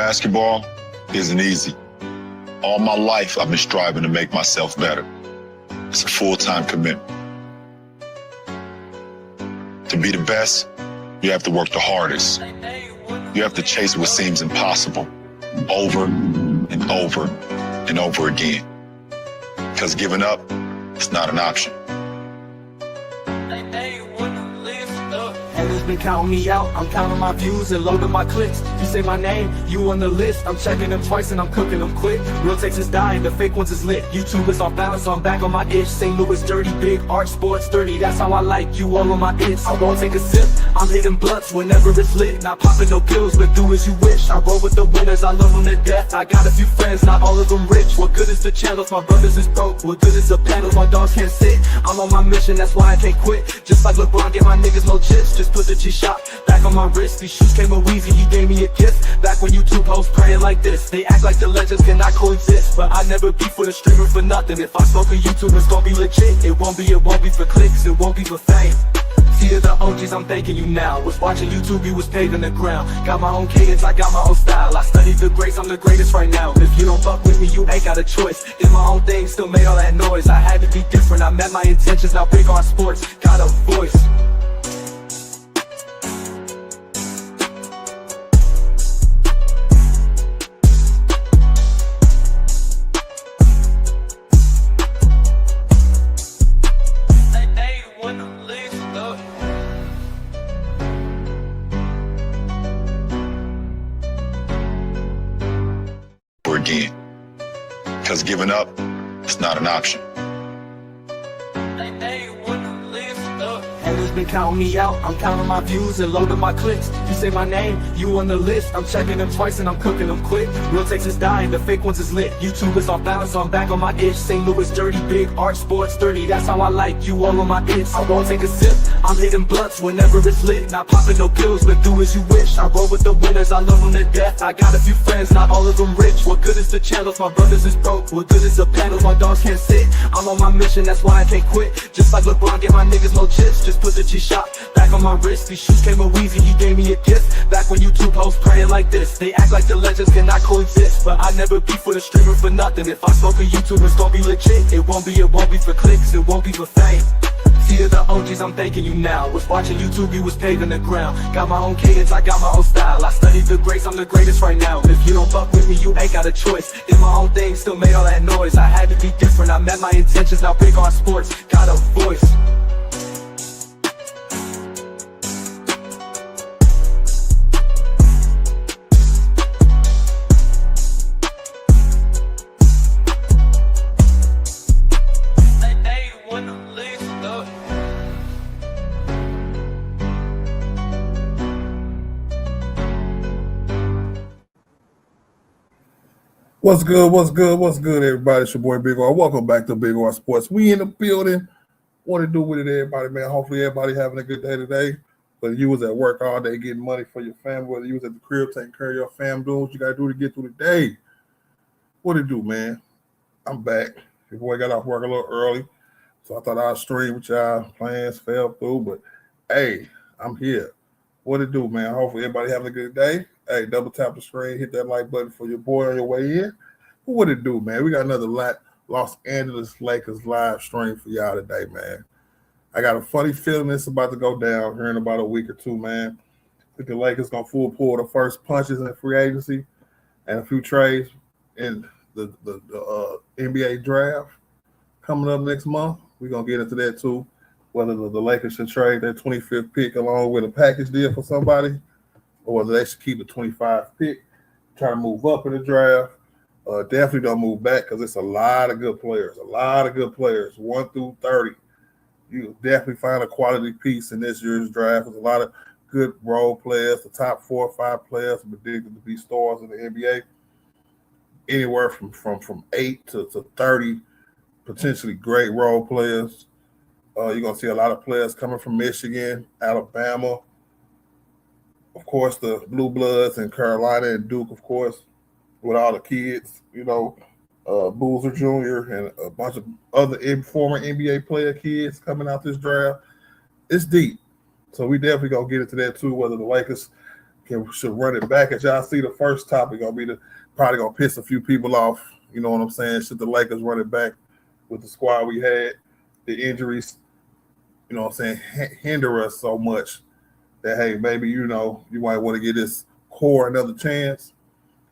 basketball isn't easy. All my life, I've been striving to make myself better. It's a full-time commitment. To be the best, you have to work the hardest. You have to chase what seems impossible over and over and over again. Because giving up, it's not an option. Haters been counting me out, I'm counting my views and loading my clicks. You say my name, you on the list. I'm checking them twice and I'm cooking them quick. Real takes is dying, the fake ones is lit. YouTube is off balance, so I'm back on my itch. St. Louis dirty, big art, sports dirty. That's how I like you all on my itch. I won't take a sip, I'm hitting blunts whenever it's lit. Not popping no pills, but do as you wish. I roll with the winners, I love them to death. I got a few friends, not all of them rich. What good is the channels, my brothers is broke. What good is the panels, my dogs can't sit. I'm on my mission, that's why I can't quit. Just like LeBron, get my niggas no chips. Just put the G-Shot back on my wrist. These shoes came with Weezy, he gave me a gift. Back when YouTube hosts praying like this. They act like the legends cannot coexist, but I never beef with a streamer for nothing. If I smoke a YouTube, it's gon' be legit. It won't be for clicks, it won't be for fame. See to the OGs, I'm thanking you now. Was watching YouTube, you was paving the ground. Got my own cadence, I got my own style. I studied the greats, I'm the greatest right now. If you don't fuck with me, you ain't got a choice. Did my own thing, still made all that noise. I had to be different, I met my intentions. Now big on sports, got a voice. Again. Because giving up, it's not an option. Haters been counting me out, I'm counting my views and loading my clicks. You say my name, you on the list. I'm checking them twice and I'm cooking them quick. Real takes is dying, the fake ones is lit. YouTube is off balance, so I'm back on my itch. St. Louis dirty, big art, sports dirty. That's how I like you all on my itch. I won't take a sip, I'm hitting blunts whenever it's lit. Not popping no pills, but do as you wish. I roll with the winners, I love them to death. I got a few friends, not all of them rich. What good is the channels, my brothers is broke. What good is the panels, my dogs can't sit. I'm on my mission, that's why I can't quit. Just like LeBron, get my niggas no chips. Just put the G-Shot back on my wrist. These shoes came with Weezy, he gave me a gift. Back when YouTube hosts praying like this. They act like the legends cannot coexist, but I never beef with a streamer for nothing. If I smoke a YouTube, it's gon' be legit. It won't be for clicks, it won't be for fame. See to the OGs, I'm thanking you now. Was watching YouTube, you was paving the ground. Got my own cadence, I got my own style. I studied the greats, I'm the greatest right now. If you don't fuck with me, you ain't got a choice. Did my own thing, still made all that noise. I had to be different, I met my intentions. Now big on sports, got a voice. What's good, everybody? It's your boy Big R. Welcome back to Big R Sports. We in the building. What to do with it, everybody, man? Hopefully everybody having a good day today. Whether you was at work all day getting money for your family, whether you was at the crib taking care of your family, doing what you got to do to get through the day. What to do, man? I'm back. Your boy got off work a little early, so I thought I'd stream with y'all. Plans fell through, but hey, I'm here. What to do, man? Hopefully everybody having a good day. Hey, double tap the screen, hit that like button for your boy on your way in. What it do, man? We got another Los Angeles Lakers live stream for y'all today, man. I got a funny feeling it's about to go down here in about a week or two, man. I think the Lakers going to full pull the first punches in the free agency and a few trades in the NBA draft coming up next month. We're going to get into that too, whether the Lakers should trade their 25th pick along with a package deal for somebody, or whether they should keep the 25th pick, try to move up in the draft. Definitely don't move back because it's a lot of good players, 1 through 30. You definitely find a quality piece in this year's draft. There's a lot of good role players. The top 4 or 5 players are predicted to be stars in the NBA. Anywhere from 8 to 30 potentially great role players. You're going to see a lot of players coming from Michigan, Alabama, of course, the Blue Bloods in Carolina and Duke, of course, with all the kids, Boozer Jr. and a bunch of other former NBA player kids coming out this draft. It's deep. So we definitely going to get into that too, whether the Lakers should run it back. As y'all see, the first topic probably gonna piss a few people off. You know what I'm saying? Should the Lakers run it back with the squad we had? The injuries, you know what I'm saying, hinder us so much that, hey, maybe, you might want to give this core another chance.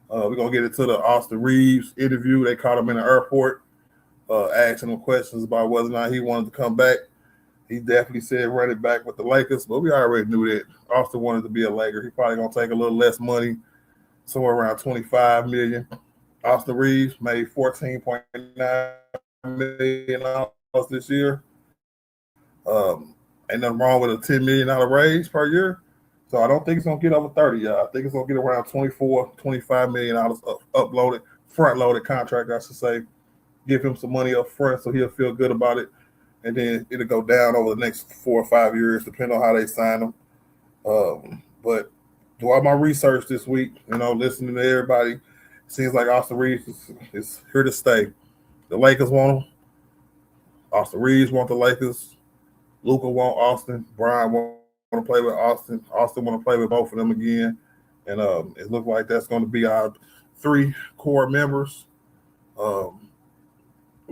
We're going to get into the Austin Reaves interview. They caught him in the airport, asking him questions about whether or not he wanted to come back. He definitely said run it back with the Lakers, but we already knew that Austin wanted to be a Laker. He probably going to take a little less money, somewhere around $25 million. Austin Reaves made $14.9 million this year. Ain't nothing wrong with a $10 million raise per year. So I don't think it's going to get over 30, y'all. I think it's going to get around $25 million front-loaded contract, I should say. Give him some money up front so he'll feel good about it. And then it'll go down over the next 4 or 5 years, depending on how they sign him. But do all my research this week, listening to everybody, it seems like Austin Reaves is here to stay. The Lakers want him. Austin Reaves want the Lakers. Luka want Austin. Brian want to play with Austin. Austin want to play with both of them again. And it looks like that's going to be our 3 core members. We're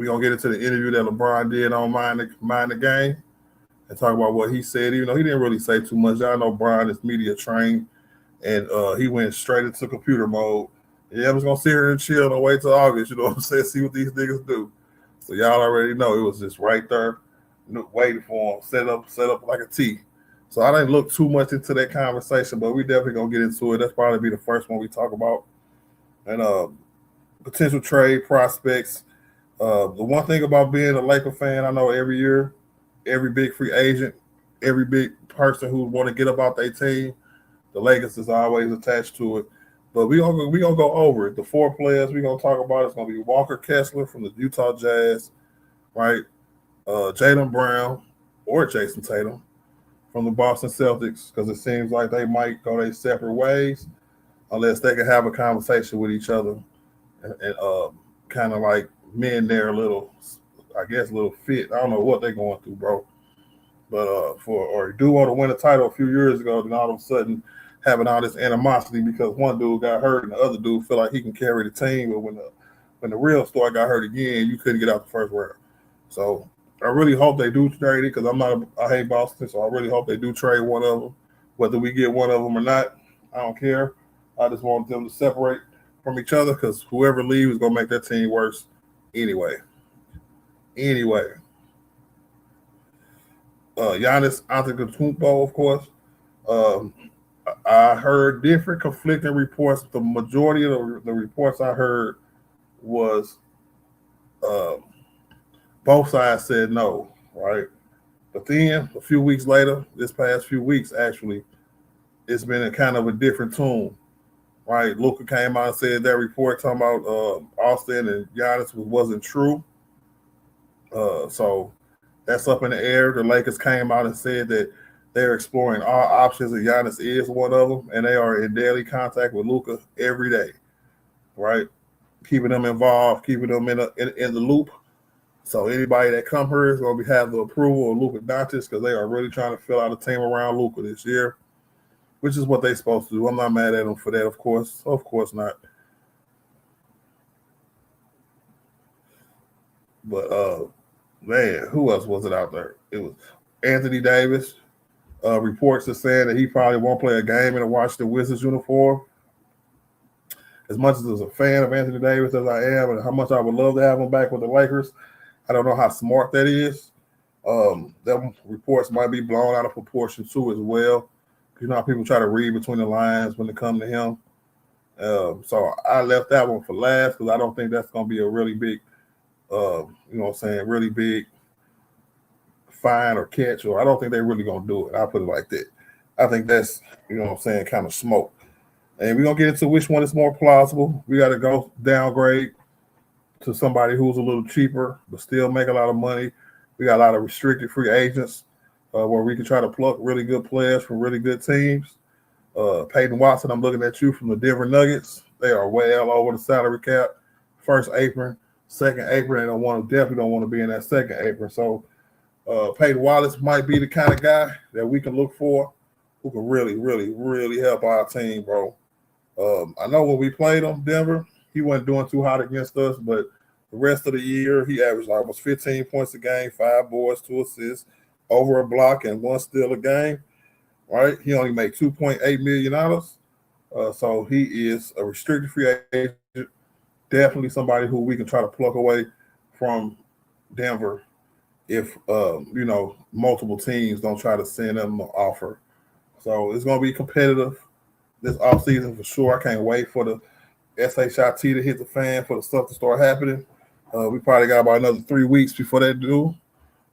going to get into the interview that LeBron did on Mind the Game and talk about what he said. Even though he didn't really say too much. Y'all know Brian is media trained, and he went straight into computer mode. Yeah, I'm just going to sit here and chill and wait till August, you know what I'm saying, see what these niggas do. So y'all already know it was just right there waiting for him, set up like a T. So I didn't look too much into that conversation, but we definitely going to get into it. That's probably be the first one we talk about. And potential trade prospects. The one thing about being a Laker fan, I know every year, every big free agent, every big person who want to get about their team, the Lakers is always attached to it. But we gonna go over it. The 4 players we're gonna talk about is gonna be Walker Kessler from the Utah Jazz, right? Jaylen Brown or Jason Tatum from the Boston Celtics, because it seems like they might go their separate ways unless they can have a conversation with each other and kind of like mend their little fit. I don't know what they're going through, bro. But or do want to win a title a few years ago, then all of a sudden having all this animosity because one dude got hurt and the other dude feel like he can carry the team. But when the real star got hurt again, you couldn't get out the first round. So I really hope they do trade it because I hate Boston, so I really hope they do trade one of them. Whether we get one of them or not, I don't care. I just want them to separate from each other because whoever leaves is going to make that team worse anyway. Giannis Antetokounmpo, of course. I heard different conflicting reports. The majority of the reports I heard was both sides said no, right? But then a few weeks later, this past few weeks, actually, it's been a kind of a different tune, right? Luka came out and said that report talking about Austin and Giannis wasn't true. So that's up in the air. The Lakers came out and said that they're exploring all options, and Giannis is one of them, and they are in daily contact with Luka every day, right? Keeping them involved, keeping them in the loop. So anybody that come here is going to have the approval of Luka Doncic because they are really trying to fill out a team around Luka this year, which is what they're supposed to do. I'm not mad at them for that, of course. Of course not. But, man, who else was it out there? It was Anthony Davis. Reports are saying that he probably won't play a game in a Washington Wizards uniform. As much as a fan of Anthony Davis as I am and how much I would love to have him back with the Lakers, I don't know how smart that is. Them reports might be blown out of proportion too as well. You know how people try to read between the lines when it comes to him. So I left that one for last because I don't think that's going to be a really big, really big fine or catch, or I don't think they're really going to do it. I'll put it like that. I think that's, kind of smoke. And we're going to get into which one is more plausible. We got to go downgrade to somebody who's a little cheaper but still make a lot of money. We got a lot of restricted free agents where we can try to pluck really good players from really good teams. Peyton Watson, I'm looking at you from the Denver Nuggets. They are well over the salary cap. First apron, second apron, they definitely don't want to be in that second apron. So Peyton Wallace might be the kind of guy that we can look for who can really, really, really help our team, bro. I know when we played him, Denver, he wasn't doing too hot against us, but the rest of the year, he averaged almost 15 points a game, 5 boards, 2 assists, over a block, and 1 steal a game. Right? He only made $2.8 million. So he is a restricted free agent. Definitely somebody who we can try to pluck away from Denver if multiple teams don't try to send them an offer. So it's going to be competitive this offseason for sure. I can't wait for the SHIT to hit the fan, for the stuff to start happening. We probably got about another 3 weeks before that due.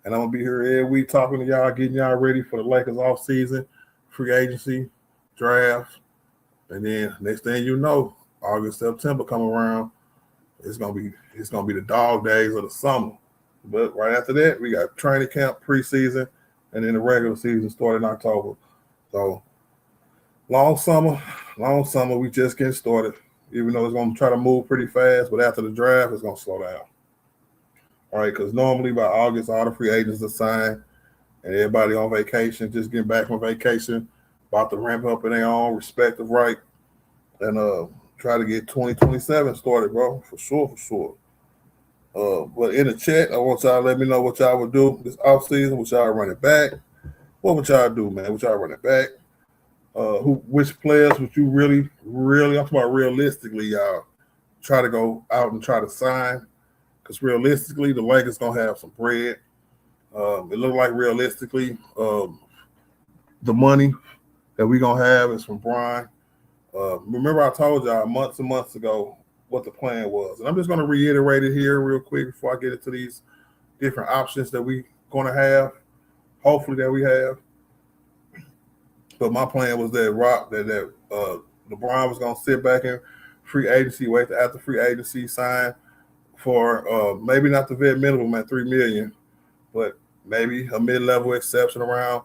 And I'm going to be here every week talking to y'all, getting y'all ready for the Lakers offseason, free agency, draft. And then next thing you know, August, September come around, it's gonna be the dog days of the summer. But right after that, we got training camp, preseason, and then the regular season starting in October. So long summer, we just getting started. Even though it's gonna try to move pretty fast, but after the draft, it's gonna slow down. All right, because normally by August, all the free agents are signed and everybody on vacation, just getting back from vacation, about to ramp up in their own respective right, and try to get 2027 started, bro, for sure. But in the chat, I want y'all to let me know what y'all would do this offseason. Would y'all run it back? What would y'all do, man? Would y'all run it back? Which players would you really, I'm talking about realistically, y'all, try to go out and try to sign? Because realistically, the Lakers going to have some bread. It look like realistically, the money that we're going to have is from Brian. Remember I told y'all months and months ago what the plan was. And I'm just going to reiterate it here real quick before I get into these different options that we're going to have, hopefully that we have. But my plan was that LeBron was going to sit back in free agency, wait till after free agency, sign for maybe not the vet minimum at $3 million, but maybe a mid-level exception around.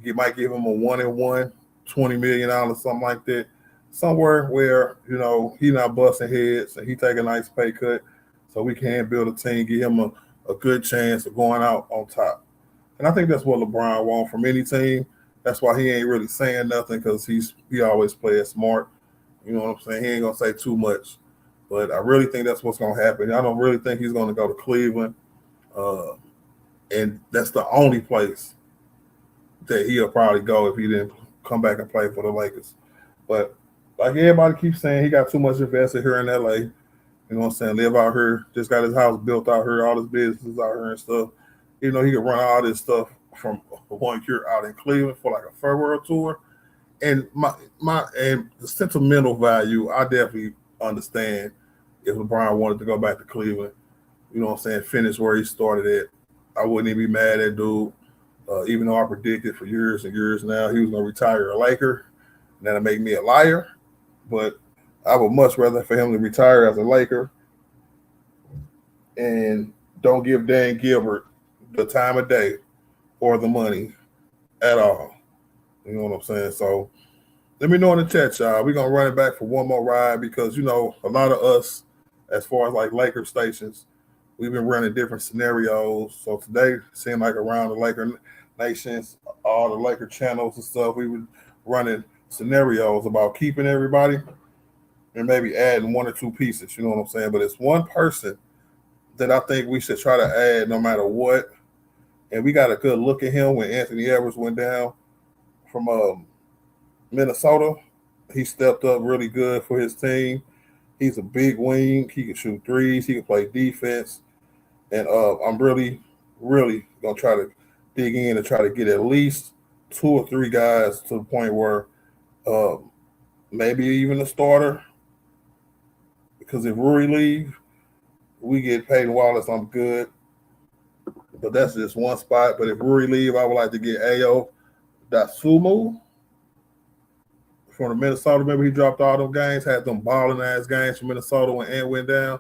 You might give him a 1-and-1, $20 million, something like that. Somewhere where, he not busting heads and he take a nice pay cut so we can build a team, give him a good chance of going out on top. And I think that's what LeBron wants from any team. That's why he ain't really saying nothing, because he always plays smart. You know what I'm saying? He ain't going to say too much. But I really think that's what's going to happen. I don't really think he's going to go to Cleveland. And that's the only place that he'll probably go if he didn't come back and play for the Lakers. But like everybody keeps saying, he got too much invested here in LA. You know what I'm saying? Live out here, just got his house built out here, all his businesses out here and stuff. He could run all this stuff from 1 year out in Cleveland for like a farewell tour. And and the sentimental value, I definitely understand if LeBron wanted to go back to Cleveland, you know what I'm saying, finish where he started at. I wouldn't even be mad at dude, even though I predicted for years and years now he was going to retire a Laker. And that'll make me a liar. But I would much rather for him to retire as a Laker and don't give Dan Gilbert the time of day or the money at all. You know what I'm saying? So let me know in the chat, y'all. We're going to run it back for one more ride because, a lot of us, as far as like Laker stations, we've been running different scenarios. So today, it seemed like around the Laker nations, all the Laker channels and stuff, we were running scenarios about keeping everybody and maybe adding 1 or 2 pieces. You know what I'm saying? But it's one person that I think we should try to add no matter what. And we got a good look at him when Anthony Edwards went down from Minnesota. He stepped up really good for his team. He's a big wing. He can shoot threes. He can play defense. And I'm really, really going to try to dig in and try to get at least 2 or 3 guys to the point where maybe even a starter. Because if Rui leave, we get Peyton Wallace, I'm good. But that's just one spot. But if Rui leave, I would like to get Ayo Dosunmu from the Minnesota. Remember, he dropped all them games, had them balling-ass games from Minnesota when Ant went down.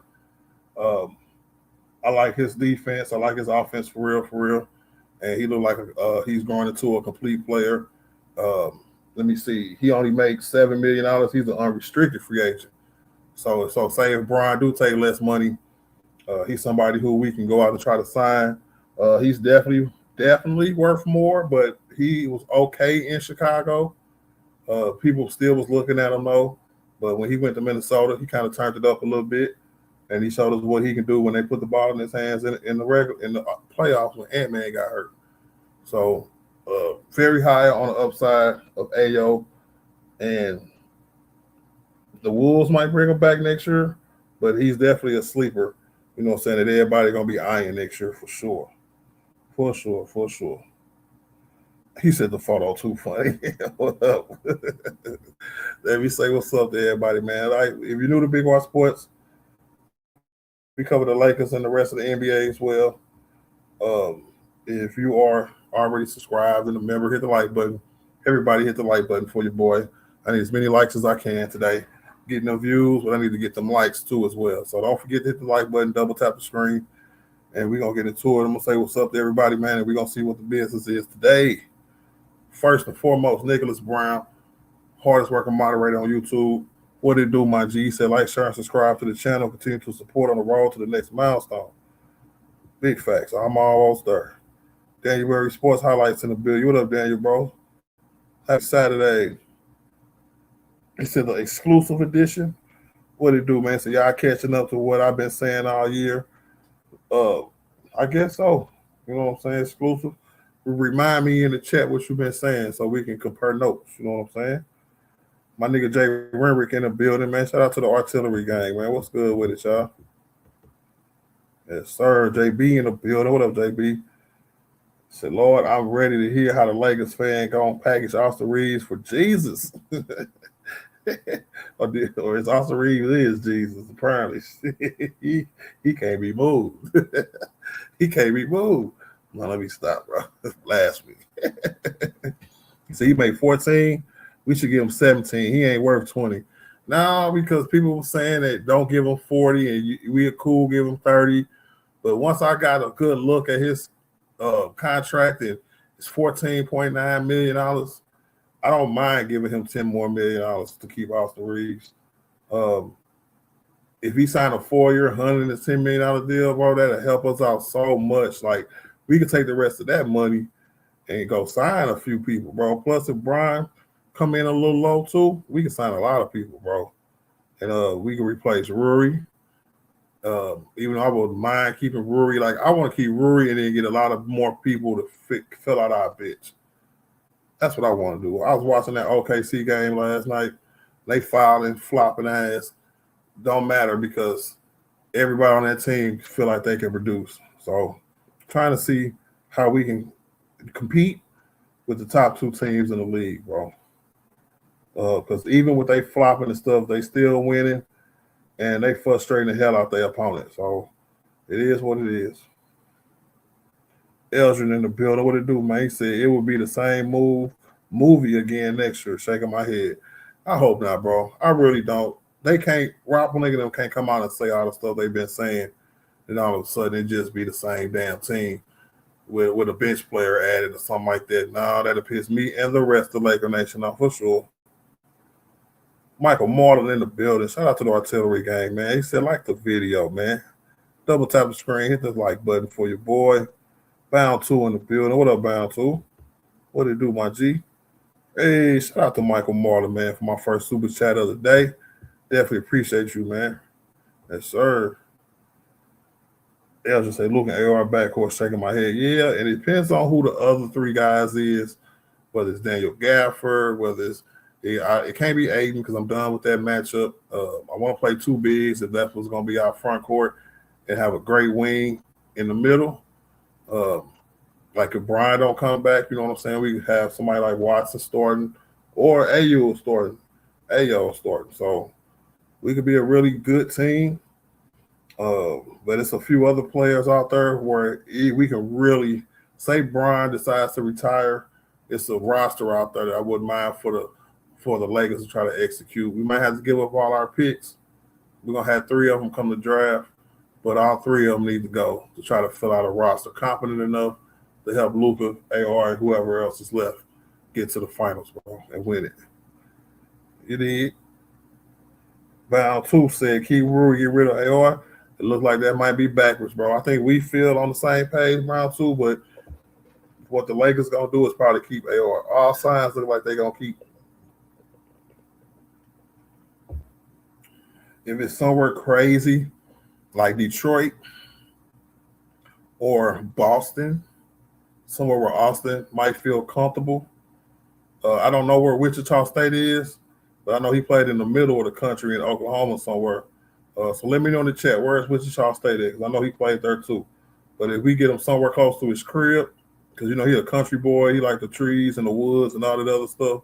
I like his defense. I like his offense for real. And he looked like he's growing into a complete player. Let me see. He only makes $7 million. He's an unrestricted free agent. So say if Brian do take less money, he's somebody who we can go out and try to sign. He's definitely worth more, but he was okay in Chicago. People still was looking at him though, but when he went to Minnesota, he kind of turned it up a little bit, and he showed us what he can do when they put the ball in his hands in the playoffs when Ant-Man got hurt. So very high on the upside of Ayo, and the Wolves might bring him back next year, but he's definitely a sleeper. You know what I'm saying? That everybody gonna be eyeing next year for sure. For sure. He said the photo too funny. What up? Let me say what's up to everybody, man. Like, if you're new to Big Y Sports, we cover the Lakers and the rest of the NBA as well. If you are already subscribed and a member, hit the like button. Everybody hit the like button for your boy. I need as many likes as I can today. Getting them views, but I need to get them likes too as well. So don't forget to hit the like button, double tap the screen, and we're going to get into it. I'm going to say what's up to everybody, man, and we're going to see what the business is today. First and foremost, Nicholas Brown, hardest working moderator on YouTube. What it do, my G? He said, like, share, and subscribe to the channel. Continue to support on the road to the next milestone. Big facts. I'm almost there. January sports highlights in the building. What up, Daniel, bro? Happy Saturday. He said the exclusive edition. What it do, man? So y'all catching up to what I've been saying all year. I guess so. You know what I'm saying? Exclusive. Remind me in the chat what you've been saying so we can compare notes. You know what I'm saying? My nigga Jay Renrick in the building, man. Shout out to the artillery gang, man. What's good with it, y'all? Yes, sir. JB in the building. What up, JB? Said, Lord, I'm ready to hear how the Lakers fan gonna package Austin Reaves for Jesus. or is Austin Reaves is Jesus, apparently. he can't be moved. He can't be moved. No, let me stop, bro. Last week. So he made 14. We should give him 17. He ain't worth 20. No, because people were saying that don't give him 40 and we are cool, give him 30. But once I got a good look at his contract, and it's $14.9 million, I don't mind giving him $10 more million to keep Austin Reaves. If he signed a 4-year, $110 million deal, bro, that'll help us out so much. Like, we could take the rest of that money and go sign a few people, bro. Plus, if Brian come in a little low too, we can sign a lot of people, bro. And we can replace Rui. Even though I wouldn't mind keeping Rui. Like, I want to keep Rui and then get a lot of more people to fill out our bench. That's what I want to do. I was watching that OKC game last night. They fouling, flopping ass. Don't matter because everybody on that team feel like they can produce. So trying to see how we can compete with the top two teams in the league, bro. Because even with they flopping and stuff, they still winning, and they frustrating the hell out their opponent. So it is what it is. Eldrin in the building. What it do, man? He said it would be the same movie again next year. Shaking my head. I hope not, bro. I really don't. They can't. Rob Pelinka them can't come out and say all the stuff they've been saying, and all of a sudden it just be the same damn team with a bench player added or something like that. Nah, that'll piss me and the rest of Laker Nation off for sure. Michael Martin in the building. Shout out to the artillery gang, man. He said, like the video, man. Double tap the screen, hit the like button for your boy. Bound 2 in the building. What up, Bound 2? What it do, my G? Hey, shout out to Michael Martin, man, for my first super chat of the day. Definitely appreciate you, man. Yes, sir. They'll just say, looking AR backcourt, shaking my head. Yeah, and it depends on who the other three guys is, whether it's Daniel Gafford, whether it's it can't be Aiden because I'm done with that matchup. I want to play two bigs if that's what's going to be our front court and have a great wing in the middle. Like if Brian don't come back, you know what I'm saying? We have somebody like Watson starting or Ayo starting. So we could be a really good team. But it's a few other players out there where we can really say Brian decides to retire. It's a roster out there that I wouldn't mind for the Lakers to try to execute. We might have to give up all our picks. We're going to have 3 of them come to draft, but all 3 of them need to go to try to fill out a roster competent enough to help Luka, AR, and whoever else is left get to the finals, bro, and win it. You did. Bound 2 said, keep Rui, get rid of AR. It looks like that might be backwards, bro. I think we feel on the same page, Bound 2, but what the Lakers gonna do is probably keep AR. All signs look like they're gonna keep. If it's somewhere crazy like Detroit or Boston, somewhere where Austin might feel comfortable. I don't know where Wichita State is, but I know he played in the middle of the country in Oklahoma somewhere. So let me know in the chat, where is Wichita State at? Because I know he played there too. But if we get him somewhere close to his crib, because, you know, he's a country boy. He like the trees and the woods and all that other stuff,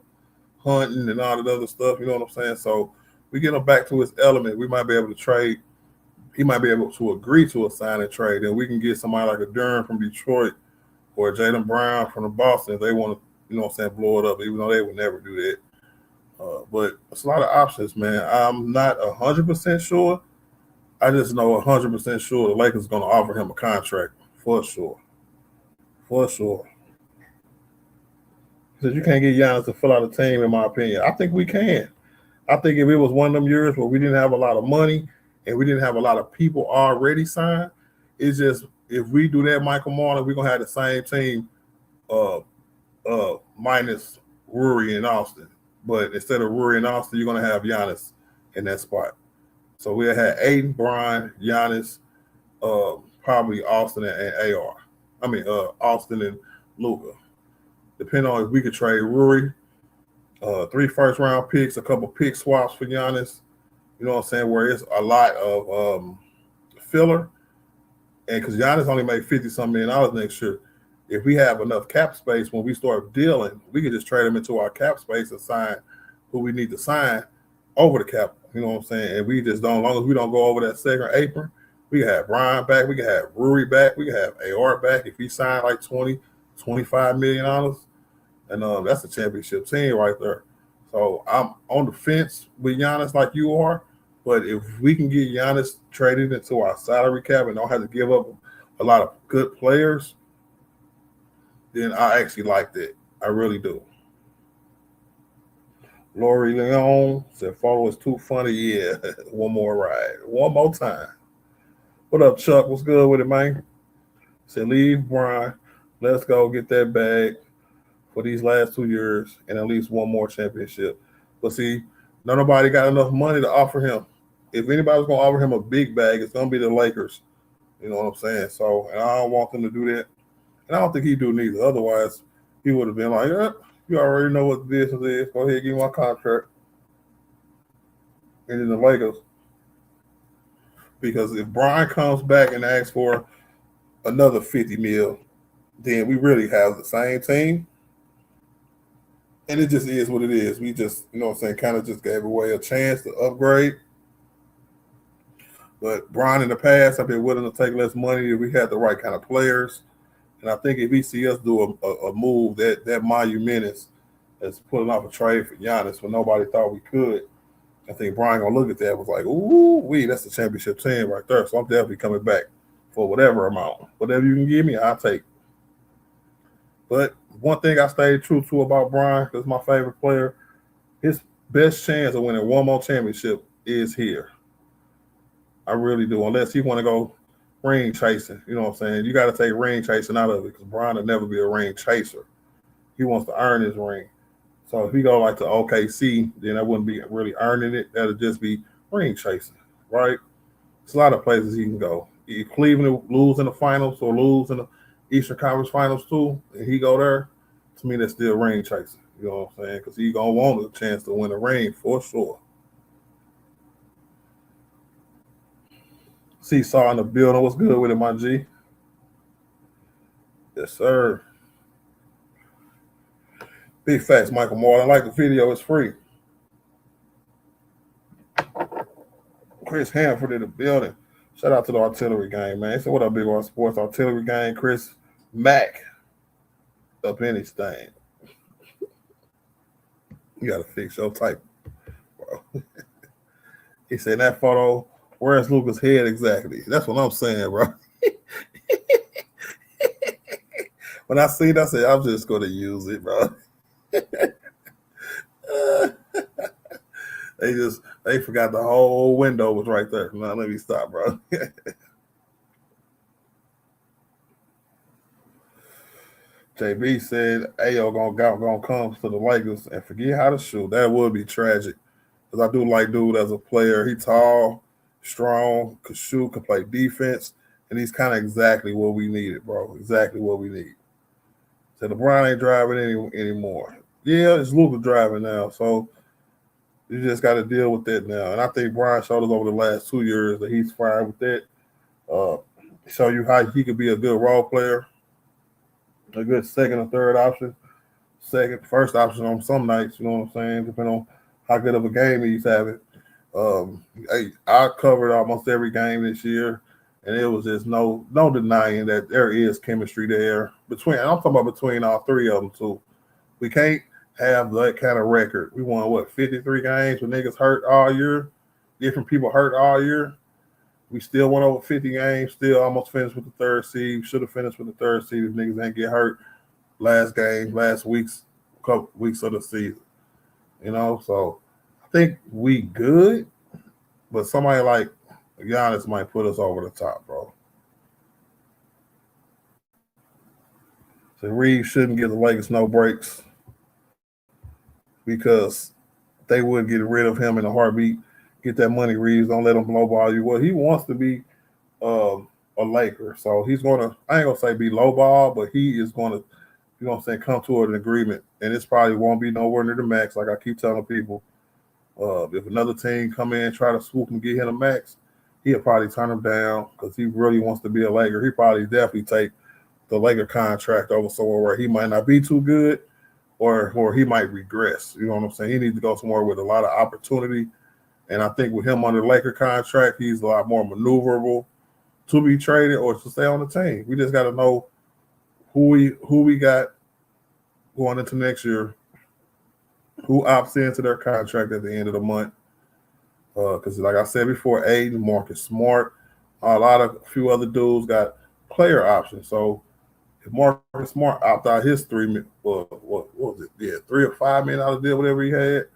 hunting and all that other stuff. You know what I'm saying? So we get him back to his element. We might be able to trade. He might be able to agree to a sign and trade. And we can get somebody like a Durham from Detroit or Jaylen Brown from the Boston if they want to, you know what I'm saying, blow it up, even though they would never do that. But it's a lot of options, man. I'm not 100% sure. I just know 100% sure the Lakers are going to offer him a contract for sure. For sure. Because you can't get Giannis to fill out a team, in my opinion. I think we can. I think if it was one of them years where we didn't have a lot of money and we didn't have a lot of people already signed, it's just if we do that, Michael Marlon, we're going to have the same team minus Rui and Austin. But instead of Rui and Austin, you're going to have Giannis in that spot. So we'll have Aiden, Brian, Giannis, probably Austin and AR. Austin and Luka. Depending on if we could trade Rui, 3 first-round picks, a couple pick swaps for Giannis. You know what I'm saying? Where it's a lot of filler. And because Giannis only made $50-something million next year, if we have enough cap space when we start dealing, we can just trade him into our cap space and sign who we need to sign over the cap. You know what I'm saying? And we just don't, as long as we don't go over that second apron, we can have Brian back, we can have Rui back, we can have AR back if he signed like $20, $25 million. And that's a championship team right there. So I'm on the fence with Giannis like you are, but if we can get Giannis traded into our salary cap and don't have to give up a lot of good players, then I actually like that. I really do. Lori Leon said, follow is too funny. Yeah, one more ride. One more time. What up, Chuck? What's good with it, man? Said, leave Brian. Let's go get that bag for these last 2 years and at least one more championship. But see, nobody got enough money to offer him. If anybody's going to offer him a big bag, it's going to be the Lakers. You know what I'm saying? So, and I don't want them to do that. And I don't think he do neither. Otherwise, he would have been like, yeah, you already know what the business is. Go ahead, give me my contract. And then the Lakers. Because if Brian comes back and asks for another $50 million, then we really have the same team. And it just is what it is. We just, you know what I'm saying, kind of just gave away a chance to upgrade. But Brian in the past, I've been willing to take less money if we had the right kind of players. And I think if he see us do a move that monumentous as pulling off a trade for Giannis when nobody thought we could, I think Brian gonna look at that and was like, ooh, that's the championship team right there. So I'm definitely coming back for whatever amount. Whatever you can give me, I'll take. But one thing I stayed true to about Brian, because my favorite player, his best chance of winning one more championship is here. I really do, unless he want to go ring chasing. You know what I'm saying? You got to take ring chasing out of it because Brian will never be a ring chaser. He wants to earn his ring. So if he go like to OKC, then that wouldn't be really earning it. That'll just be ring chasing, right? There's a lot of places he can go. If Cleveland lose in the finals or lose in the Eastern Conference Finals too, and he go there, to me that's still ring chasing. You know what I'm saying? Because he gonna want a chance to win a ring for sure. Seesaw in the building. What's good with it, my G? Yes, sir. Big facts, Michael Moore. I like the video. It's free. Chris Hanford in the building. Shout out to the artillery gang, man. He said, what up, Big R Sports Artillery gang? Chris Mack up in his thing. You got to fix your type, bro. He said, that photo, where's Luka's head exactly? That's what I'm saying, bro. When I seen it, I said, I'm just going to use it, bro. They forgot the whole window was right there. Now, let me stop, bro. JB said AO gonna come to the Lakers and forget how to shoot. That would be tragic. Because I do like dude as a player. He tall, strong, could shoot, could play defense, and he's kind of exactly what we needed, bro. Exactly what we need. So LeBron ain't driving anymore. Yeah, it's Luka driving now. So you just got to deal with that now. And I think Brian showed us over the last 2 years that he's fine with that. Show you how he could be a good role player, a good second or third option, first option on some nights, you know what I'm saying, depending on how good of a game he's having. I covered almost every game this year, and it was just no denying that there is chemistry there between. I'm talking about between all three of them too. We can't have that kind of record. We won 53 games with niggas hurt all year, different people hurt all year. We still won over 50 games, still almost finished with the third seed. Should have finished with the third seed if niggas ain't get hurt last couple weeks of the season. You know, so I think we good, but somebody like Giannis might put us over the top, bro. So Reaves shouldn't give the Lakers no breaks because they would get rid of him in a heartbeat. Get that money, Reaves. Don't let him lowball you. Well, he wants to be a Laker, so he's gonna. I ain't gonna say be lowball, but he is gonna. You know what I'm saying? Come to an agreement, and this probably won't be nowhere near the max. Like I keep telling people, if another team come in and try to swoop and get him a max, he'll probably turn him down because he really wants to be a Laker. He probably definitely take the Laker contract over somewhere where he might not be too good, or he might regress. You know what I'm saying? He needs to go somewhere with a lot of opportunity. And I think with him under the Laker contract, he's a lot more maneuverable to be traded or to stay on the team. We just got to know who we got going into next year, who opts into their contract at the end of the month. Because like I said before, Aiden, Marcus Smart, a few other dudes got player options. So if Marcus Smart opt out his what was it? Yeah, $3 or $5 million deal, whatever he had.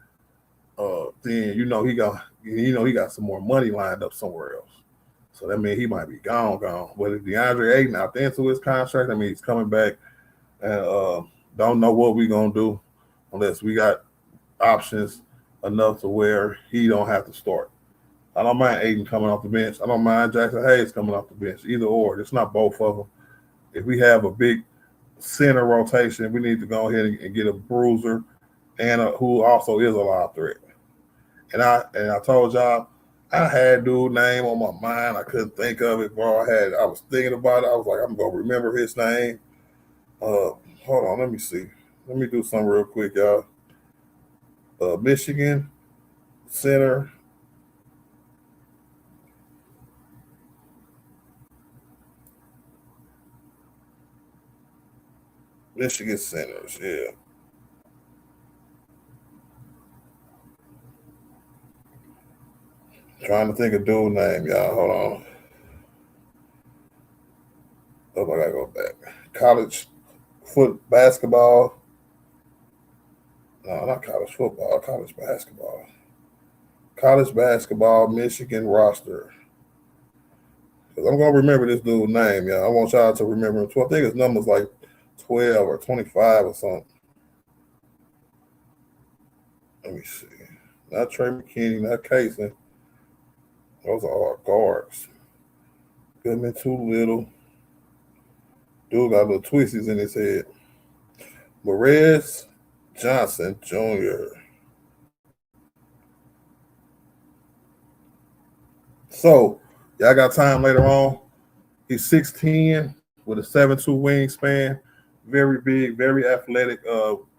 Then he got some more money lined up somewhere else. So that means he might be gone. But if DeAndre Ayton opted into his contract, I mean he's coming back, and don't know what we're gonna do unless we got options enough to where he don't have to start. I don't mind Ayton coming off the bench. I don't mind Jackson Hayes coming off the bench. Either or. It's not both of them. If we have a big center rotation, we need to go ahead and get a bruiser and who also is a lob threat. And I told y'all I had dude name on my mind. I couldn't think of it, bro. I was thinking about it. I was like, I'm gonna remember his name. Hold on, let me see. Let me do something real quick, y'all. Michigan center. Michigan centers, yeah. Trying to think of dude name, y'all. Hold on. Oh, I gotta go back. College basketball. No, not college football. College basketball. College basketball Michigan roster. Because I'm gonna remember this dude's name, y'all. I want y'all to remember him. I think his number's like 12 or 25 or something. Let me see. Not Trey McKinney, not Casey. Those are our guards. Goodman too little. Dude got little twisties in his head. Perez Johnson Jr. So, y'all got time later on. He's 6'10" with a 7'2" wingspan. Very big, very athletic.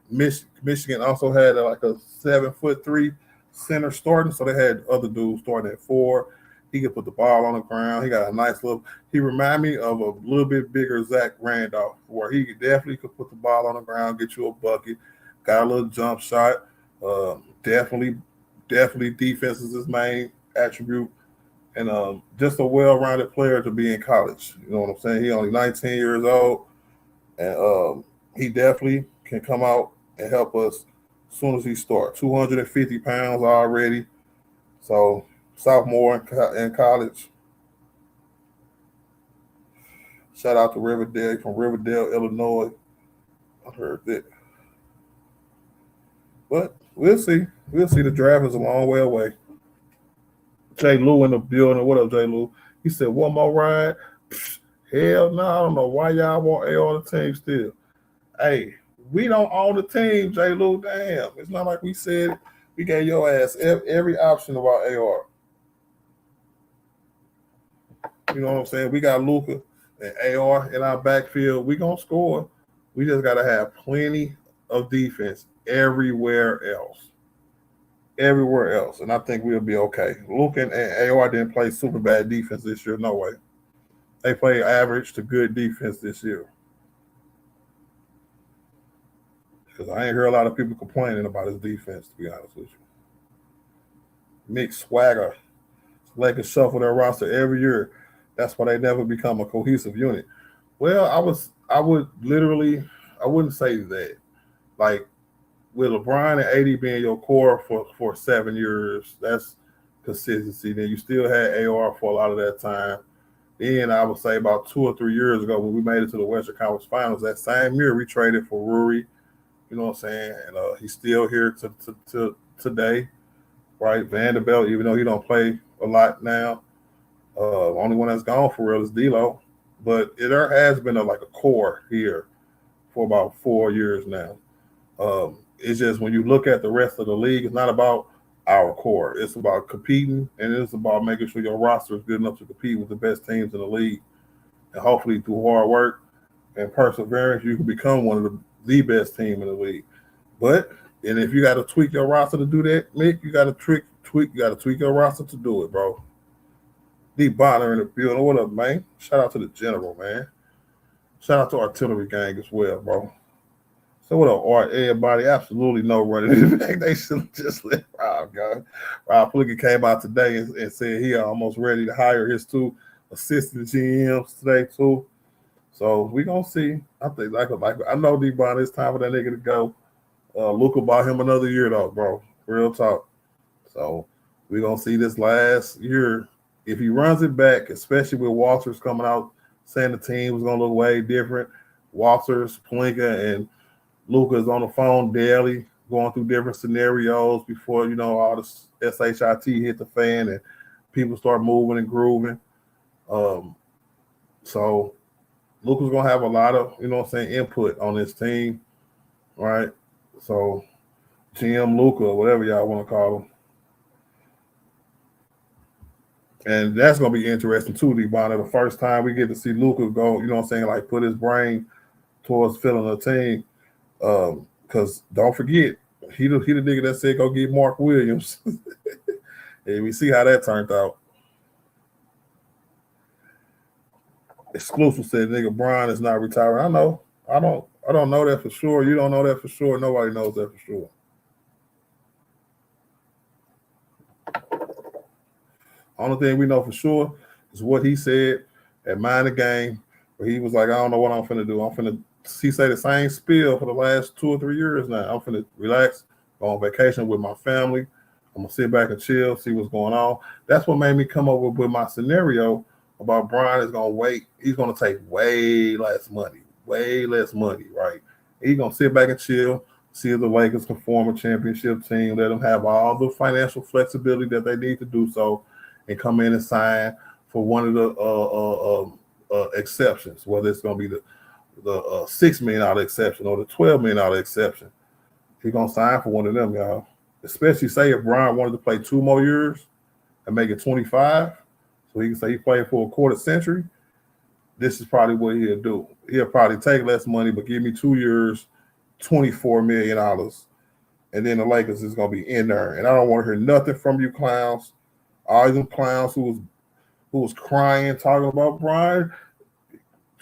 Michigan also had like a 7'3" center starting, so they had other dudes starting at 4. He could put the ball on the ground. He got a nice little. He remind me of a little bit bigger Zach Randolph, where he definitely could put the ball on the ground, get you a bucket. Got a little jump shot. Definitely defense is his main attribute, and just a well-rounded player to be in college. You know what I'm saying? He only 19 years old, and he definitely can come out and help us as soon as he starts. 250 pounds already, so sophomore in college. Shout out to Riverdale from Riverdale, Illinois. I heard that. But we'll see. We'll see. The draft is a long way away. J. Lou in the building. What up, J. Lou? He said, one more ride? Psh, hell no. I don't know why y'all want AR on the team still. Hey, we don't own the team, J. Lou. Damn. It's not like we said we gave your ass every option about AR. You know what I'm saying? We got Luka and AR in our backfield. We going to score. We just got to have plenty of defense everywhere else. Everywhere else. And I think we'll be okay. Luka and AR didn't play super bad defense this year. No way. They played average to good defense this year. Because I ain't heard a lot of people complaining about his defense, to be honest with you. Mixed swagger. Lakers shuffle their roster every year. That's why they never become a cohesive unit. Well, I wouldn't say that. Like, with LeBron and AD being your core for 7 years, that's consistency. Then you still had AR for a lot of that time. Then I would say about 2 or 3 years ago when we made it to the Western Conference Finals, that same year we traded for Rui. You know what I'm saying? And he's still here to today, right? Vanderbilt, even though he don't play a lot now, only one that's gone for real is D'Lo. But there has been a core here for about 4 years now. It's just when you look at the rest of the league, it's not about our core. It's about competing, and it's about making sure your roster is good enough to compete with the best teams in the league. And hopefully through hard work and perseverance, you can become one of the best team in the league. And if you got to tweak your roster to do that, Mick, you got to tweak your roster to do it, bro. D. Bonner in the building. What up, man? Shout out to the general, man. Shout out to Artillery Gang as well, bro. So what up, Art? Everybody, absolutely no running back. They should have just let Rob go. Rob Pelinka came out today and said he almost ready to hire his 2 assistant GMs today too. So we gonna see. I think I know D. Bonner, it's time for that nigga to go. Luka bought him another year though, bro. Real talk. So we gonna see this last year. If he runs it back, especially with Walters coming out saying the team was gonna look way different. Walters, Pelinka, and Luka's on the phone daily, going through different scenarios before, all the SHIT hit the fan and people start moving and grooving. So Luka's going to have a lot of, input on this team, right? So GM Luka, whatever y'all want to call him. And that's going to be interesting too, D-Bonner. The first time we get to see Luka go, put his brain towards filling a team. Because don't forget, he the nigga that said go get Mark Williams. And we see how that turned out. Exclusive said nigga Brian is not retiring. I know. I don't know that for sure. You don't know that for sure. Nobody knows that for sure. Only thing we know for sure is what he said at Mind the Game, where he was like, I don't know what I'm finna do. He say the same spiel for the last 2 or 3 years now. I'm finna relax, go on vacation with my family. I'm gonna sit back and chill, see what's going on. That's what made me come up with my scenario about Brian is gonna wait. He's gonna take way less money, right? He's gonna sit back and chill, see if the Lakers can form a championship team, let them have all the financial flexibility that they need to do so, and come in and sign for one of the exceptions, whether it's gonna be the $6 million exception or the $12 million exception. He's going to sign for one of them, y'all. Especially say if Brian wanted to play 2 more years and make it 25, so he can say he played for a quarter century, this is probably what he'll do. He'll probably take less money, but give me 2 years, $24 million. And then the Lakers is going to be in there. And I don't want to hear nothing from you clowns. All them clowns who was crying, talking about Brian,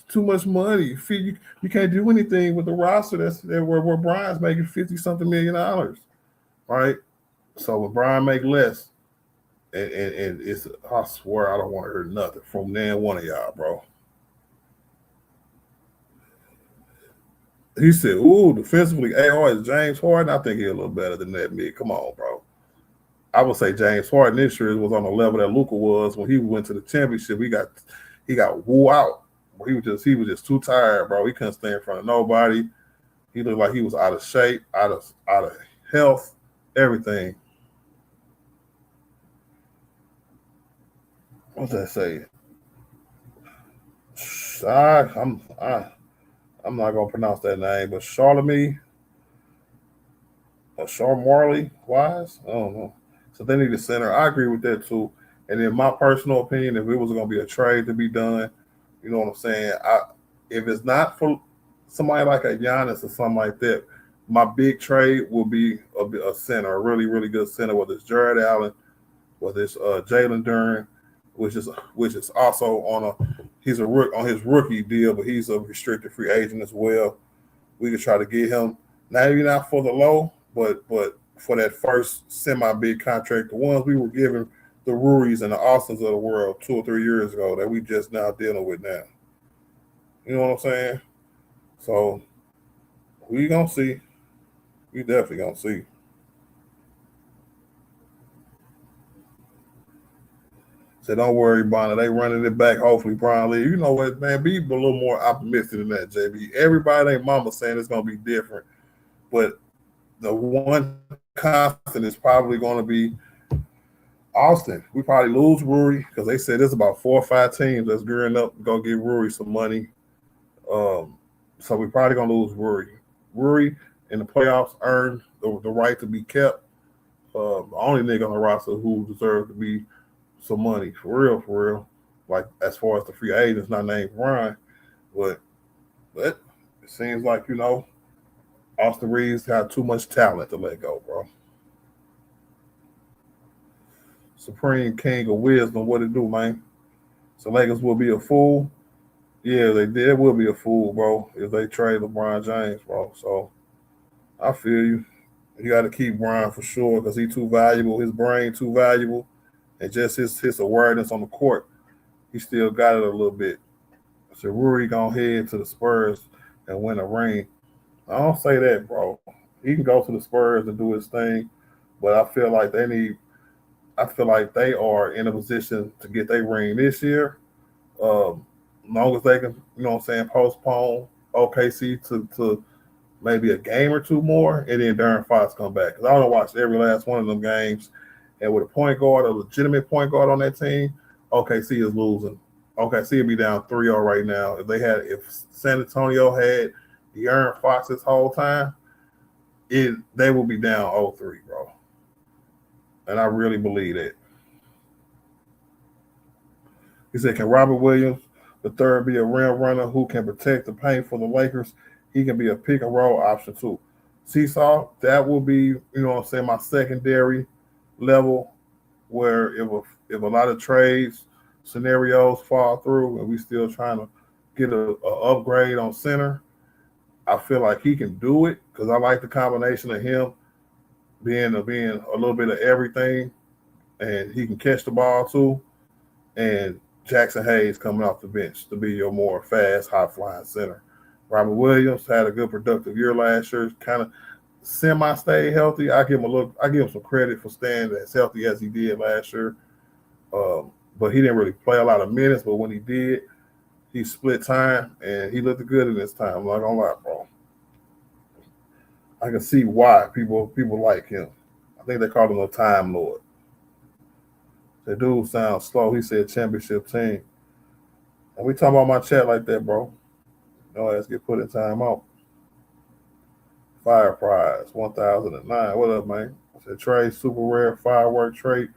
too much money. You can't do anything with the roster where Brian's making $50-something million, right? So when Brian make less, and it's, I swear I don't want to hear nothing from nan one of y'all, bro. He said, ooh, defensively, AR is James Harden. I think he's a little better than that, Mick. Come on, bro. I would say James Harden this year was on the level that Luka was when he went to the championship. He got woo out. He was just too tired, bro. He couldn't stay in front of nobody. He looked like he was out of shape, out of health, everything. What's that say? I'm not gonna pronounce that name, but Charlemagne or Char Marley Wise. I don't know. So they need a center. I agree with that too. And in my personal opinion, if it was gonna be a trade to be done, you know what I'm saying? If it's not for somebody like a Giannis or something like that, my big trade will be a center, a really, really good center, whether it's Jarrett Allen, whether it's Jaylen Brown, which is also he's on his rookie deal, but he's a restricted free agent as well. We could try to get him, maybe not for the low, but for that first semi-big contract, the ones we were giving the Rui's and the Austins of the world 2 or 3 years ago that we just now dealing with now. You know what I'm saying? So we gonna see. We definitely gonna see. So don't worry, Bonner. They running it back. Hopefully, Brian Lee. You know what, man? Be a little more optimistic than that, JB. Everybody ain't mama saying it's gonna be different, but the one constant is probably going to be Austin. We probably lose Rui because they said there's about 4 or 5 teams that's gearing up to go get Rui some money. So we're probably going to lose Rui. Rui in the playoffs earned the right to be kept. The only nigga on the roster who deserves to be some money for real. Like as far as the free agents, not named Ryan, but it seems like Austin Reaves got too much talent to let go, bro. Supreme King of Wisdom, what it do, man? So Lakers will be a fool. Yeah, they will be a fool, bro, if they trade LeBron James, bro. So I feel you. You got to keep Brian for sure because he's too valuable. His brain too valuable. And just his awareness on the court, he still got it a little bit. So Rui gonna head to the Spurs and win a ring. I don't say that, bro. He can go to the Spurs and do his thing, but I feel like they are in a position to get their ring this year. As long as they can, postpone OKC to maybe a game or two more, and then Darren Fox come back. Because I don't watch every last one of them games. And with a legitimate point guard on that team, OKC is losing. OKC will be down 3-0 right now. If San Antonio had De'Aaron Fox this whole time, they will be down 0-3, bro. And I really believe that. He said, can Robert Williams III be a rim runner who can protect the paint for the Lakers? He can be a pick and roll option too. Seesaw, that will be, my secondary level where if a lot of trades scenarios fall through and we still trying to get a upgrade on center, I feel like he can do it because I like the combination of him being a little bit of everything, and he can catch the ball too, and Jackson Hayes coming off the bench to be your more fast, high-flying center. Robert Williams had a good productive year last year, kind of semi-stayed healthy. I give him some credit for staying as healthy as he did last year. But he didn't really play a lot of minutes, but when he did, he split time, and he looked good in this time. I'm not gonna lie, bro. I can see why people like him. I think they call him a time lord. The dude sounds slow. He said championship team. And we talking about my chat like that, bro. No ass get put in time out. Fire prize, 1009. What up, man? I said trade super rare firework trait,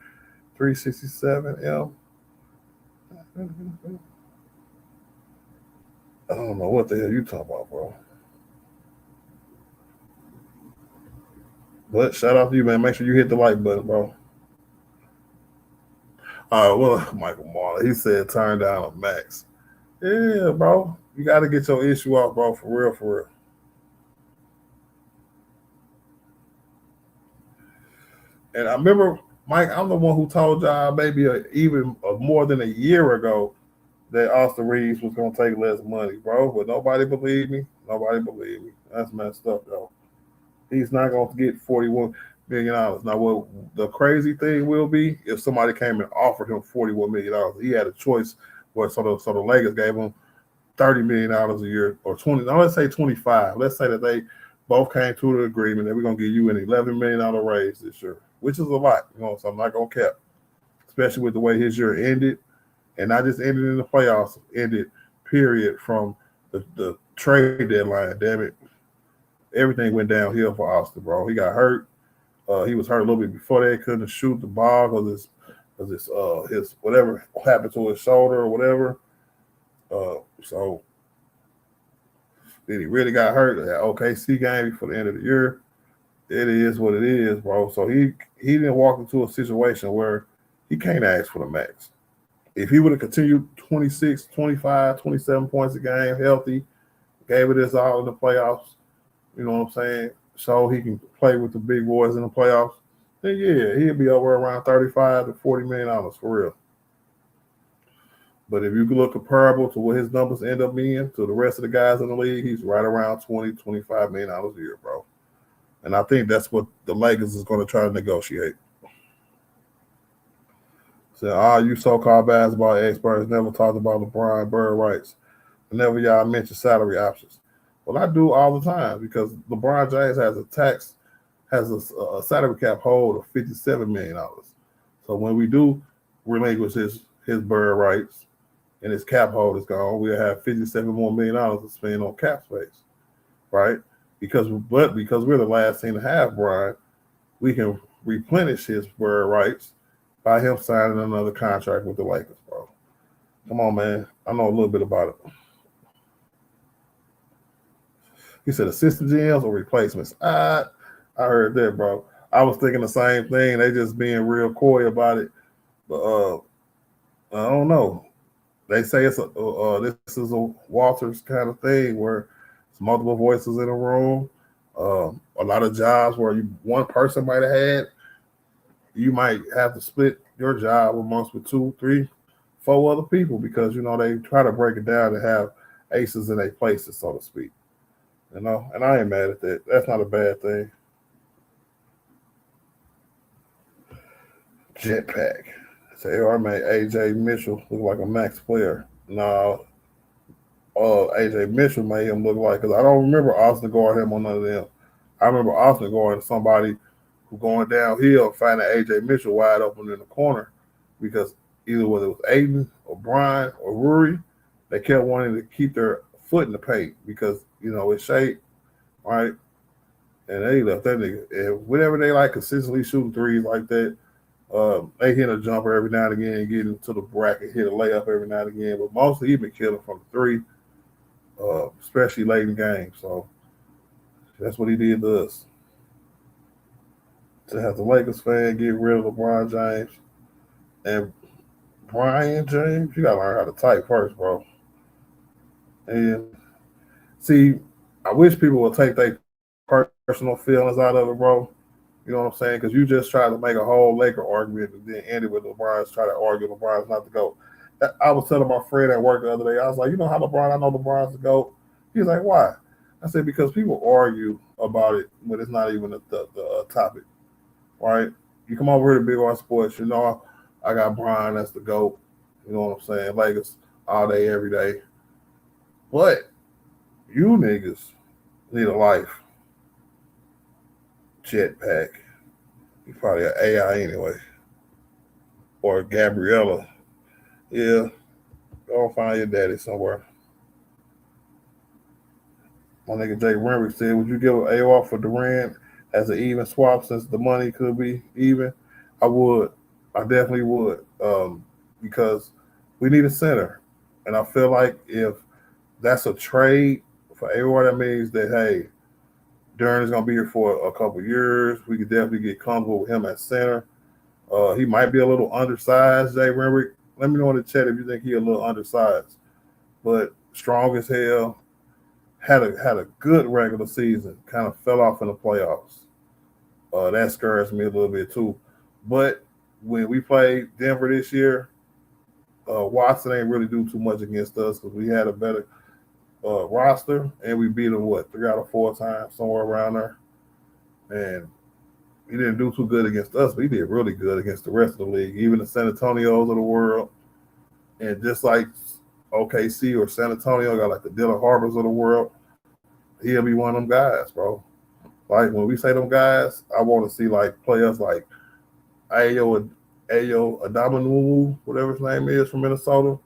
367M. I don't know what the hell you talking about, bro. But shout out to you, man. Make sure you hit the like button, bro. All right, well, Michael Marley, he said turn down a max. Yeah, bro. You got to get your issue out, bro, for real. And I remember, Mike, I'm the one who told y'all maybe even more than a year ago that Austin Reaves was going to take less money, bro. But nobody believed me. That's messed up, though. He's not going to get $41 million. Now, what the crazy thing will be if somebody came and offered him $41 million. He had a choice where so the Lakers gave him $30 million a year or 20. Now let's say 25. Let's say that they both came to the agreement that we're gonna give you an $11 million raise this year, which is a lot, so I'm not gonna cap, especially with the way his year ended, and not just ended in the playoffs, ended period from the trade deadline. Damn it, everything went downhill for Austin, bro. He got hurt. He was hurt a little bit before that. Couldn't shoot the ball because his whatever happened to his shoulder or whatever. So then he really got hurt at OKC game before the end of the year. It is what it is, bro. So he didn't walk into a situation where he can't ask for the max. If he would have continued 26, 25, 27 points a game, healthy, gave it his all in the playoffs, you know what I'm saying, so he can play with the big boys in the playoffs, then yeah, he'll be over around $35 to $40 million for real. But if you look comparable to what his numbers end up being to the rest of the guys in the league, he's right around $20, $25 million a year, bro. And I think that's what the Lakers is going to try to negotiate. So you so-called basketball experts never talked about LeBron bird rights. Whenever y'all mention salary options. Well, I do all the time because LeBron James has a salary cap hold of $57 million. So when we do relinquish his bird rights and his cap hold is gone, we'll have $57 million more to spend on cap space, right? Because we're the last team to have Brian, we can replenish his bird rights by him signing another contract with the Lakers, bro. Come on, man. I know a little bit about it. He said assistant GMs or replacements. I heard that, bro. I was thinking the same thing. They just being real coy about it. But I don't know. They say it's this is a Walters kind of thing where it's multiple voices in a room. A lot of jobs where one person might have had, you might have to split your job amongst with 2, 3, 4 other people because they try to break it down to have aces in their places, so to speak. And I ain't mad at that. That's not a bad thing. Jetpack. Say, I made AJ Mitchell look like a max player. No, AJ Mitchell made him look like, because I don't remember Austin guarding him on none of them. I remember Austin guarding somebody who going downhill, finding AJ Mitchell wide open in the corner because either whether it was Aiden or Brian or Rui, they kept wanting to keep their foot in the paint because, it's shape, right? And they left that nigga. And whenever they consistently shooting threes like that, they hit a jumper every now and again, get into the bracket, hit a layup every now and again. But mostly he been killing from the three, especially late in the game. So that's what he did to us. To have the Lakers fan get rid of LeBron James and Brian James, you gotta learn how to type first, bro. And see, I wish people would take their personal feelings out of it, bro. You know what I'm saying? Because you just tried to make a whole Laker argument and then ended with LeBron's trying to argue LeBron's not the GOAT. I was telling my friend at work the other day, I was like, you know how I know LeBron's the GOAT? He's like, why? I said, because people argue about it when it's not even the topic, right? You come over here to Big R Sports, I got Brian, that's the GOAT. You know what I'm saying? Lakers all day, every day. But you niggas need a life. Jetpack. You probably an AI anyway. Or Gabriella. Yeah. Go find your daddy somewhere. My nigga Jay Renwick said, would you give an AR for Durant as an even swap since the money could be even? I would. I definitely would. Because we need a center. And I feel like if that's a trade for AR, that means that, hey, Durant is going to be here for a couple years. We could definitely get comfortable with him at center. He might be a little undersized, Jay Renwick. Let me know in the chat if you think he's a little undersized. But strong as hell. Had a good regular season. Kind of fell off in the playoffs. That scares me a little bit too. But when we played Denver this year, Watson ain't really do too much against us because we had a better roster, and we beat him 3 out of 4 times, somewhere around there. And he didn't do too good against us, but he did really good against the rest of the league, even the San Antonios of the world. And just like OKC or San Antonio got the Dylan Harbors of the world, he'll be one of them guys, bro. Like when we say them guys, I want to see like players like Ayo Adamanumu, whatever his name is from Minnesota,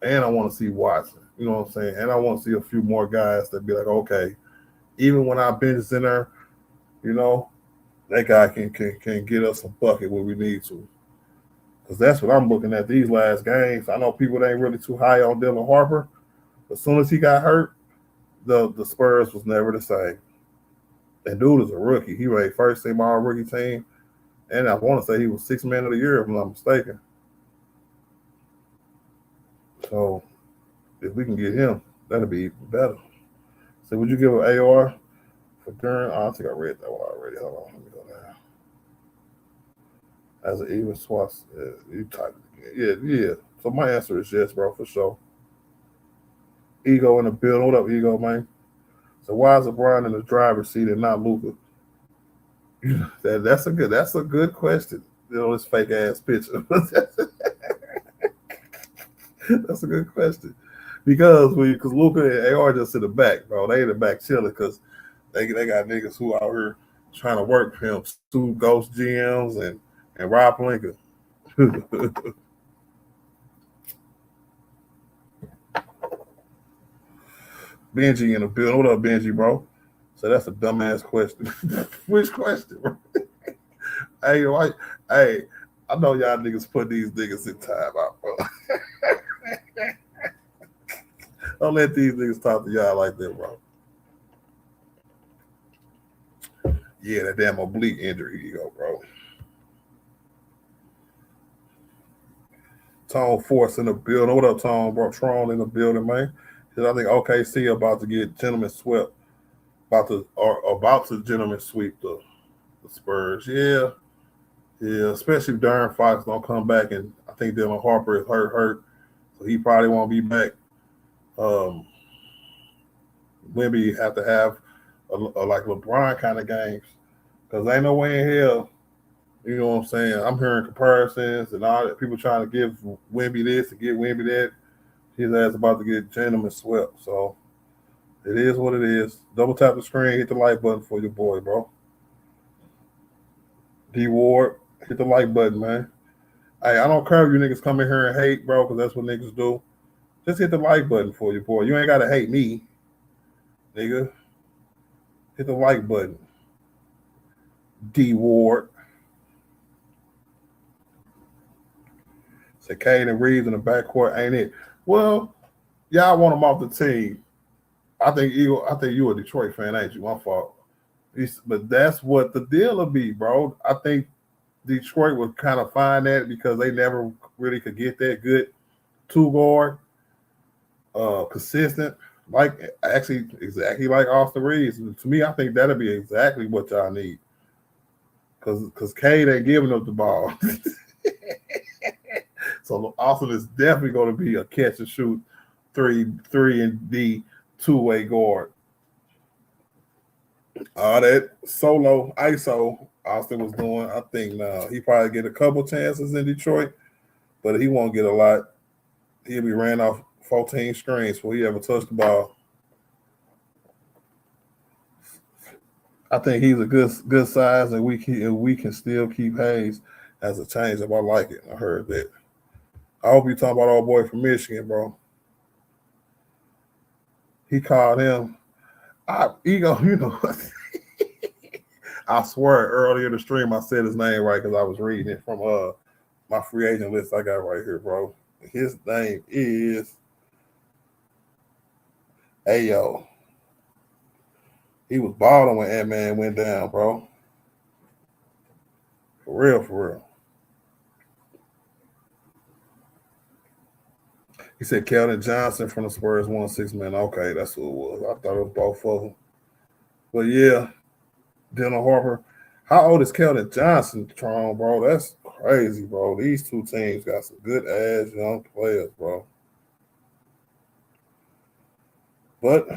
and I want to see Watson. You know what I'm saying? And I want to see a few more guys that be like, okay, even when our bench is in there, you know, that guy can get us a bucket when we need to. Because that's what I'm looking at these last games. I know people ain't really too high on Dylan Harper. As soon as he got hurt, the Spurs was never the same. And dude is a rookie. He made first team all rookie team. And I want to say he was 6th man of the year, if I'm not mistaken. So if we can get him, that'll be even better. So would you give an AR for Duran? Oh, I think I read that one already. Hold on, let me go down. As an even swap, you type it again. Yeah. So my answer is yes, bro, for sure. Ego in the building. What up, Ego, man? So why is LeBron in the driver's seat and not Luka? That's a good question. You know, this fake ass picture. That's a good question. Because Luka and AR just in the back, bro. They in the back chilling because they got niggas who out here trying to work for him. Two Ghost GMs and Rob Pelinka. Benji in the building. What up, Benji, bro? So that's a dumbass question. Which question, bro? Hey, I know y'all niggas put these niggas in time out, bro. Don't let these niggas talk to y'all like that, bro. Yeah, that damn oblique injury. Here you go, bro. Tone Force in the building. What up, Tone, bro? Tron in the building, man. I think OKC about to get gentlemen swept. About to gentlemen sweep the Spurs. Yeah, especially if Darren Fox don't come back, and I think Dylan Harper is hurt, so he probably won't be back. Wemby have to have a like LeBron kind of games, because ain't no way in hell, you know what I'm saying? I'm hearing comparisons and all that, people trying to give Wemby this and give Wemby that. His ass about to get gentlemen swept, so it is what it is. Double tap the screen, hit the like button for your boy, bro. D Ward, hit the like button, man. Hey, I don't care if you niggas come in here and hate, bro, because that's what niggas do. Just hit the like button for your boy. You ain't got to hate me, nigga. Hit the like button. D Ward. Say Cade and Reaves in the backcourt, ain't it? Well, y'all want him off the team. I think you a Detroit fan, ain't you? My fault. But that's what the deal will be, bro. I think Detroit would kind of find that because they never really could get that good two-guard, consistent, like actually exactly like Austin Reaves. To me, I think that'll be exactly what y'all need. Because Cade ain't giving up the ball. So Austin is definitely going to be a catch and shoot 3 and D two-way guard. All that solo ISO Austin was doing, I think now he probably get a couple chances in Detroit, but he won't get a lot. He'll be ran off 14 screens before he ever touched the ball. I think he's a good size, and we can still keep Hayes as a change up. I like it. I heard that. I hope you talking about old boy from Michigan, bro. He called him. Ego, you know. I swear earlier in the stream I said his name right because I was reading it from my free agent list I got right here, bro. His name is Ayo. He was balling when Ant-Man went down, bro. For real. He said Keldon Johnson from the Spurs won 6 men. Okay, that's who it was. I thought it was both of them. But yeah, Dylan Harper. How old is Keldon Johnson, Tron, bro? That's crazy, bro. These two teams got some good ass young players, bro. But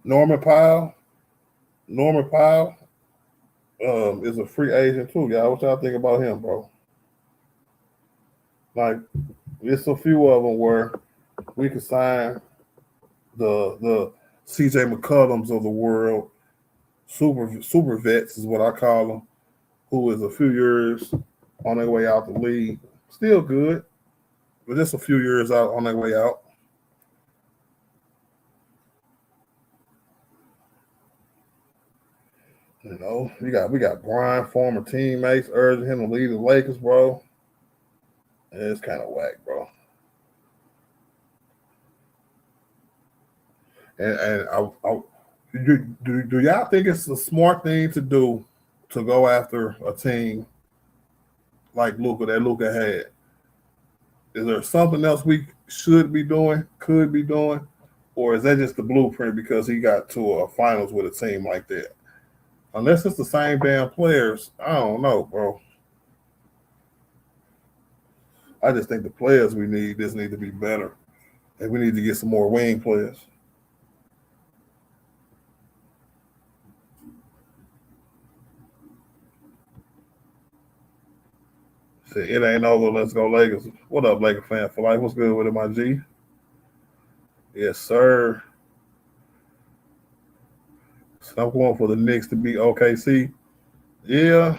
Norman Powell is a free agent too, y'all. What y'all think about him, bro? Like, it's a few of them where we could sign the CJ McCollums of the world super vets is what I call them, who is a few years on their way out the league. Still good, but just a few years out on their way out. You know, we got Brian, former teammates, urging him to lead the Lakers, bro. And it's kind of whack, bro. And do y'all think it's a smart thing to do to go after a team like Luka that Luka had? Is there something else we should be doing, could be doing, or is that just the blueprint because he got to a finals with a team like that? Unless it's the same damn players, I don't know, bro. I just think the players we need just need to be better, and we need to get some more wing players. Say it ain't over. Let's go Lakers. What up, Laker fan for life? What's good with it, my G? Yes, sir. So I'm going for the Knicks to beat OKC. Yeah.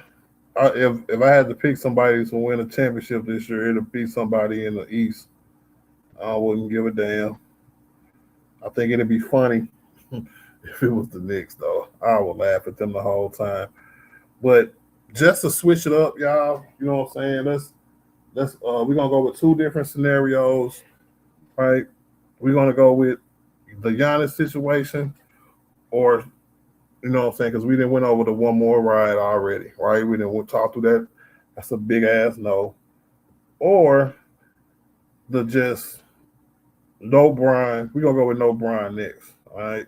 If I had to pick somebody to win a championship this year, it'd be somebody in the East. I wouldn't give a damn. I think it'd be funny if it was the Knicks, though. I would laugh at them the whole time. But just to switch it up, y'all, you know what I'm saying? We're gonna go with two different scenarios, right? We're gonna go with the Giannis situation, or you know what I'm saying? Because we didn't went over the one more ride already, right? We didn't talk through that. That's a big ass no. Or the just no Brian. We're gonna go with no Brian next, all right?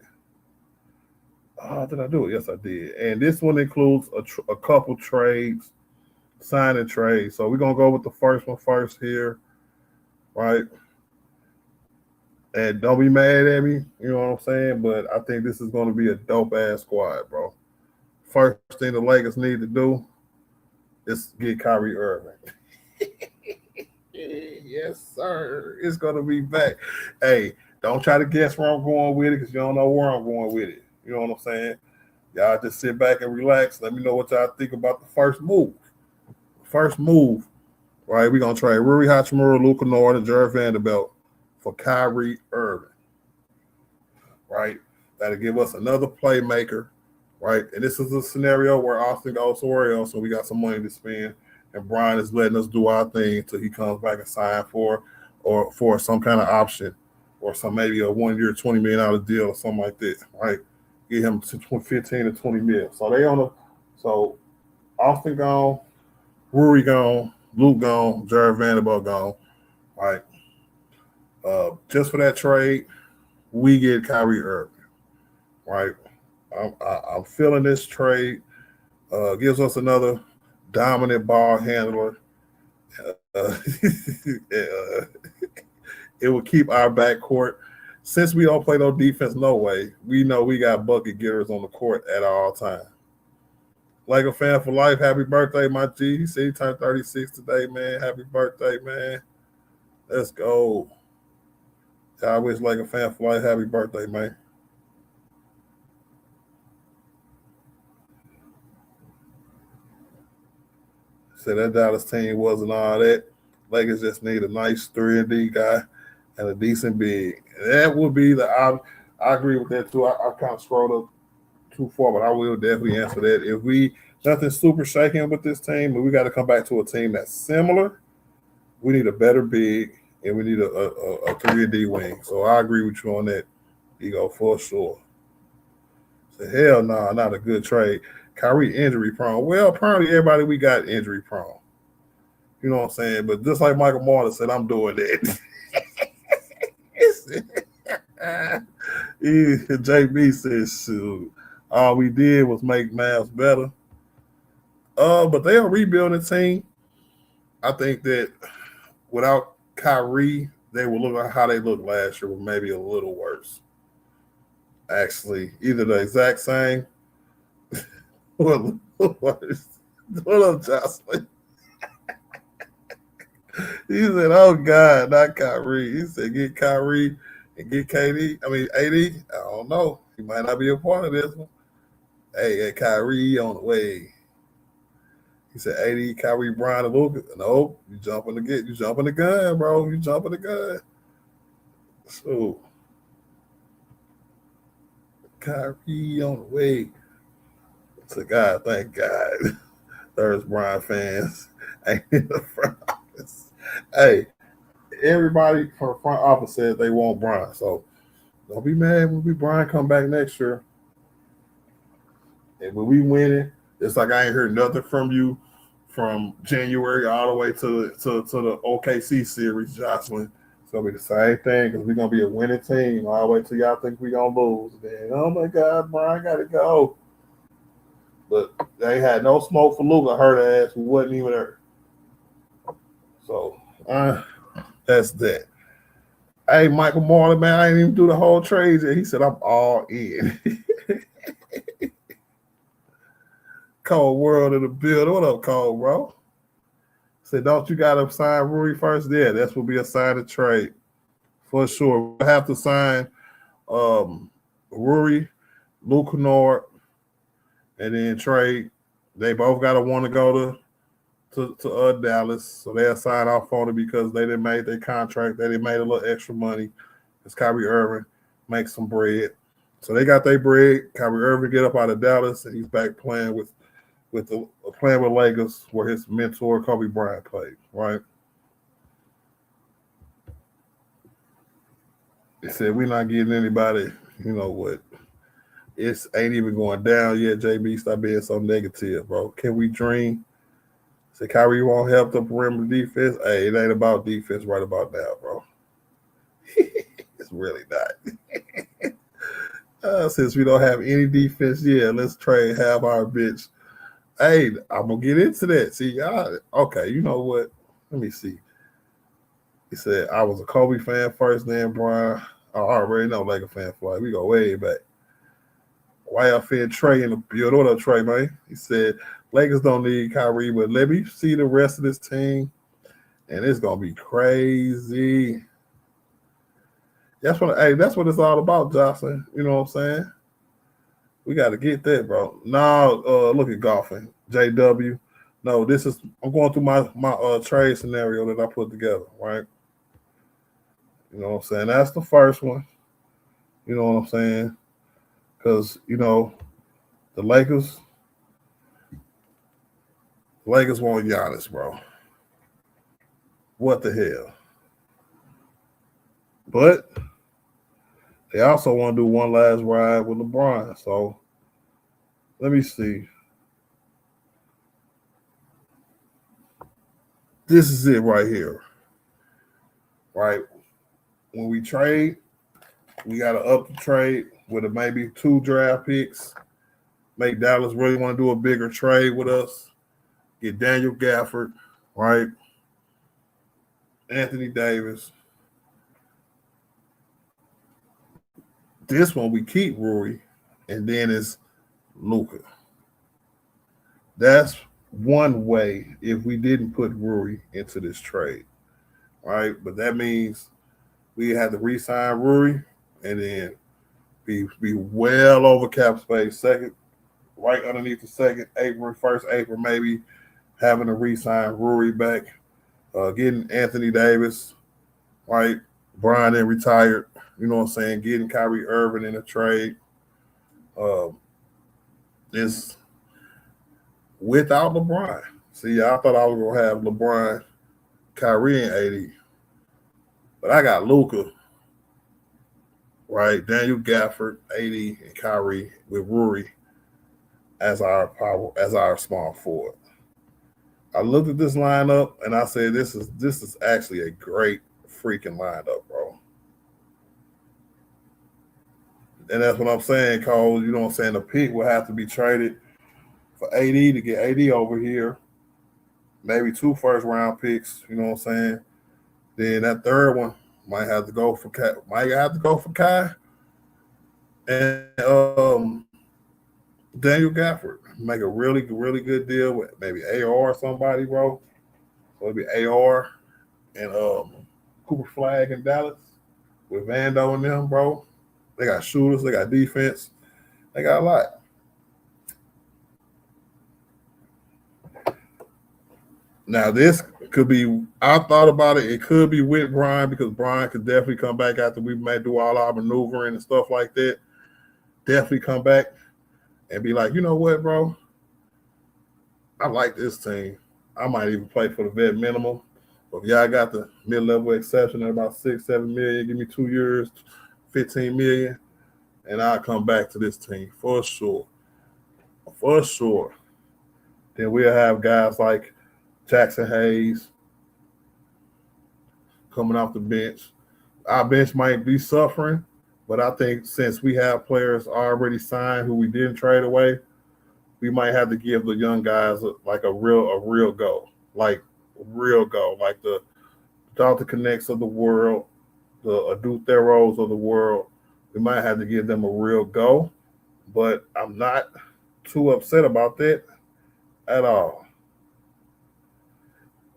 Did I do it? Yes, I did. And this one includes a couple trades, signing trades. So we're gonna go with the first one first here, right? And don't be mad at me, you know what I'm saying? But I think this is gonna be a dope ass squad, bro. First thing the Lakers need to do is get Kyrie Irving. Yes, sir. It's gonna be back. Hey, don't try to guess where I'm going with it because you don't know where I'm going with it. You know what I'm saying? Y'all just sit back and relax. Let me know what y'all think about the first move. First move, right? We're going to trade Rui Hachimura, Luka Nord, and Jarrett Vanderbilt for Kyrie Irving, right? That'll give us another playmaker, right? And this is a scenario where Austin goes somewhere else, so we got some money to spend, and Brian is letting us do our thing until he comes back and sign for some kind of option or some maybe a 1 year, $20 million deal or something like that, right? Get him to 15 to 20 mil. So Austin gone, Rui gone, Luke gone, Jarrett Vanderbilt gone, right? Just for that trade, we get Kyrie Irving, right? I'm feeling this trade. Gives us another dominant ball handler. It will keep our backcourt. Since we don't play no defense, no way, we know we got bucket getters on the court at all times. Like a fan for life, happy birthday, my G. He said he turned 36 today, man. Happy birthday, man. Let's go. I wish like a fan for life, happy birthday, man. Said that Dallas team wasn't all that. Lakers just need a nice 3-and-D guy and a decent big. And that would be I agree with that too. I kind of scrolled up too far, but I will definitely answer that. If we nothing super shaking with this team, but we got to come back to a team that's similar, we need a better big and we need a 3-and-D wing. So I agree with you on that, Ego, for sure. So hell no, not a good trade. Kyrie injury prone. Well, apparently everybody we got injury prone. You know what I'm saying? But just like Michael Martin said, I'm doing that. JB says, shoot, all we did was make Mavs better. But they are a rebuilding team. I think that without Kyrie, they will look like how they looked last year, but maybe a little worse. Actually, either the exact same or a little worse. What up, Jocelyn? He said, oh, God, not Kyrie. He said, get Kyrie and get AD. I don't know. He might not be a part of this one. Hey, Kyrie on the way. He said, AD, Kyrie, Brown, and Luka. Nope, you jumping the gun, bro. You jumping the gun. So, Kyrie on the way. So, God, thank God. There's Brian fans ain't in the front office. Hey, everybody from the front office says they want Brian. So, don't be mad when Brian come back next year. And when we winning, it's like I ain't heard nothing from you from January all the way to the OKC series, Jocelyn. It's gonna be the same thing because we're gonna be a winning team all the way till y'all think we gonna lose. Then, oh my God, Brian gotta go. But they had no smoke for Luka, her ass who wasn't even there. So that's that. Hey, Michael Marley, man, I didn't even do the whole trade yet. He said I'm all in. Cold World in the building. What up, Cold, bro? Said, don't you got to sign Rui first? Yeah, that's will be a sign of trade for sure. We'll have to sign Rui, Luke Kennard, and then trade. They both got to want to go to Dallas, so they'll sign off on it because they didn't make their contract. They didn't make a little extra money. Because Kyrie Irving makes some bread. So they got their bread. Kyrie Irving get up out of Dallas, and he's back playing with Lakers where his mentor Kobe Bryant played, right? He said, we're not getting anybody, you know what? It ain't even going down yet, JB. Stop being so negative, bro. Can we dream? Say Kyrie won't help the perimeter defense. Hey, it ain't about defense right about now, bro. It's really not. Since we don't have any defense, yeah, let's trade half our bitch. Hey, I'm gonna get into that. See, okay, you know what? Let me see. He said I was a Kobe fan first, then Brian. I already know Laker fan flag. We go way back. YFN Trey in the building. What up, Trey, man? He said Lakers don't need Kyrie, but let me see the rest of this team, and it's gonna be crazy. That's what it's all about, Jocelyn. You know what I'm saying? We got to get that, bro. Now, look at golfing. JW. No, I'm going through my trade scenario that I put together, right? You know what I'm saying? That's the first one. You know what I'm saying? Because, you know, the Lakers want Giannis, bro. What the hell? But they also want to do one last ride with LeBron. So let me see. This is it right here. Right? When we trade, we got to up the trade with maybe 2 draft picks. Make Dallas really want to do a bigger trade with us. Get Daniel Gafford, right? Anthony Davis. This one we keep Rui, and then it's Luka. That's one way if we didn't put Rui into this trade, right? But that means we had to re-sign Rui and then be well over cap space, second, right underneath the second, first April, maybe having to re-sign Rui back, getting Anthony Davis, right? Brian then retired. You know what I'm saying? Getting Kyrie Irving in a trade. It's without LeBron. See, I thought I was going to have LeBron, Kyrie, and AD. But I got Luka, right? Daniel Gafford, AD, and Kyrie with Rui as our small forward. I looked at this lineup and I said, this is actually a great freaking lineup, bro. And that's what I'm saying, Cole. You know what I'm saying? The pick will have to be traded for AD to get AD over here. Maybe 2 first-round picks, you know what I'm saying? Then that third one might have to go for Kai. And Daniel Gafford. Make a really, really good deal with maybe AR or somebody, bro. So it'll be AR and Cooper Flag in Dallas with Vando and them, bro. They got shooters, they got defense, they got a lot. Now this could be. I thought about it. It could be with Brian because Brian could definitely come back after we may do all our maneuvering and stuff like that. Definitely come back and be like, you know what, bro? I like this team. I might even play for the vet minimum. But if y'all got the mid-level exception at about 6-7 million, give me 2 years, 15 million, and I'll come back to this team for sure. For sure. Then we'll have guys like Jackson Hayes coming off the bench. Our bench might be suffering, but I think since we have players already signed who we didn't trade away, we might have to give the young guys like a real go, like the Dr. Connects of the world, the Adu Theros of the world. We might have to give them a real go, but I'm not too upset about that at all.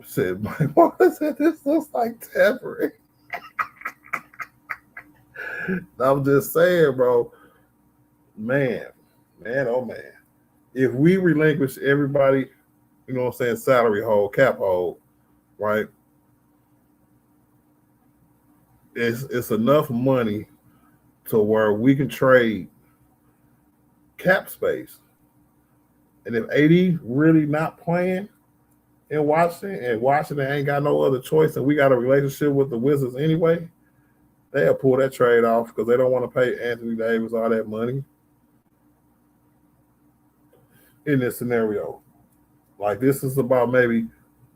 Said, Mike Wallace said this looks like tampering. I'm just saying, bro. Man, oh man. If we relinquish everybody, you know what I'm saying, salary hold, cap hold, right? It's enough money to where we can trade cap space. And if AD really not playing in Washington and Washington ain't got no other choice and we got a relationship with the Wizards anyway, they'll pull that trade off because they don't want to pay Anthony Davis all that money in this scenario. Like, this is about maybe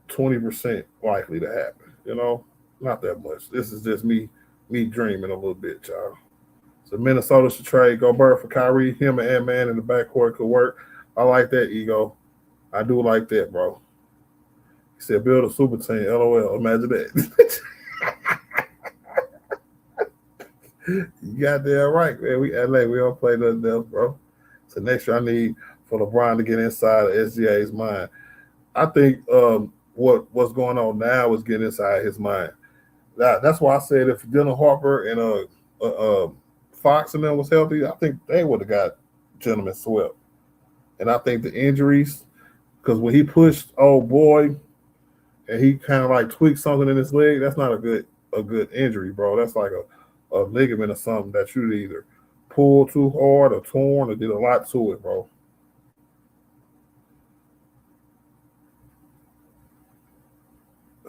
20% likely to happen, you know? Not that much. This is just me dreaming a little bit, y'all. So Minnesota should trade Gobert for Kyrie. Him and Ant-Man in the backcourt could work. I like that, Ego. I do like that, bro. He said, build a super team. LOL. Imagine that. You got that right, man. We LA. We don't play nothing else, bro. So next year I need for LeBron to get inside of SGA's mind. I think what's going on now is getting inside his mind. That's why I said if Dylan Harper and Fox and them was healthy, I think they would have got gentlemen swept. And I think the injuries, because when he pushed old boy and he kind of like tweaked something in his leg, that's not a good injury, bro. That's like a ligament or something that you'd either pull too hard or torn or did a lot to it, bro.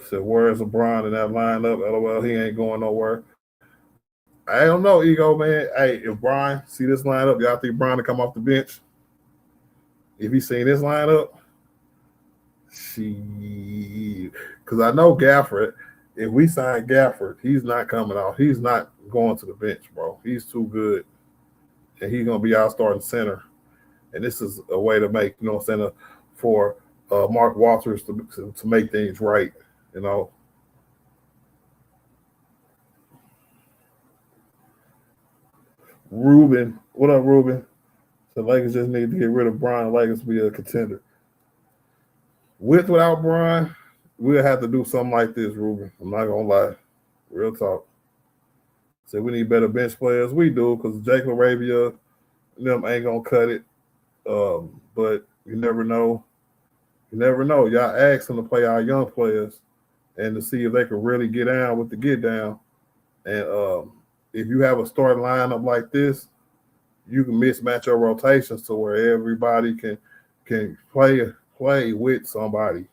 So where's LeBron in that lineup? LOL, he ain't going nowhere. I don't know, Ego, man. Hey, if Brian see this lineup, y'all think Brian to come off the bench? If he seen this lineup, because I know Gafford, if we sign Gafford, he's not coming off. He's not going to the bench, bro. He's too good. And he's going to be our starting center. And this is a way to make, you know what I'm saying, for Mark Walters to make things right, you know. Ruben, what up, Ruben? The Lakers just need to get rid of Brian. The Lakers be a contender. Without Brian, we'll have to do something like this, Ruben. I'm not going to lie. Real talk. So we need better bench players. We do, because Jake LaRavia and them ain't going to cut it. But you never know. You never know. Y'all ask them to play our young players and to see if they can really get down with the get down. And if you have a starting lineup like this, you can mismatch your rotations to where everybody can play with somebody.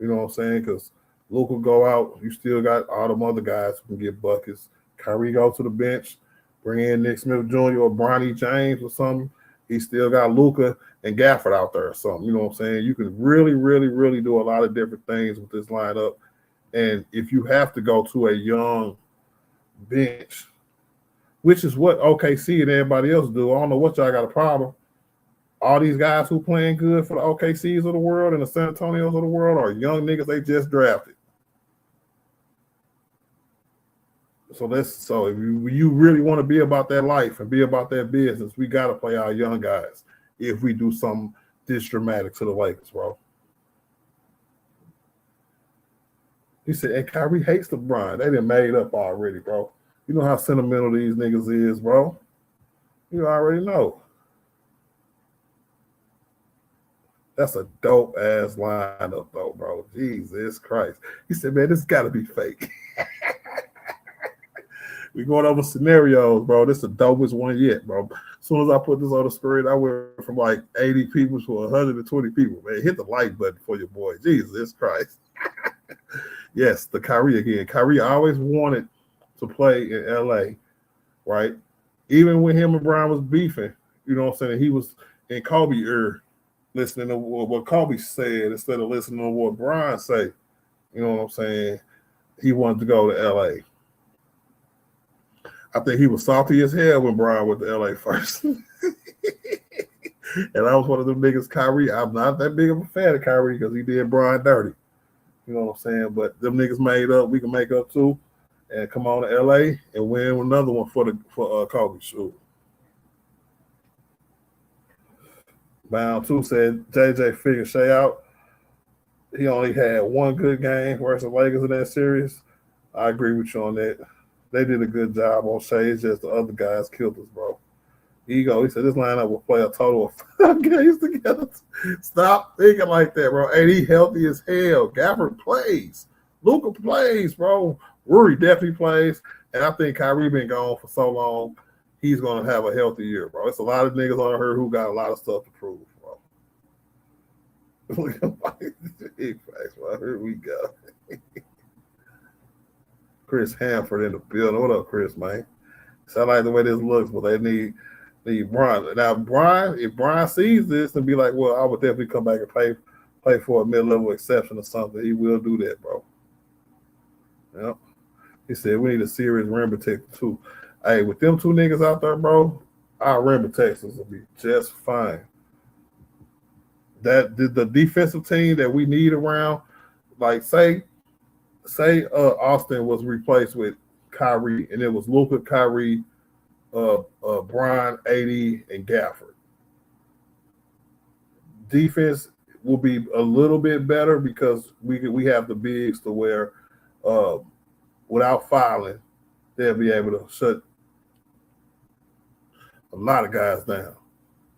You know what I'm saying? Because Luke will go out. You still got all them other guys who can get buckets. Kyrie go to the bench, bring in Nick Smith Jr. or Bronny James or something. He still got Luka and Gafford out there or something. You know what I'm saying? You can really, really, really do a lot of different things with this lineup. And if you have to go to a young bench, which is what OKC and everybody else do. I don't know what y'all got a problem. All these guys who playing good for the OKCs of the world and the San Antonios of the world are young niggas they just drafted. So if you really want to be about that life and be about that business, we got to play our young guys if we do something this dramatic to the Lakers, bro. He said, and Kyrie hates LeBron. They done made up already, bro. You know how sentimental these niggas is, bro. You already know. That's a dope ass lineup, though, bro. Jesus Christ. He said, man, this got to be fake. We going over scenarios, bro. This is the dopest one yet, bro. As soon as I put this on the screen, I went from like 80 people to 120 people. Man, hit the like button for your boy. Jesus Christ. Yes, the Kyrie again. Kyrie always wanted to play in LA, right? Even when him and Brian was beefing, you know what I'm saying? He was in Kobe ear listening to what Kobe said instead of listening to what Brian say. You know what I'm saying? He wanted to go to LA. I think he was salty as hell when Brian went to LA first. And I was one of them niggas, Kyrie. I'm not that big of a fan of Kyrie because he did Brian dirty. You know what I'm saying? But them niggas made up. We can make up too. And come on to LA and win another one for Kobe. Sure. Bound 2 said JJ figured Shea out. He only had one good game versus Lakers in that series. I agree with you on that. They did a good job on Shea. It's just the other guys killed us, bro. Ego. He said this lineup will play a total of 5 games together. Stop thinking like that, bro. Hey, he healthy as hell. Gafford plays. Luka plays, bro. Rui definitely plays. And I think Kyrie been gone for so long, he's going to have a healthy year, bro. It's a lot of niggas on her who got a lot of stuff to prove, bro. Look at big facts, bro. Here we go. Chris Hanford in the building. What up, Chris, man? Sound like the way this looks, but they need Brian. Now, Brian, if Brian sees this and be like, well, I would definitely come back and play for a mid-level exception or something, he will do that, bro. Yep. He said we need a serious rim protector too. Hey, with them 2 niggas out there, bro, our rim protectors will be just fine. That the defensive team that we need around, like say Austin was replaced with Kyrie, and it was Luka, Kyrie, Brian, 80, and Gafford. Defense will be a little bit better because we have the bigs to where without fouling, they'll be able to shut a lot of guys down.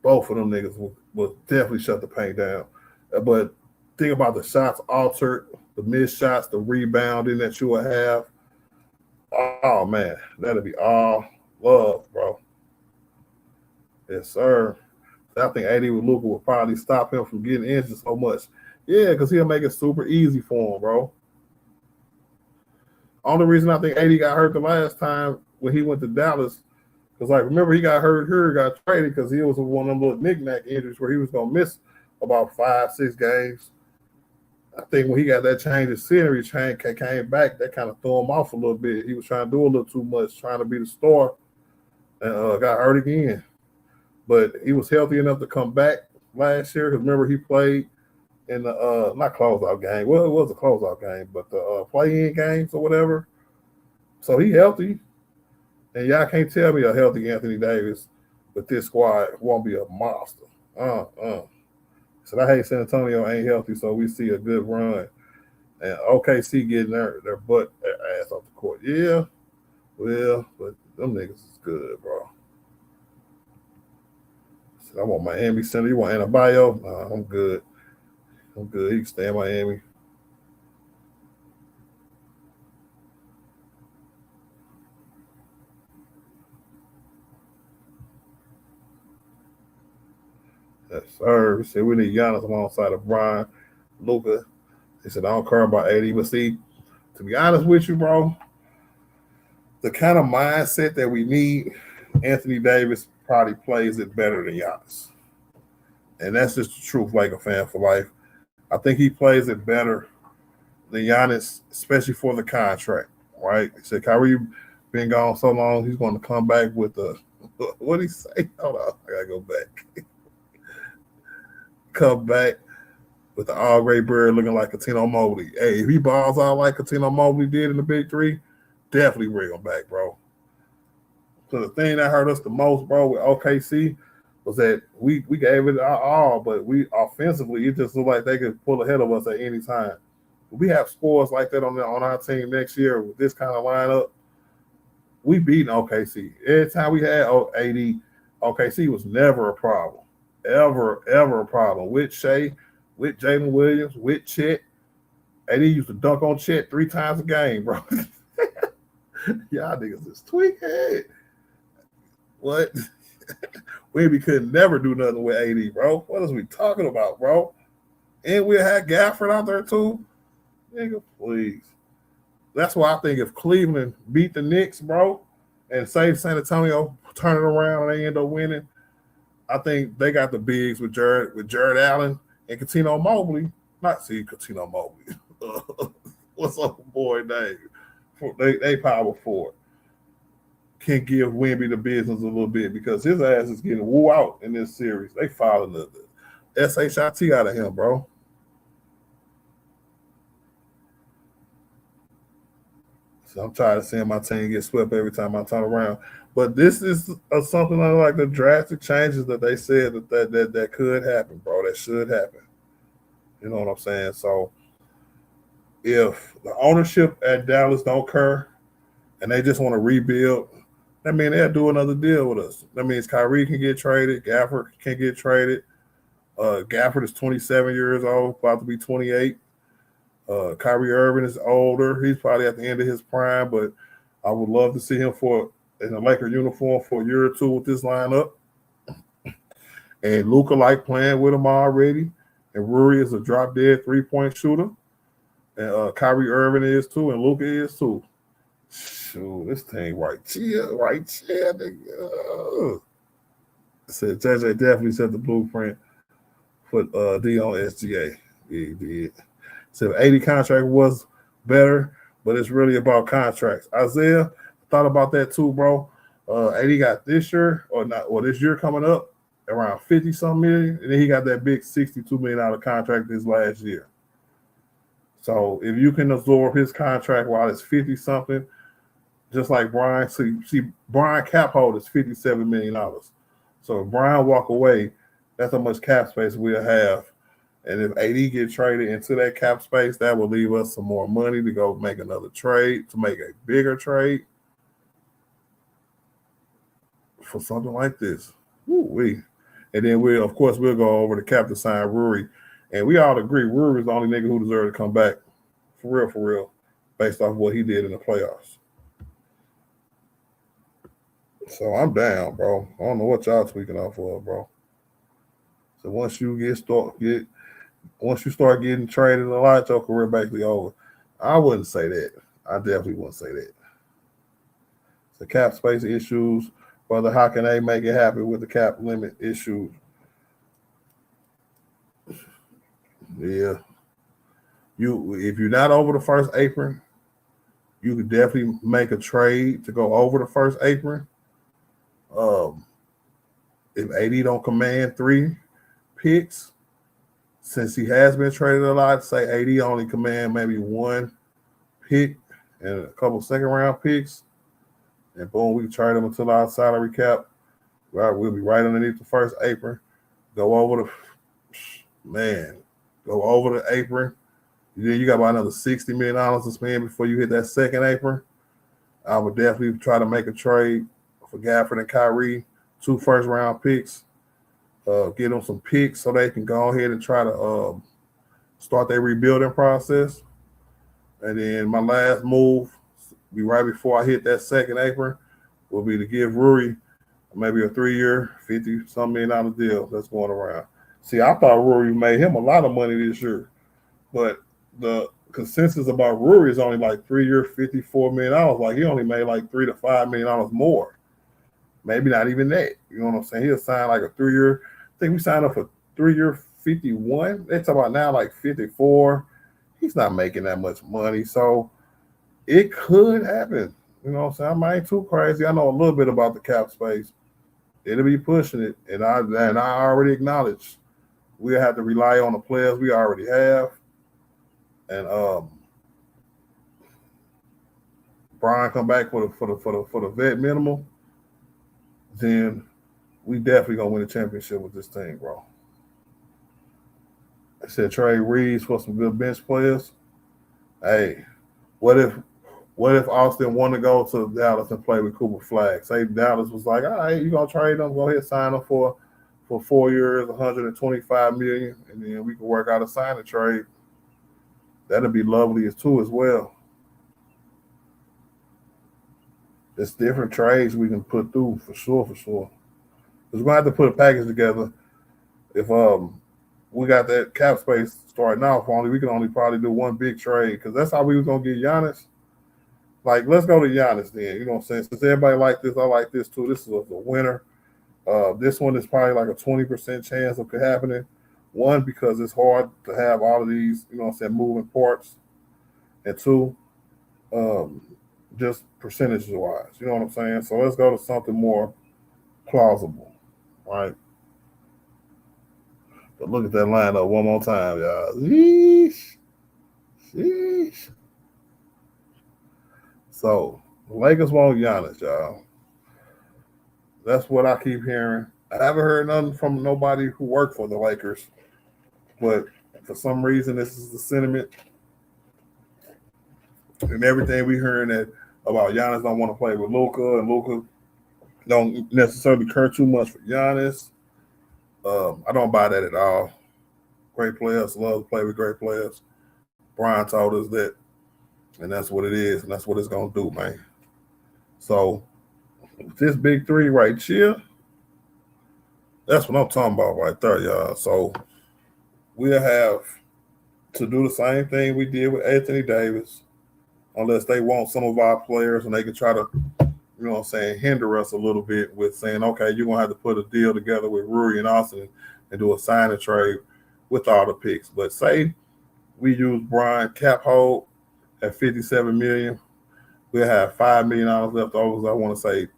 Both of them niggas will definitely shut the paint down. But think about the shots altered, the missed shots, the rebounding that you will have. Oh, man, that'll be all love, bro. Yes, sir. I think AD with Luka will probably stop him from getting injured so much. Yeah, because he'll make it super easy for him, bro. Only reason I think AD got hurt the last time when he went to Dallas, because, like, remember he got hurt here, got traded because he was one of them little knick-knack injuries where he was going to miss about 5-6 games. I think when he got that change of scenery, came back, that kind of threw him off a little bit. He was trying to do a little too much, trying to be the star, and got hurt again. But he was healthy enough to come back last year because remember he played in the not closeout game. Well, it was a closeout game, but the play-in games or whatever. So he healthy. And y'all can't tell me a healthy Anthony Davis with this squad won't be a monster. So I hate San Antonio ain't healthy, so we see a good run. And OKC getting their ass off the court. Yeah, well, but them niggas is good, bro. So I want Miami Center. You want Adebayo? Nah, I'm good. He can stay in Miami. Yes, sir. He said we need Giannis alongside of Brian, Luka. He said I don't care about 80, but see, to be honest with you, bro, the kind of mindset that we need, Anthony Davis probably plays it better than Giannis. And that's just the truth, like a fan for life. I think he plays it better than Giannis, especially for the contract, right? He said Kyrie been gone so long, he's going to come back with the – what did he say? Hold on, I got to go back. Come back with the all-gray beard looking like Katino Mobley. Hey, if he balls out like Katino Mobley did in the Big Three, definitely bring him back, bro. So the thing that hurt us the most, bro, with OKC was that we gave it our all, but we offensively, it just looked like they could pull ahead of us at any time. If we have scores like that on our team next year with this kind of lineup, we beat OKC. Every time we had AD, OKC was never a problem. Ever a problem. With Shea, with Jalen Williams, with Chet. AD used to dunk on Chet 3 times a game, bro. Y'all niggas is tweaking. What? Wemby could never do nothing with AD, bro. What is we talking about, bro? And we had Gafford out there too. Nigga, please. That's why I think if Cleveland beat the Knicks, bro, and say San Antonio turn it around and they end up winning, I think they got the bigs with Jarrett Allen and Coutinho Mobley. Coutinho Mobley. What's up, boy name? They power forward. Can give Wemby the business a little bit because his ass is getting woo out in this series. They following the SHIT out of him, bro. So I'm tired of seeing my team get swept every time I turn around. But this is something like the drastic changes that they said that could happen, bro. That should happen. You know what I'm saying? So if the ownership at Dallas don't care and they just want to rebuild, that means they'll do another deal with us. That means Kyrie can get traded. Gafford can get traded. Gafford is 27 years old, about to be 28. Kyrie Irving is older. He's probably at the end of his prime, but I would love to see him in a Laker uniform for a year or two with this lineup. And Luka like playing with him already. And Rui is a drop-dead three-point shooter. And Kyrie Irving is too, and Luka is too. Shoot, this thing right here, nigga. Said JJ definitely set the blueprint for D on SGA. He did. So 80 contract was better, but it's really about contracts. Isaiah thought about that too, bro. 80 got this year this year coming up around 50-something million, and then he got that big $62 million contract this last year. So if you can absorb his contract while it's 50-something, just like Brian, see Brian cap hold is $57 million. So if Brian walk away, that's how much cap space we'll have. And if AD get traded into that cap space, that will leave us some more money to go make another trade, to make a bigger trade for something like this. Woo-wee. And then we'll go over the cap to sign Rui. And we all agree Rui is the only nigga who deserves to come back for real, based off what he did in the playoffs. So I'm down, bro. I don't know what y'all tweaking off of, bro. So once you start getting traded a lot, your career basically over. I wouldn't say that. I definitely wouldn't say that. The cap space issues, brother, how can they make it happen with the cap limit issue? Yeah. If you're not over the first apron, you could definitely make a trade to go over the first apron. If AD don't command 3 picks, since he has been traded a lot, say AD only command maybe 1 pick and a couple second-round picks, and boom, we can trade him until our salary cap. Right, we'll be right underneath the first apron. Go over the apron. Then you got about another $60 million to spend before you hit that second apron. I would definitely try to make a trade for Gafford and Kyrie, 2 first-round picks. Get them some picks so they can go ahead and try to start their rebuilding process. And then my last move, be right before I hit that second apron, will be to give Rui maybe a 3-year, $50-some million deal that's going around. See, I thought Rui made him a lot of money this year, but the consensus about Rui is only like 3-year, $54 million. Like he only made like $3 to $5 million more. Maybe not even that. You know what I'm saying? He'll sign like a 3-year. I think we signed up for 3-year 51. They're talking about now like 54. He's not making that much money. So it could happen. You know what I'm saying? I ain't too crazy. I know a little bit about the cap space. It'll be pushing it. And I already acknowledge we'll have to rely on the players we already have. And Brian come back for the vet minimal, then we definitely gonna win a championship with this team, bro. I said trade Reaves for some good bench players. Hey, what if Austin wanted to go to Dallas and play with Cooper Flag? Say Dallas was like, all right, you gonna trade them? Go ahead, sign them for for 4 years, $125 million, and then we can work out a sign and trade. That'd be lovely too as well. There's different trades we can put through for sure. Because we're gonna have to put a package together. If we got that cap space starting off, we can only probably do one big trade because that's how we was gonna get Giannis. Like, let's go to Giannis then. You know what I'm saying? Since everybody like this, I like this too. This is a winner. This one is probably like a 20% chance of it happening. One, because it's hard to have all of these, you know what I'm saying, moving parts. And two, just percentage wise. You know what I'm saying? So let's go to something more plausible, right? But look at that lineup one more time, y'all. Sheesh. So the Lakers want Giannis, y'all. That's what I keep hearing. I haven't heard nothing from nobody who worked for the Lakers, but for some reason, this is the sentiment. And everything we hearing that about Giannis don't want to play with Luka, and Luka don't necessarily care too much for Giannis. I don't buy that at all. Great players love to play with great players. Brian told us that, and that's what it is, and that's what it's going to do, man. So this big three right here, that's what I'm talking about right there, y'all. So we'll have to do the same thing we did with Anthony Davis, unless they want some of our players and they can try to, you know what I'm saying, hinder us a little bit with saying, okay, you're going to have to put a deal together with Rui and Austin and do a sign and trade with all the picks. But say we use Brian cap hold at $57 million. We'll have $5 million left over. I want to say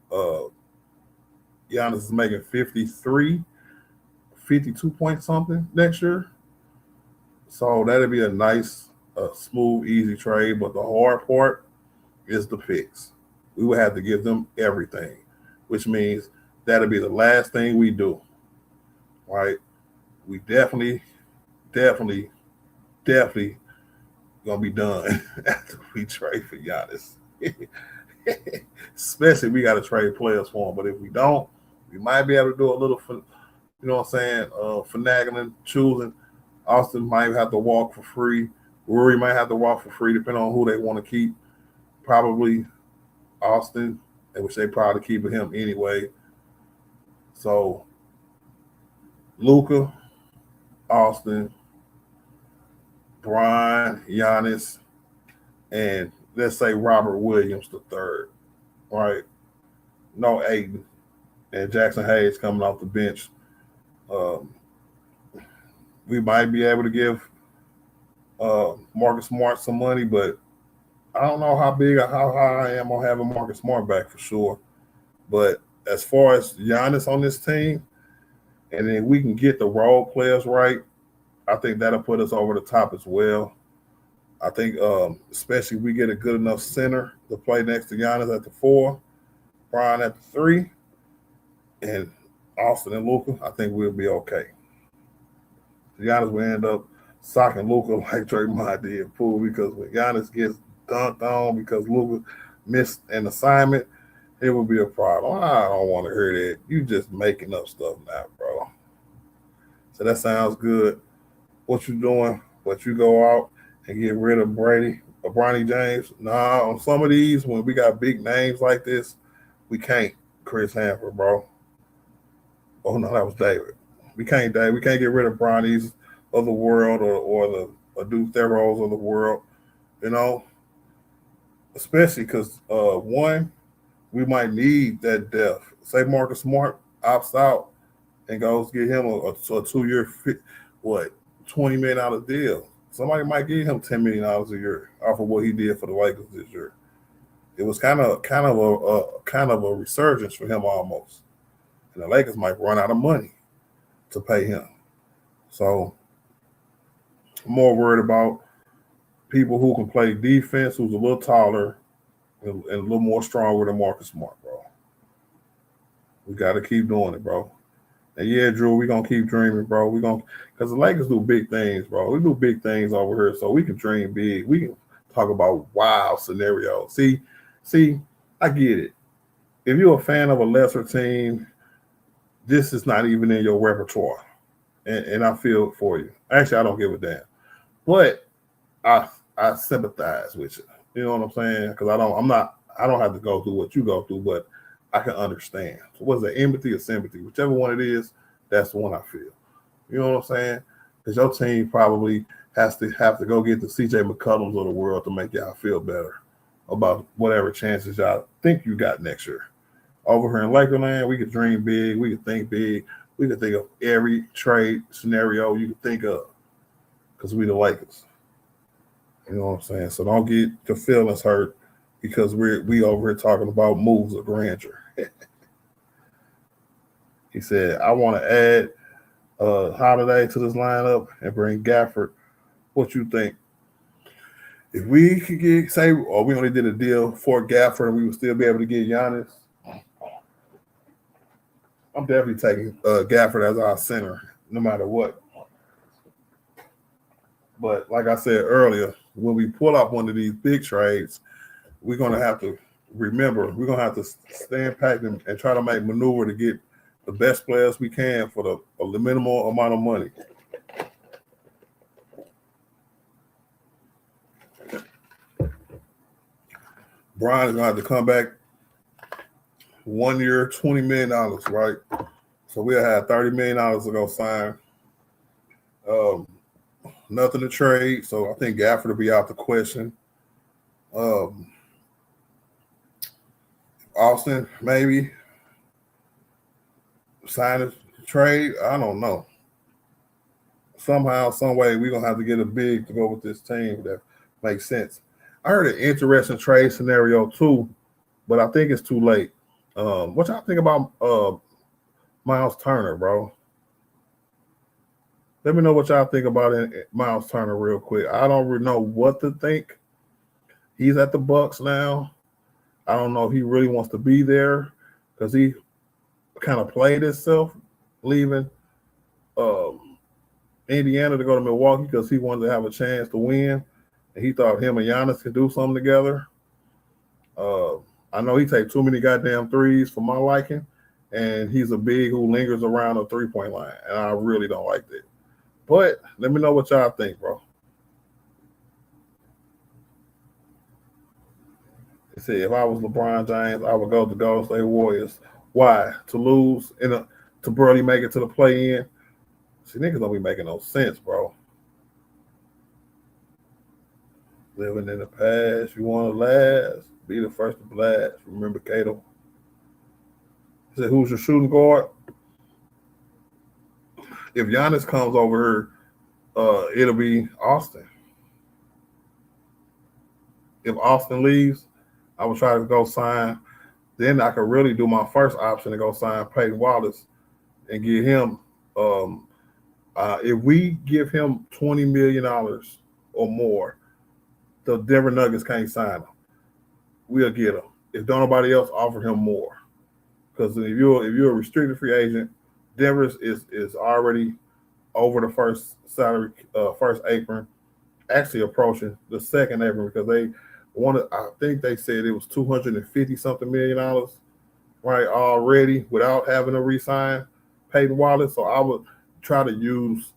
Giannis is making 52 point something next year. So that'll be a nice, smooth, easy trade. But the hard part is the picks. We will have to give them everything, which means that'll be the last thing we do, right? We definitely going to be done after we trade for Giannis. Especially if we got to trade players for him. But if we don't, we might be able to do a little, you know what I'm saying, finagling, choosing. Austin might have to walk for free. Rui might have to walk for free, depending on who they want to keep. Probably Austin, which they probably keeping him anyway. So Luka, Austin, Brian, Giannis, and let's say Robert Williams the third, right? No Aiden and Jackson Hayes coming off the bench. We might be able to give Marcus Smart some money, but I don't know how big or how high I am on having Marcus Smart back for sure. But as far as Giannis on this team, and then we can get the role players right, I think that'll put us over the top as well. I think especially if we get a good enough center to play next to Giannis at the 4, Brian at the 3, and Austin and Luka, I think we'll be okay. Giannis will end up socking Luka like Draymond did, fool, because when Giannis gets dunked on because Luka missed an assignment, it will be a problem. I don't want to hear that. You just making up stuff now, bro. So that sounds good. What you doing? But you go out and get rid of Brady or Bronny James? Nah, on some of these, when we got big names like this, we can't. Chris Hanford, bro. Oh no, that was David. We can't get rid of Bronny's of the world or the Duke Theros of the world, you know. Especially because one, we might need that depth. Say Marcus Smart opts out and goes get him a 2-year $20 million deal. Somebody might give him $10 million a year off of what he did for the Lakers this year. It was kind of a resurgence for him almost, and the Lakers might run out of money to pay him. So I'm more worried about people who can play defense, who's a little taller and a little more stronger than Marcus Smart, bro. We got to keep doing it, bro. And yeah, Drew, we're going to keep dreaming, bro. Because the Lakers do big things, bro. We do big things over here, so we can dream big. We can talk about wild scenarios. See, I get it. If you're a fan of a lesser team, this is not even in your repertoire. And I feel for you. Actually, I don't give a damn. But I sympathize with you. You know what I'm saying? Because I don't have to go through what you go through, but I can understand. So was it empathy or sympathy? Whichever one it is, that's the one I feel. You know what I'm saying? Because your team probably have to go get the CJ McCollums of the world to make y'all feel better about whatever chances y'all think you got next year. Over here in Lakerland, we could dream big, we could think big, we could think of every trade scenario you could think of because we the Lakers. You know what I'm saying? So don't get your feelings hurt because we over here talking about moves of grandeur. He said, I want to add Holiday to this lineup and bring Gafford. What you think? If we could get, say, or we only did a deal for Gafford and we would still be able to get Giannis, I'm definitely taking Gafford as our center, no matter what. But like I said earlier, when we pull up one of these big trades, we're going to have to remember, we're going to have to stand back and try to make maneuver to get the best players we can for the minimal amount of money. Brian is going to have to come back 1 year, $20 million, right? So we'll have $30 million to go sign. Nothing to trade, so I think Gafford will be out the question. Austin, maybe. Sign a trade, I don't know. Somehow, some way, we're going to have to get a big to go with this team that makes sense. I heard an interesting trade scenario, too, but I think it's too late. What y'all think about Miles Turner, bro? Let me know what y'all think about Miles Turner real quick. I don't really know what to think. He's at the Bucks now. I don't know if he really wants to be there because he kind of played himself leaving Indiana to go to Milwaukee because he wanted to have a chance to win. And he thought him and Giannis could do something together. I know he takes too many goddamn threes for my liking, and he's a big who lingers around the three-point line, and I really don't like that. But let me know what y'all think, bro. He said, if I was LeBron James, I would go to Golden State Warriors. Why? To lose to barely make it to the play-in? See, niggas don't be making no sense, bro. Living in the past, you want to last, be the first to blast. Remember Cato? He said, who's your shooting guard? If Giannis comes over here, it'll be Austin. If Austin leaves, I will try to go sign. Then I could really do my first option to go sign Peyton Wallace and get him. If we give him $20 million or more, the Denver Nuggets can't sign him. We'll get him. If don't nobody else offer him more. Because if you're a restricted free agent, Denver is already over the first salary, first apron, actually approaching the second apron because they wanted. I think they said it was $250-something million, right, already without having to re-sign Peyton Wallace. So I would try to use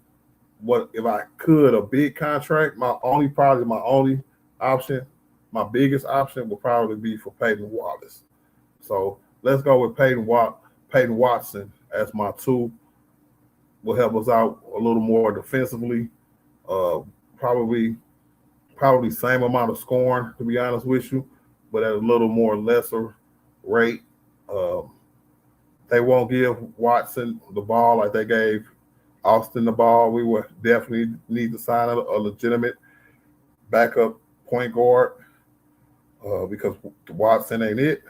what if I could a big contract. My only option, my biggest option would probably be for Peyton Wallace. So let's go with Peyton Watson as my two. Will help us out a little more defensively. Probably same amount of scoring, to be honest with you, but at a little more lesser rate. They won't give Watson the ball like they gave Austin the ball. We would definitely need to sign a legitimate backup point guard because Watson ain't it.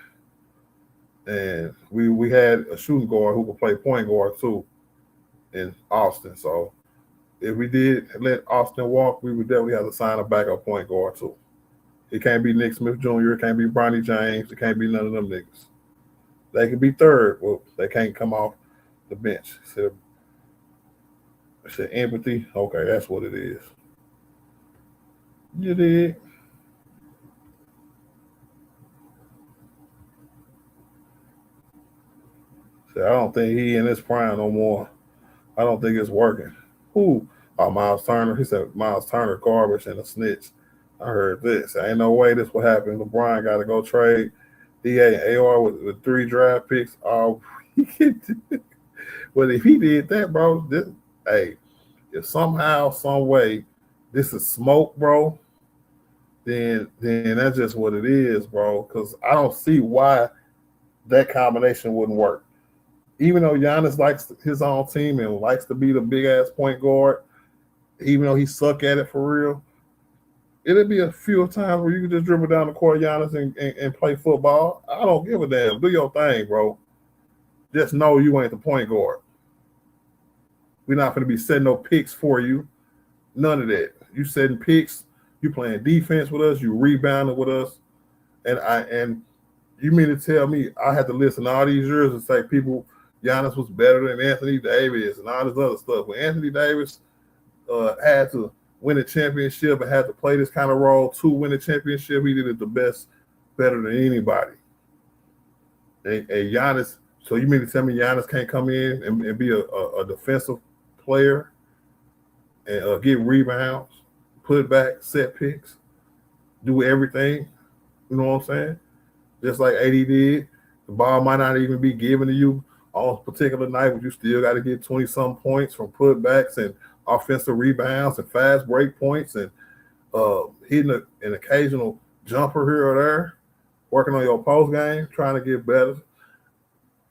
And we had a shooting guard who could play point guard too in Austin. So if we did let Austin walk, we would definitely have to sign a backup point guard too. It can't be Nick Smith Jr., it can't be Bronny James, it can't be none of them niggas. They can be third. Well, they can't come off the bench. It said empathy. Okay, that's what it is. You did. So I don't think he in his prime no more. I don't think it's working. Who? Oh, Miles Turner. He said Miles Turner garbage and a snitch. I heard this. Ain't no way this will happen. LeBron got to go trade DA and AR with 3 draft picks. Oh, but if he did that, bro, hey, if somehow, some way, this is smoke, bro, then that's just what it is, bro. Because I don't see why that combination wouldn't work. Even though Giannis likes his own team and likes to be the big ass point guard, even though he suck at it for real, it'll be a few times where you can just dribble down the court, Giannis, and play football. I don't give a damn. Do your thing, bro. Just know you ain't the point guard. We're not going to be setting no picks for you. None of that. You setting picks. You playing defense with us. You rebounding with us. And you mean to tell me I had to listen all these years and say Giannis was better than Anthony Davis and all this other stuff. When Anthony Davis had to win a championship and had to play this kind of role to win a championship, he did it the best, better than anybody. And Giannis, so you mean to tell me Giannis can't come in and be a defensive player and get rebounds, put back, set picks, do everything? You know what I'm saying? Just like AD did. The ball might not even be given to you on a particular night, but you still got to get 20-some points from putbacks and offensive rebounds and fast break points and hitting an occasional jumper here or there, working on your post game, trying to get better.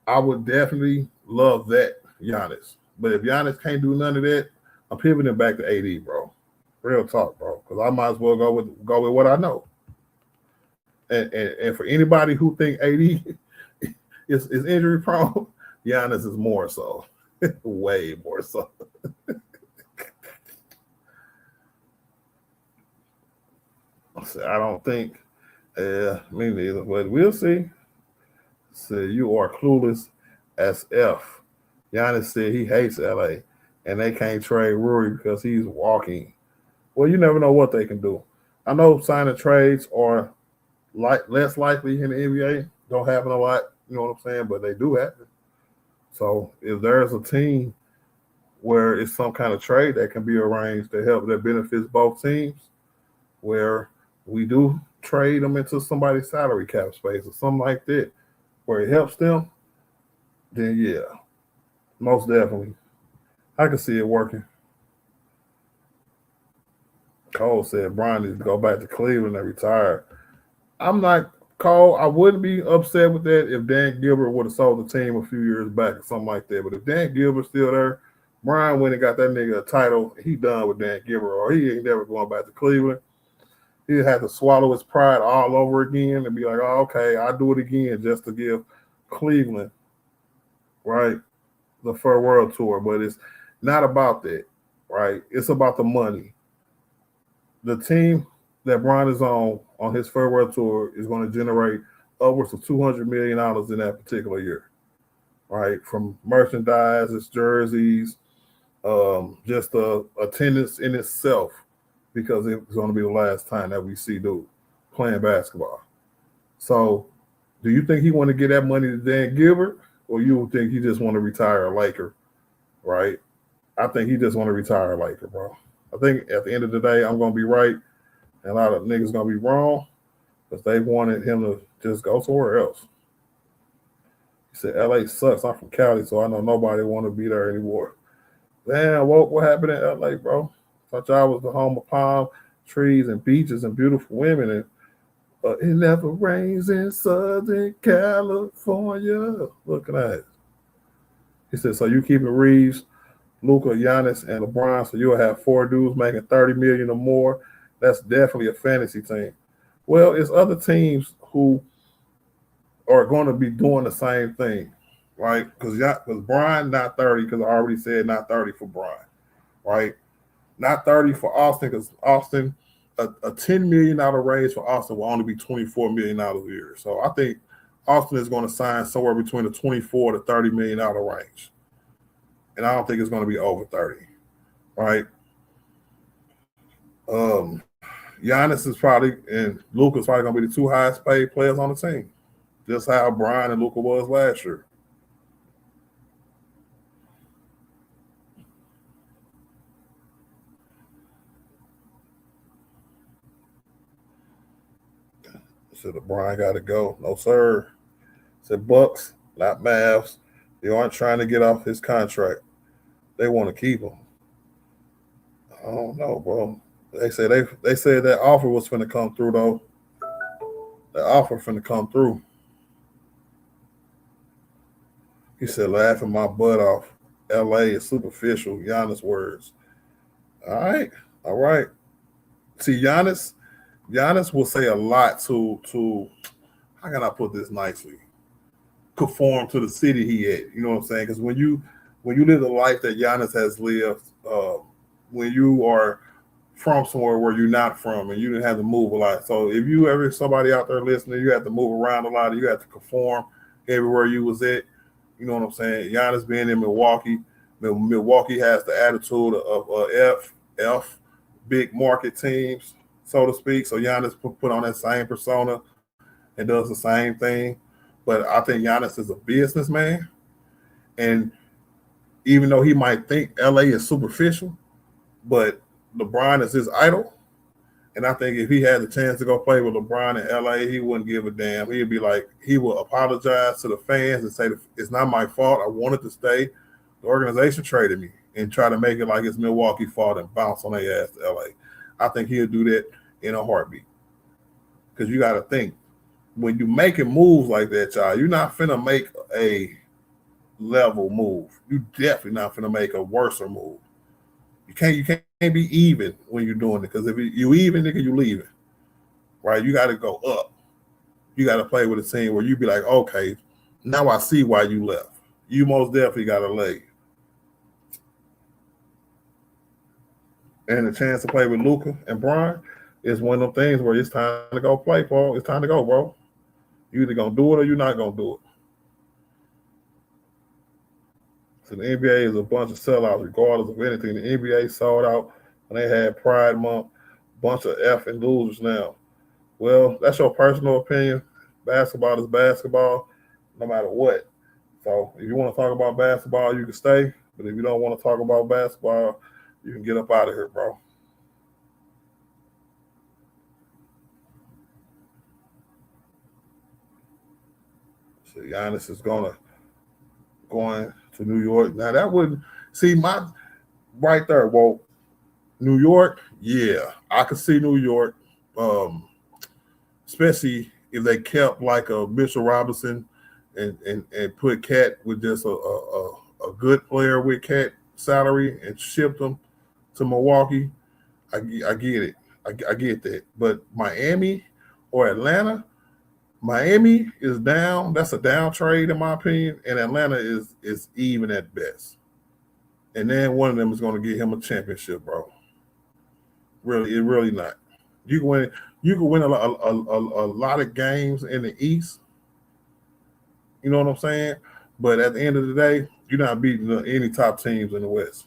I would definitely love that, Giannis. But if Giannis can't do none of that, I'm pivoting back to AD, bro. Real talk, bro. Because I might as well go with what I know. And for anybody who think AD is injury prone, Giannis is more so. Way more so. I don't think, me neither, but we'll see. Said you are clueless as F. Giannis said he hates LA and they can't trade Rui because he's walking. Well, you never know what they can do. I know signing trades are less likely in the NBA. Don't happen a lot, you know what I'm saying? But they do happen. So if there's a team where it's some kind of trade that can be arranged to help that benefits both teams, where we do trade them into somebody's salary cap space or something like that, where it helps them, then yeah, most definitely. I can see it working. Cole said Brian needs to go back to Cleveland and retire. I'm not, Cole, I wouldn't be upset with that if Dan Gilbert would have sold the team a few years back or something like that. But if Dan Gilbert's still there, Brian went and got that nigga a title. He done with Dan Gilbert, or he ain't never going back to Cleveland. He'd have to swallow his pride all over again and be like, oh, okay, I'll do it again just to give Cleveland, right, the farewell tour. But it's not about that, right? It's about the money. The team that Brian is on his farewell tour is going to generate upwards of $200 million in that particular year, right? From merchandise, its jerseys, just attendance in itself, because it's going to be the last time that we see dude playing basketball. So do you think he want to get that money to Dan Gilbert, or you think he just want to retire a Laker, right? I think he just want to retire a Laker, bro. I think at the end of the day, I'm going to be right, and a lot of niggas going to be wrong, because they wanted him to just go somewhere else. He said, LA sucks. I'm from Cali, so I know nobody want to be there anymore. Damn, what happened in LA, bro? Thought y'all was the home of palm trees and beaches and beautiful women, and it never rains in Southern California. Look at that. He said, so you keeping Reaves, Luka, Giannis, and LeBron, so you'll have 4 dudes making $30 million or more. That's definitely a fantasy team. Well, it's other teams who are going to be doing the same thing, right? Because Brian, not 30, because I already said not 30 for Brian, right? Not 30 for Austin, because Austin, a $10 million raise for Austin will only be $24 million a year. So I think Austin is going to sign somewhere between the $24 to $30 million range. And I don't think it's going to be over 30, right? Giannis is probably, and Luka's probably going to be the 2 highest paid players on the team. Just how Brian and Luka was last year. Said LeBron got to go. No, sir. Said Bucks, not Mavs. They aren't trying to get off his contract. They want to keep him. I don't know, bro. They said that offer was finna come through though. The offer finna come through. He said, laughing my butt off. LA is superficial. Giannis words. All right. All right. See, Giannis will say a lot to how can I put this nicely? Conform to the city he at. You know what I'm saying? Because when you live the life that Giannis has lived, when you are from somewhere where you're not from and you didn't have to move a lot. So if you ever somebody out there listening, you have to move around a lot, you have to conform everywhere you was at. You know what I'm saying? Giannis being in Milwaukee, Milwaukee has the attitude of F big market teams, so to speak. So Giannis put on that same persona and does the same thing. But I think Giannis is a businessman. And even though he might think LA is superficial, but LeBron is his idol. And I think if he had the chance to go play with LeBron in LA, he wouldn't give a damn. He'd be like, he will apologize to the fans and say, it's not my fault. I wanted to stay. The organization traded me, and try to make it like it's Milwaukee's fault and bounce on their ass to LA. I think he'll do that in a heartbeat. Because you got to think, when you making moves like that, y'all, you're not finna make a level move. You definitely not finna make a worser move. You can't be even when you're doing it, because if you even, nigga, you leaving. Right? You got to go up. You got to play with a team where you be like, okay, now I see why you left. You most definitely got to leave. And the chance to play with Luka and Brian is one of them things where it's time to go play, Paul. It's time to go, bro. You either gonna do it or you're not gonna do it. So the NBA is a bunch of sellouts, regardless of anything. The NBA sold out when they had Pride Month. Bunch of effing losers now. Well, that's your personal opinion. Basketball is basketball, no matter what. So if you want to talk about basketball, you can stay. But if you don't want to talk about basketball, you can get up out of here, bro. So Giannis is going to New York. Now that wouldn't see my right there. Well, New York, yeah, I could see New York, especially if they kept like a Mitchell Robinson and put Cat with just a good player with Cat salary and shipped them to Milwaukee. I get it. I get that. But Miami or Atlanta, Miami is down. That's a down trade in my opinion, and Atlanta is even at best. And then one of them is going to get him a championship, bro. Really not. You can win a lot of games in the East. You know what I'm saying? But at the end of the day, you're not beating any top teams in the West.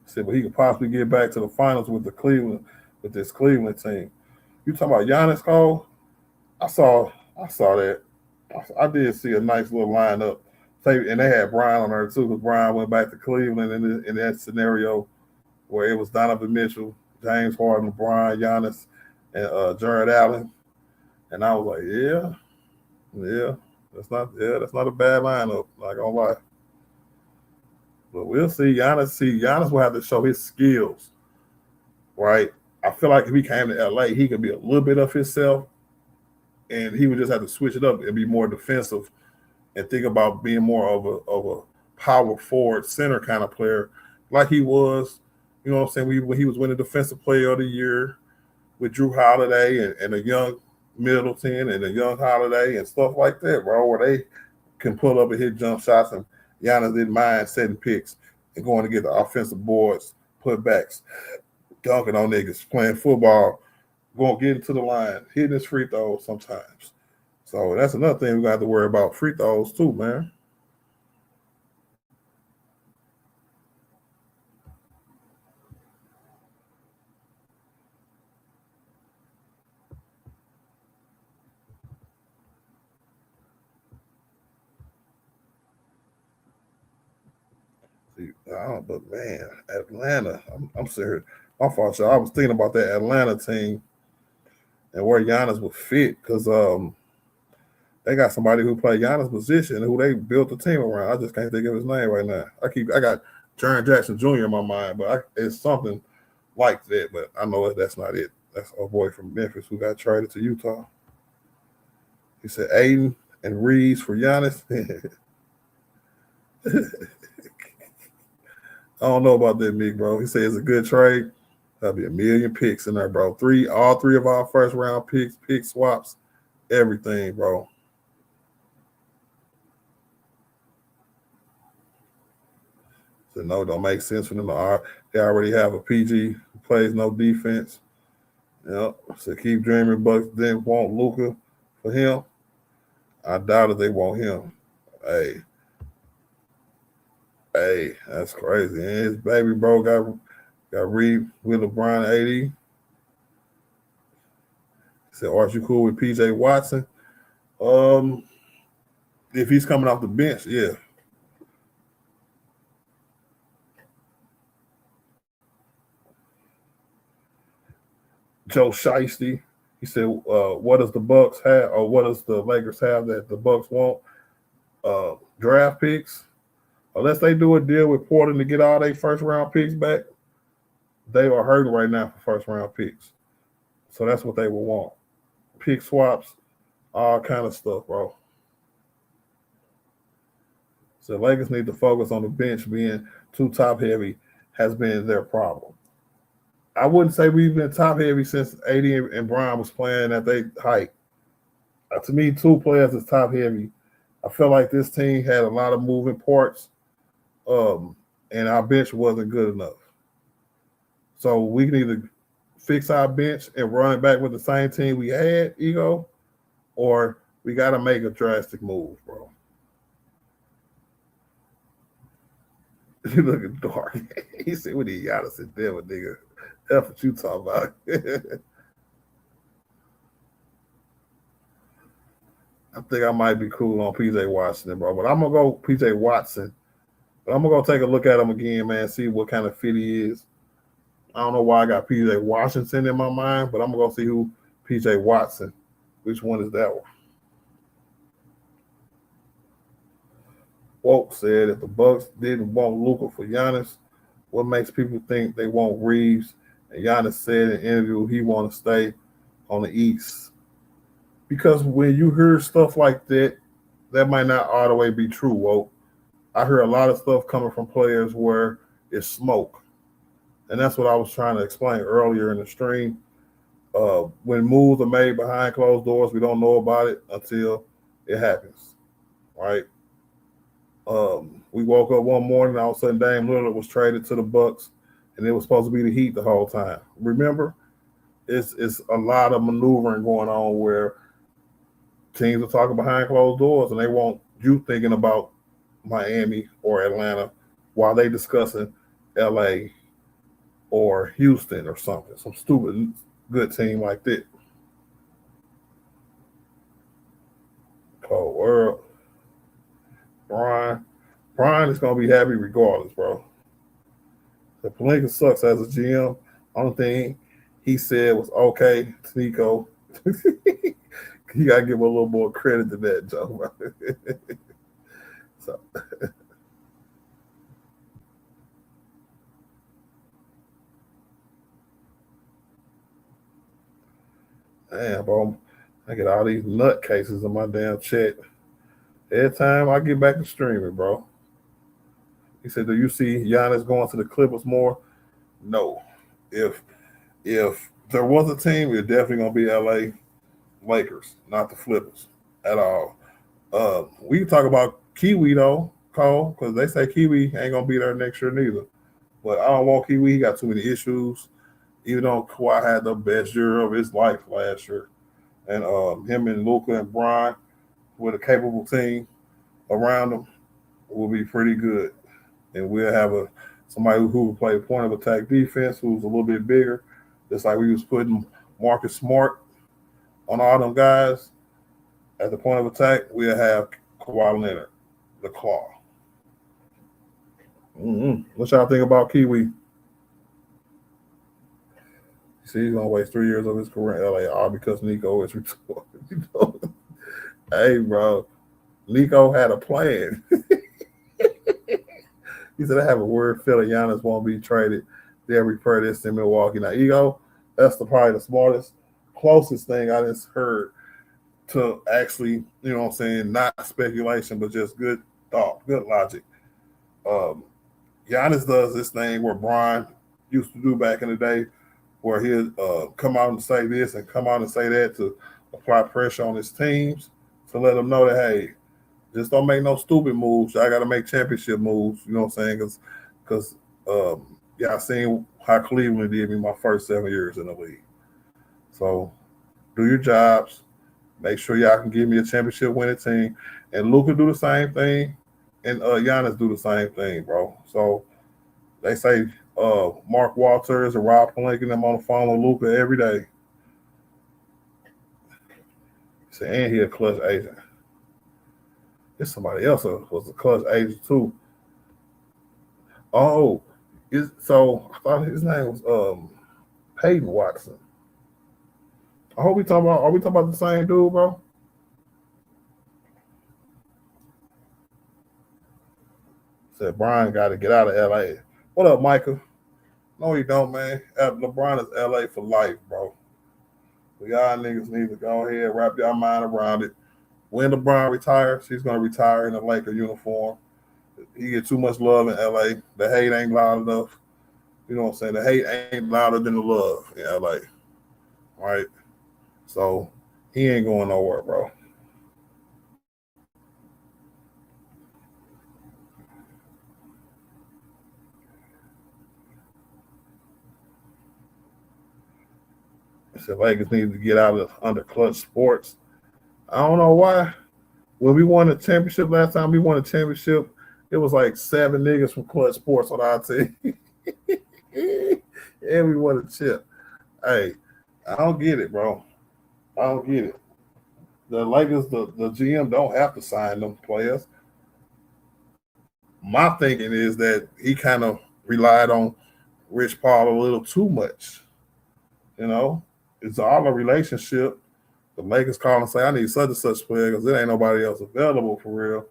Said, but he could possibly get back to the finals with this Cleveland team. You talking about Giannis, Cole? I saw that. I did see a nice little lineup. And they had Brian on there too, because Brian went back to Cleveland in that scenario where it was Donovan Mitchell, James Harden, LeBron, Giannis, and Jarrett Allen. And I was like, yeah, that's not a bad lineup, not gonna lie. But we'll see. Giannis will have to show his skills, right? I feel like if he came to LA, he could be a little bit of himself, and he would just have to switch it up and be more defensive and think about being more of a power forward center kind of player, like he was. You know what I'm saying? When he was winning Defensive Player of the Year with Drew Holiday and a young Middleton and a young Holiday and stuff like that, bro, where they can pull up and hit jump shots, and Giannis didn't mind setting picks and going to get the offensive boards, putbacks, dunking on niggas, playing football, going getting to the line, hitting his free throws sometimes. So that's another thing we got to worry about, free throws too, man. But man, Atlanta, I'm serious. I thought I was thinking about that Atlanta team and where Giannis would fit because they got somebody who played Giannis' position who they built the team around. I just can't think of his name right now. I got Jaren Jackson Jr. in my mind, but it's something like that. But I know that's not it. That's a boy from Memphis who got traded to Utah. He said Aiden and Reaves for Giannis. I don't know about that, Mick, bro. He said it's a good trade. That'll be $1 million picks in there, bro. All three of our first round picks, pick swaps, everything, bro. So no, don't make sense for them. They already have a PG who plays no defense. Yep. So keep dreaming. Bucks didn't want Luka for him. I doubt if they want him. Hey, that's crazy. And his baby bro got Reaves with LeBron 80. He said, "Are you cool with PJ Watson?" If he's coming off the bench, yeah. Joe Shiesty, he said, "What does the Bucks have, or what does the Lakers have that the Bucks want? Draft picks. Unless they do a deal with Portland to get all their first round picks back, they are hurting right now for first round picks. So that's what they will want. Pick swaps, all kind of stuff, bro. So Lakers need to focus on the bench being too top heavy has been their problem. I wouldn't say we've been top heavy since AD and Brown was playing at their height. To me, two players is top heavy. I felt like this team had a lot of moving parts, and our bench wasn't good enough. So we can either fix our bench and run it back with the same team we had, Ego, or we got to make a drastic move, bro. You look at dark. He said, "What he got us in Denver, nigga? That's what you talking about." I think I might be cool on PJ Washington, bro. But I'm gonna go PJ Watson. But I'm gonna go take a look at him again, man. See what kind of fit he is. I don't know why I got PJ Washington in my mind, but I'm gonna go see who PJ Watson. Which one is that one? Woke said if the Bucks didn't want Luka for Giannis, what makes people think they want Reaves? And Giannis said in an interview he want to stay on the East. Because when you hear stuff like that, that might not all the way be true, Woke. I hear a lot of stuff coming from players where it's smoke. And that's what I was trying to explain earlier in the stream. When moves are made behind closed doors, we don't know about it until it happens, right? We woke up one morning, all of a sudden Dame Lillard was traded to the Bucks, and it was supposed to be the Heat the whole time. Remember? It's a lot of maneuvering going on where teams are talking behind closed doors, and they want you thinking about Miami or Atlanta while they discussing LA or Houston or something, some stupid good team like that. Cold world. Brian is gonna be happy regardless, bro. The Pelinka sucks as a GM. Only thing he said was okay to Nico. You gotta give him a little more credit to that, Joe. So. Damn, bro. I get all these nut cases in my damn chat. Every time I get back to streaming, bro. He said, "Do you see Giannis going to the Clippers more?" No. If there was a team, it's definitely gonna be LA Lakers, not the Flippers at all. We can talk about Kiwi though, Cole, because they say Kiwi ain't gonna be there next year neither. But I don't want Kiwi. He got too many issues. Even though Kawhi had the best year of his life last year, and him and Luka and Brian with a capable team around them will be pretty good. And we'll have somebody who will play point of attack defense who's a little bit bigger, just like we was putting Marcus Smart on all them guys at the point of attack. We'll have Kawhi Leonard, the claw. What y'all think about Kiwi? See, he's gonna waste 3 years of his career in LA all because Nico is retired. You know? Hey, bro, Nico had a plan. He said, I have a word feeling Giannis won't be traded. They'll repair this in Milwaukee. Now, Ego, that's probably the smartest, closest thing I just heard to actually, you know what I'm saying, not speculation, but just good thought, good logic. Giannis does this thing where Brian used to do back in the day, where he'll come out and say this and come out and say that to apply pressure on his teams to let them know that, hey, just don't make no stupid moves. I got to make championship moves. You know what I'm saying? Because yeah, I seen how Cleveland did me my first 7 years in the league. So do your jobs. Make sure y'all can give me a championship winning team. And Luka do the same thing, and Giannis do the same thing, bro. So they say Mark Walters and Rob Pelinka them on the phone with Luka every day. And he a clutch agent. It's somebody else who was a clutch agent too. Oh, so I thought his name was Peyton Watson. I hope we talking about. Are we talking about the same dude, bro? Said Brian got to get out of LA. What up, Micah? No, he don't, man. LeBron is LA for life, bro. So y'all niggas need to go ahead, wrap your mind around it. When LeBron retires, he's going to retire in a Laker uniform. He get too much love in LA. The hate ain't loud enough. You know what I'm saying? The hate ain't louder than the love in LA. Right? So he ain't going nowhere, bro. So Lakers need to get out of under clutch sports. I don't know why. When we won the championship last time, we won a championship. It was like 7 niggas from Clutch Sports on our team. And we won a chip. Hey, I don't get it, bro. I don't get it. The Lakers, the GM don't have to sign them players. My thinking is that he kind of relied on Rich Paul a little too much. You know, it's all a relationship. The Lakers call and say, I need such and such player because there ain't nobody else available for real.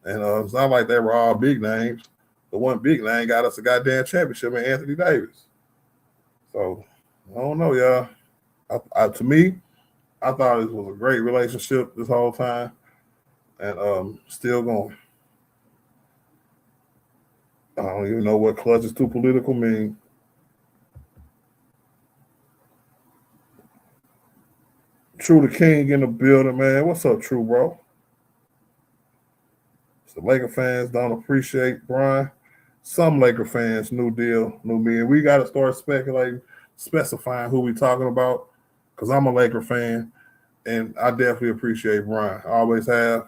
And it's not like they were all big names. The one big name got us a goddamn championship in Anthony Davis. So, I don't know, y'all. To me, I thought it was a great relationship this whole time. And still going. I don't even know what clutch is too political mean. True the King in the building, man. What's up, True, bro? So Laker fans don't appreciate Brian. Some Laker fans, new deal, new me. And we got to start speculating, specifying who we talking about, because I'm a Laker fan, and I definitely appreciate Brian. I always have.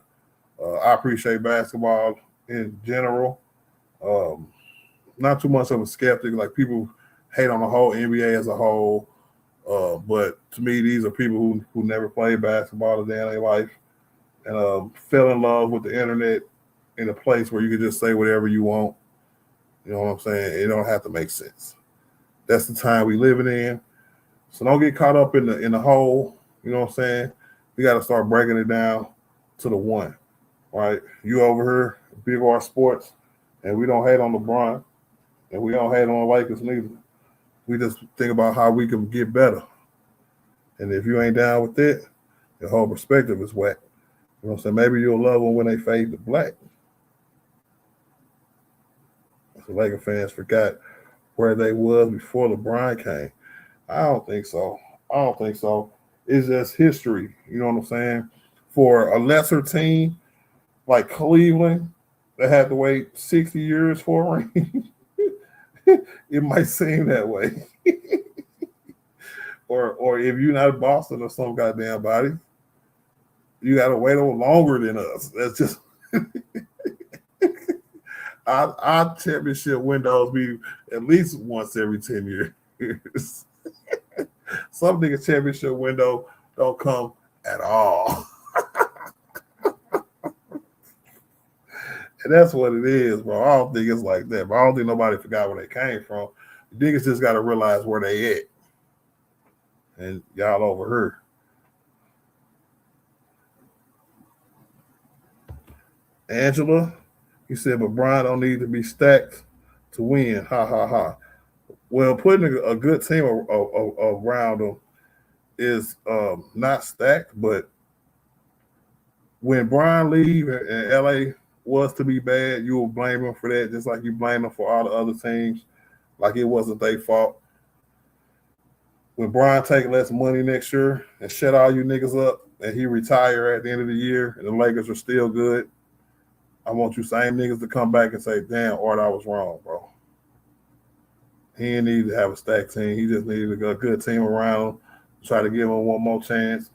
I appreciate basketball in general. Not too much of a skeptic. Like, people hate on the whole NBA as a whole. But to me, these are people who never played basketball a day in their life and fell in love with the internet in a place where you can just say whatever you want. You know what I'm saying? It don't have to make sense. That's the time we living in. So don't get caught up in the whole. You know what I'm saying? We got to start breaking it down to the one. Right? You over here, Big R Sports, and we don't hate on LeBron, and we don't hate on the Lakers neither. We just think about how we can get better. And if you ain't down with it, your whole perspective is whack. You know what I'm saying? Maybe you'll love them when they fade to black. So Laker fans forgot where they was before LeBron came. I don't think so. It's just history. You know what I'm saying? For a lesser team like Cleveland that had to wait 60 years for a ring, it might seem that way. or if you're not Boston or some goddamn body, you got to wait a little longer than us. That's just our championship windows be at least once every 10 years. Some niggas championship window don't come at all. And that's what it is, bro. I don't think it's like that, but I don't think nobody forgot where they came from. Niggas just got to realize where they at. and y'all over here. Angela, he said, but Brian don't need to be stacked to win. Ha ha ha. Well, putting a good team around him is not stacked, but when Brian leave and LA was to be bad, you will blame him for that, just like you blame him for all the other teams, like it wasn't their fault. When Brian take less money next year and shut all you niggas up and he retire at the end of the year and the Lakers are still good, I want you same niggas to come back and say, damn, Art, I was wrong, bro. He didn't need to have a stacked team. He just needed a good team around him, try to give him one more chance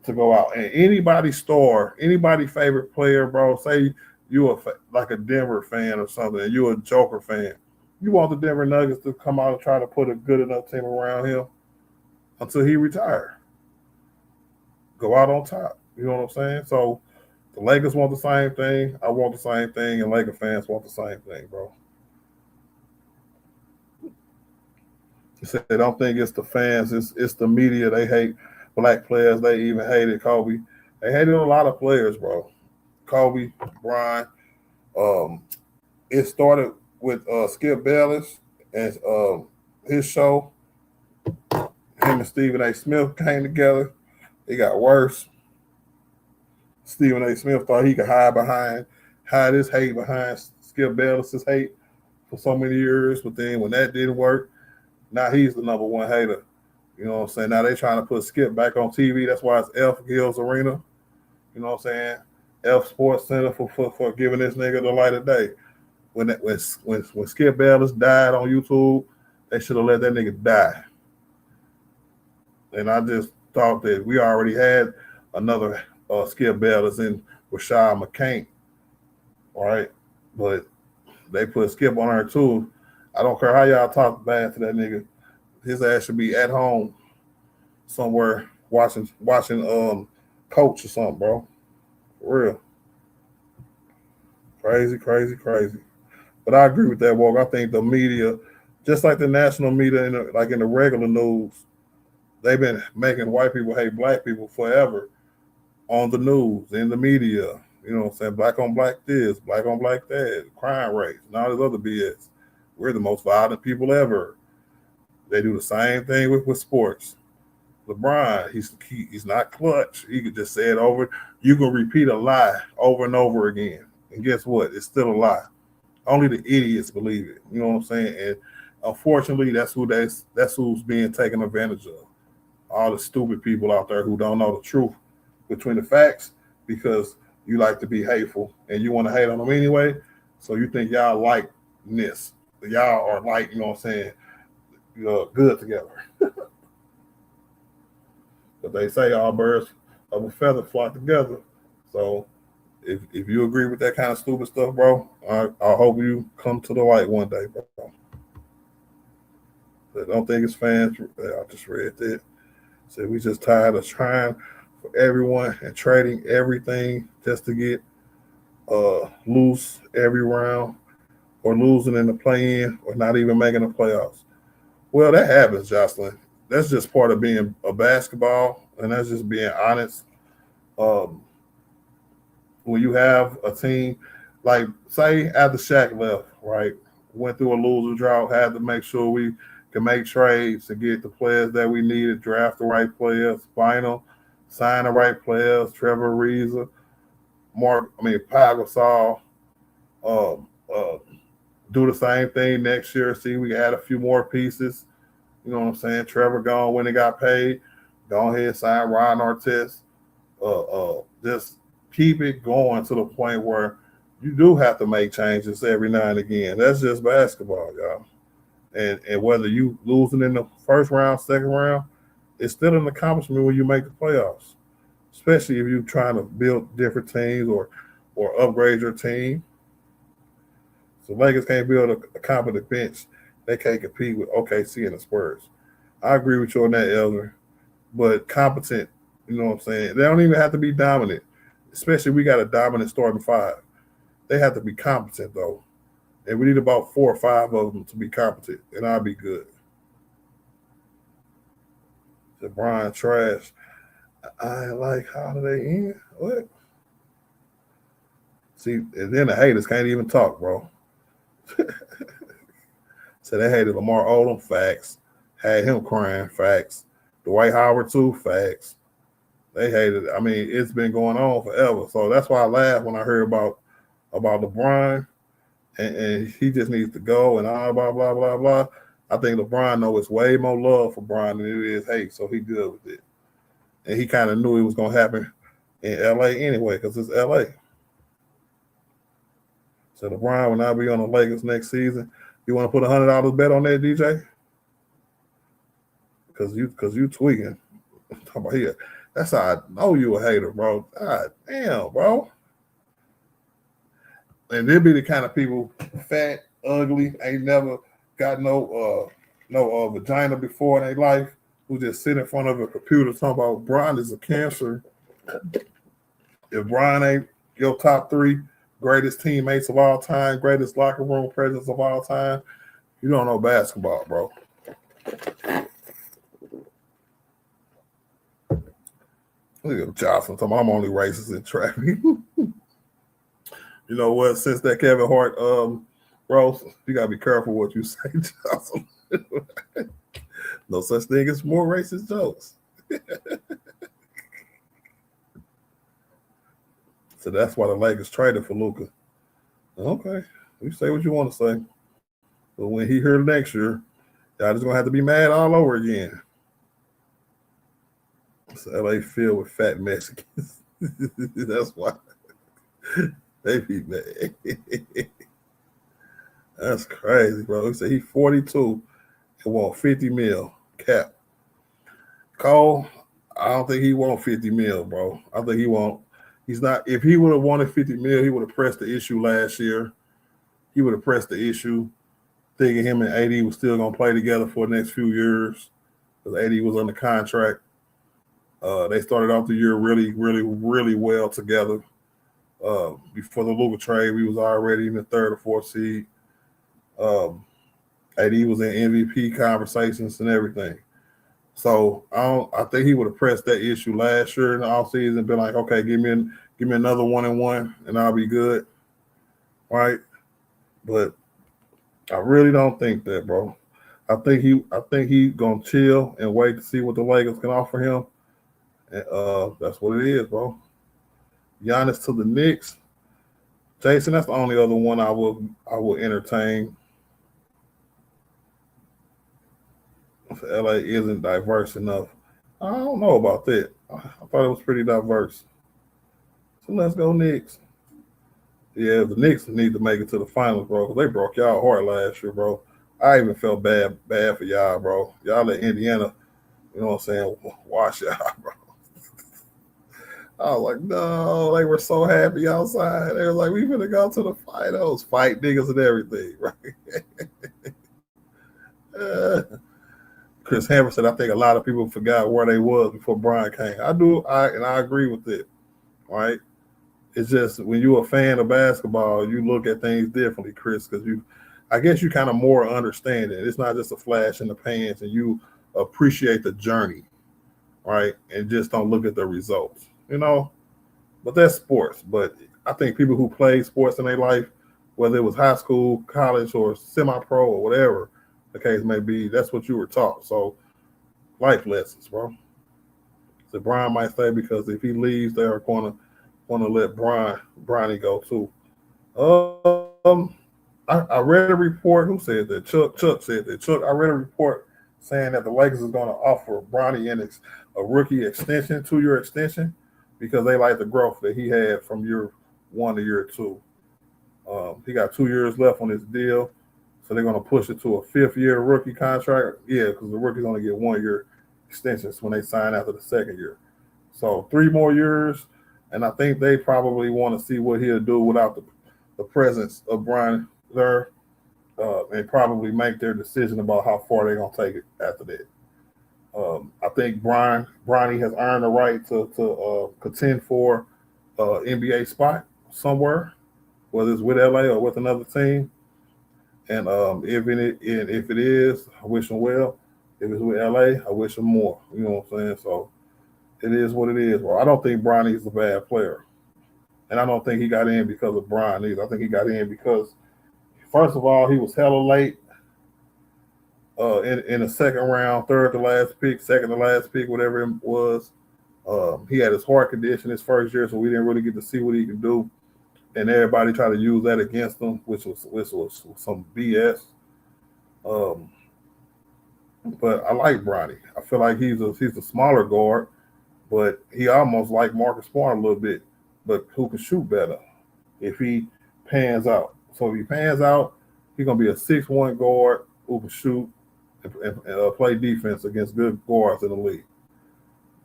to go out. And anybody favorite player, bro, say you like a Denver fan or something, and you're a Joker fan, you want the Denver Nuggets to come out and try to put a good enough team around him until he retires. Go out on top. You know what I'm saying? So the Lakers want the same thing. I want the same thing, and Laker fans want the same thing, bro. He said, I don't think it's the fans. It's the media. They hate black players. They even hated Kobe. They hated a lot of players, bro. Kobe, Bryant. It started with Skip Bayless and his show. Him and Stephen A. Smith came together. It got worse. Stephen A. Smith thought he could hide his hate behind Skip Bayless's hate for so many years. But then when that didn't work, now he's the number one hater. You know what I'm saying? Now they trying to put Skip back on TV. That's why it's F. Gills Arena. You know what I'm saying? F Sports Center for giving this nigga the light of day. When Skip Bayless died on YouTube, they should have let that nigga die. And I just thought that we already had another Skip Bayless in Rashad McCain. All right? But they put Skip on there too. I don't care how y'all talk bad to that nigga. His ass should be at home somewhere watching Coach or something, bro. For real. Crazy. But I agree with that, Walk. I think the media, just like the national media, in the regular news, they've been making white people hate black people forever on the news, in the media. You know what I'm saying? Black on black this, black on black that, crime rates, and all this other BS. We're the most violent people ever. They do the same thing with sports. LeBron, he's not clutch. He could just say it over. You can repeat a lie over and over again. And guess what? It's still a lie. Only the idiots believe it. You know what I'm saying? And unfortunately, that's who's being taken advantage of. All the stupid people out there who don't know the truth between the facts because you like to be hateful and you want to hate on them anyway. So you think y'all like this. Y'all are like, you know what I'm saying, good together. But they say all birds of a feather flock together. So if you agree with that kind of stupid stuff, bro, I hope you come to the light one day, bro. I don't think it's fans. I just read that. So we just tired of trying for everyone and trading everything just to get loose every round or losing in the play-in or not even making the playoffs. Well, that happens, Jocelyn. That's just part of being a basketball, and that's just being honest. When you have a team, like, say, after Shaq left, right, went through a loser drought, had to make sure we can make trades to get the players that we needed, draft the right players, sign the right players, Trevor Reaves, Pau Gasol, do the same thing next year. See, we add a few more pieces. You know what I'm saying? Trevor gone when he got paid. Go ahead, sign Ron Artest. Just keep it going to the point where you do have to make changes every now and again. That's just basketball, y'all. And whether you losing in the first round, second round, it's still an accomplishment when you make the playoffs, especially if you're trying to build different teams or upgrade your team. So Lakers can't build a competent bench. They can't compete with OKC and the Spurs. I agree with you on that, Elder. But competent, you know what I'm saying? They don't even have to be dominant, especially we got a dominant starting five. They have to be competent, though. And we need about 4 or 5 of them to be competent, and I'll be good. LeBron trash. I like Holiday Inn. What? See, and then the haters can't even talk, bro. So they hated Lamar Odom, facts. Had him crying, facts. Dwight Howard too, facts. They hated it. I mean, it's been going on forever. So that's why I laughed when I heard about LeBron and he just needs to go and all blah blah blah blah. I think LeBron knows it's way more love for Brian than it is hate, so he good with it. And he kind of knew it was gonna happen in LA anyway, because it's LA. So LeBron will not be on the Lakers next season. You want to put $100 bet on that, DJ? Because you tweaking. I'm talking about here. That's how I know you a hater, bro. God damn, bro. And they'll be the kind of people, fat, ugly, ain't never got no vagina before in their life, who just sit in front of a computer talking about Brian is a cancer. If Brian ain't your top 3 greatest teammates of all time, greatest locker room presence of all time, you don't know basketball, bro. Look at Johnson talking about I'm only racist in track. You know what? Since that Kevin Hart bro, you gotta be careful what you say, Johnson. No such thing as more racist jokes. So that's why the Lakers traded for Luka. Okay, you say what you want to say, but when he here next year, y'all just gonna have to be mad all over again. It's LA filled with fat Mexicans. That's why they be mad. That's crazy, bro. He said he's 42 and want 50 mil cap. Cole, I don't think he want 50 mil, bro. I think he's not. If he would have wanted 50 mil, he would have pressed the issue last year. He would have pressed the issue, thinking him and AD was still gonna play together for the next few years because AD was under contract. They started off the year really, really, really well together. Before the Luka trade, we was already in the 3rd or 4th seed. AD was in MVP conversations and everything. So I think he would have pressed that issue last year in the offseason and been like, okay, give me another 1-and-1 and I'll be good. Right? But I really don't think that, bro. I think he gonna chill and wait to see what the Lakers can offer him. And that's what it is, bro. Giannis to the Knicks. Jason, that's the only other one I will entertain. If LA isn't diverse enough, I don't know about that. I thought it was pretty diverse. So let's go Knicks. Yeah, the Knicks need to make it to the finals, bro, because they broke y'all heart last year, bro. I even felt bad for y'all, bro. Y'all let Indiana, you know what I'm saying, wash y'all, bro. I was like, no, they were so happy outside. They were like, we finna go to the finals, fight niggas and everything, right? Chris Hammer said, I think a lot of people forgot where they was before Brian came. I do, and I agree with it, right? It's just when you're a fan of basketball, you look at things differently, Chris, because I guess you kind of more understand it. It's not just a flash in the pans, and you appreciate the journey, right? And just don't look at the results, you know? But that's sports. But I think people who play sports in their life, whether it was high school, college, or semi-pro or whatever the case may be, that's what you were taught. So life lessons, bro. So Brian might stay because if he leaves, they are going to let Bronny go too. I read a report. Who said that? Chuck said that. Chuck, I read a report saying that the Lakers is going to offer Bronny a rookie extension, 2-year extension, because they like the growth that he had from year 1 to year 2. He got 2 years left on his deal, so they're going to push it to a 5th-year rookie contract. Yeah, because the rookie's going to get 1-year extensions when they sign after the 2nd year. So 3 more years, and I think they probably want to see what he'll do without the presence of Brian there, and probably make their decision about how far they're going to take it after that. I think Bronny has earned the right to contend for NBA spot somewhere, whether it's with LA or with another team. And if it is, I wish him well. If it's with LA, I wish him more. You know what I'm saying? So it is what it is, bro. I don't think Bronny's a bad player. And I don't think he got in because of Brian either. I think he got in because, first of all, he was hella late in the second round, third to last pick, second to last pick, whatever it was. He had his heart condition his first year, so we didn't really get to see what he could do. And everybody tried to use that against him, which was some BS. But I like Bronny. I feel like he's a smaller guard, but he almost like Marcus Smart a little bit, but who can shoot better if he pans out. So if he pans out, he's gonna be a 6'1" guard who can shoot and play defense against good guards in the league.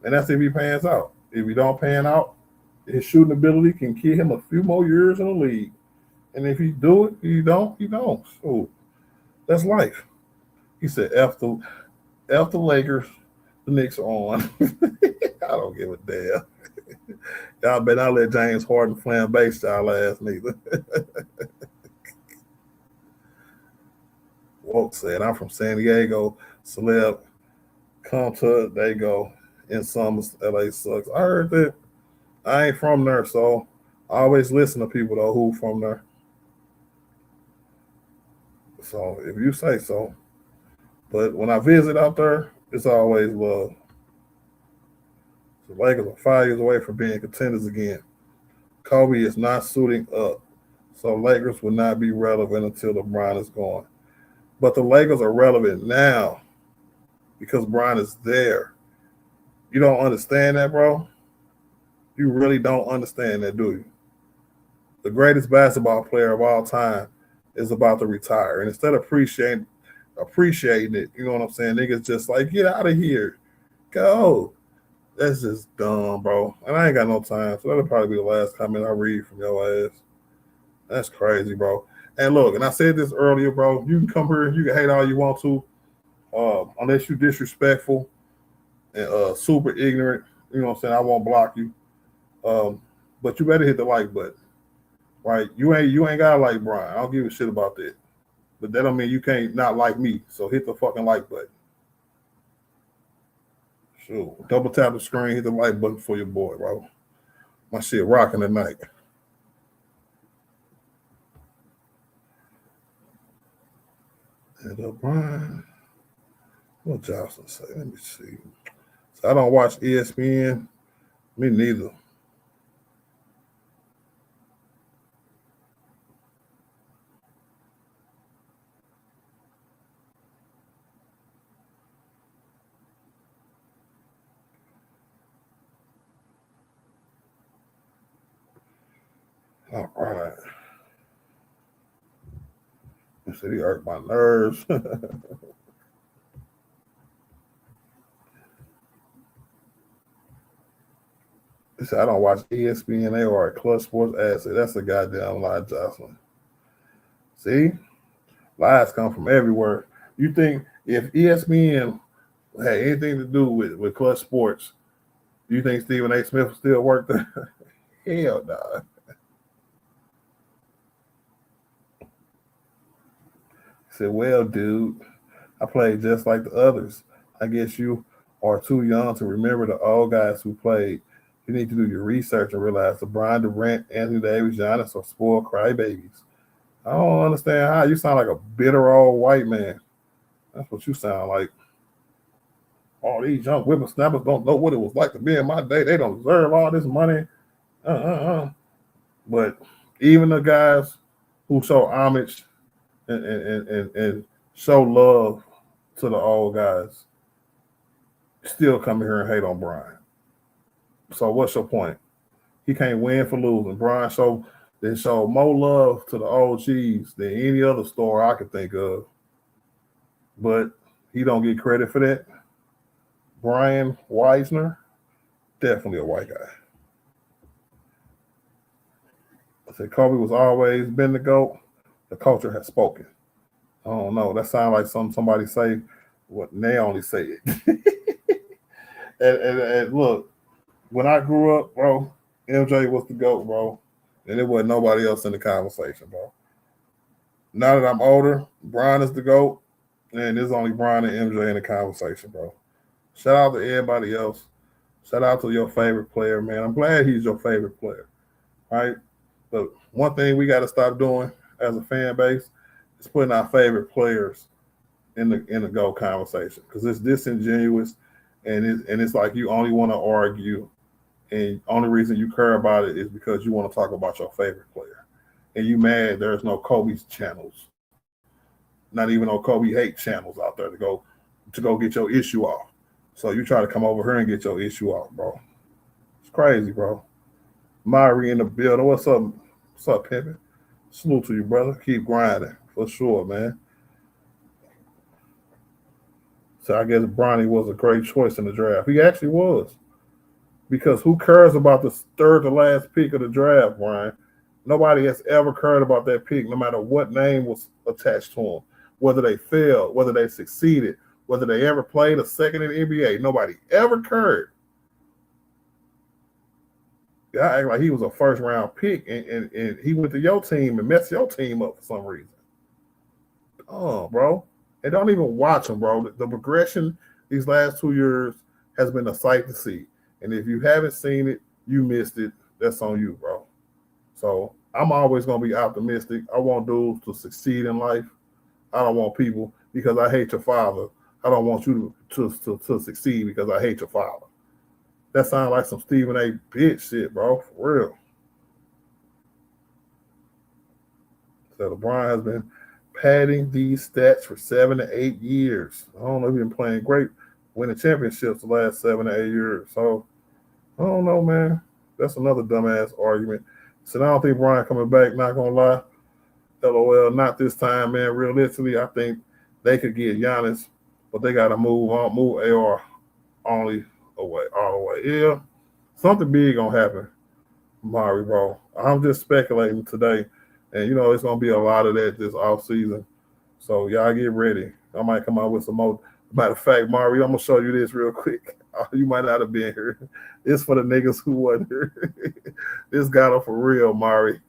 And that's if he pans out. If he don't pan out, his shooting ability can keep him a few more years in the league. And if he do it, he don't. So that's life. He said, F the Lakers, the Knicks are on. I don't give a damn. Y'all better not let James Harden flambe style ass neither. Woke said, I'm from San Diego. Celeb, come to it. They go. In summer, LA sucks. I heard that. I ain't from there, so I always listen to people, though, who from there. So if you say so. But when I visit out there, it's always love. The Lakers are 5 years away from being contenders again. Kobe is not suiting up, so Lakers will not be relevant until LeBron is gone. But the Lakers are relevant now because Bron is there. You don't understand that, bro? You really don't understand that, do you? The greatest basketball player of all time is about to retire. And instead of appreciating it, you know what I'm saying? Niggas just like, get out of here. Go. That's just dumb, bro. And I ain't got no time. So that'll probably be the last comment I read from your ass. That's crazy, bro. And look, and I said this earlier, bro. You can come here, you can hate all you want to, unless you disrespectful and super ignorant. You know what I'm saying? I won't block you. But you better hit the like button. Right? You ain't gotta like Brian. I don't give a shit about that. But that don't mean you can't not like me. So hit the fucking like button. Sure. Double tap the screen, hit the like button for your boy, bro. My shit rocking tonight. And Brian, what Johnson say? Let me see. So I don't watch ESPN. Me neither. All right. He said he hurt my nerves. He said, I don't watch ESPN. They are a Clutch Sports asset. That's a goddamn lie, Jocelyn. See? Lies come from everywhere. You think if ESPN had anything to do with Clutch Sports, do you think Stephen A. Smith would still work there? Hell no. Nah. He said, well, dude, I played just like the others. I guess you are too young to remember the old guys who played. You need to do your research and realize LeBron, Durant, Anthony Davis, Giannis are spoiled crybabies. I don't understand how you sound like a bitter old white man. That's what you sound like. All these young whippersnappers don't know what it was like to be in my day. They don't deserve all this money. But even the guys who show homage and show love to the old guys still come here and hate on Brian. So what's your point? He can't win for losing. Brian showed more love to the OGs than any other star I could think of. But he don't get credit for that. Brian Weisner, definitely a white guy. I said Kobe was always been the GOAT. The culture has spoken. I don't know. That sounds like somebody say what they only say it. and look, when I grew up, bro, MJ was the GOAT, bro. And there wasn't nobody else in the conversation, bro. Now that I'm older, Brian is the GOAT. And there's only Brian and MJ in the conversation, bro. Shout out to everybody else. Shout out to your favorite player, man. I'm glad he's your favorite player, right? But one thing we got to stop doing as a fan base is putting our favorite players in the GOAT conversation because it's disingenuous and it's like you only want to argue and only reason you care about it is because you want to talk about your favorite player. And you mad there's no Kobe's channels. Not even no Kobe hate channels out there to go get your issue off. So you try to come over here and get your issue off, bro. It's crazy, bro. Myri in the building. What's up? What's up, Pimpin'? Salute to you, brother. Keep grinding for sure, man. So I guess Bronny was a great choice in the draft. He actually was. Because who cares about the third to last pick of the draft, Brian? Nobody has ever cared about that pick, no matter what name was attached to them. Whether they failed, whether they succeeded, whether they ever played a second in the NBA. Nobody ever cared. I act like he was a first-round pick, and he went to your team and messed your team up for some reason. Oh, bro. And don't even watch him, bro. The progression these last 2 years has been a sight to see. And if you haven't seen it, you missed it. That's on you, bro. So I'm always going to be optimistic. I want dudes to succeed in life. I don't want people because I hate your father. I don't want you to succeed because I hate your father. That sounds like some Stephen A. bitch shit, bro. For real. So LeBron has been padding these stats for 7 to 8 years. I don't know if he's been playing great, winning championships the last 7 to 8 years. So I don't know, man. That's another dumbass argument. So I don't think Brian coming back, not gonna lie. LOL, not this time, man. Realistically, I think they could get Giannis, but they gotta move AR only away, all the way. Yeah, something big gonna happen, Mari, bro. I'm just speculating today, and you know it's gonna be a lot of that this off season. So y'all get ready. I might come out with some more. Matter of fact, Mari, I'm gonna show you this real quick. You might not have been here. It's for the niggas who wasn't here. This got him for real, Mari.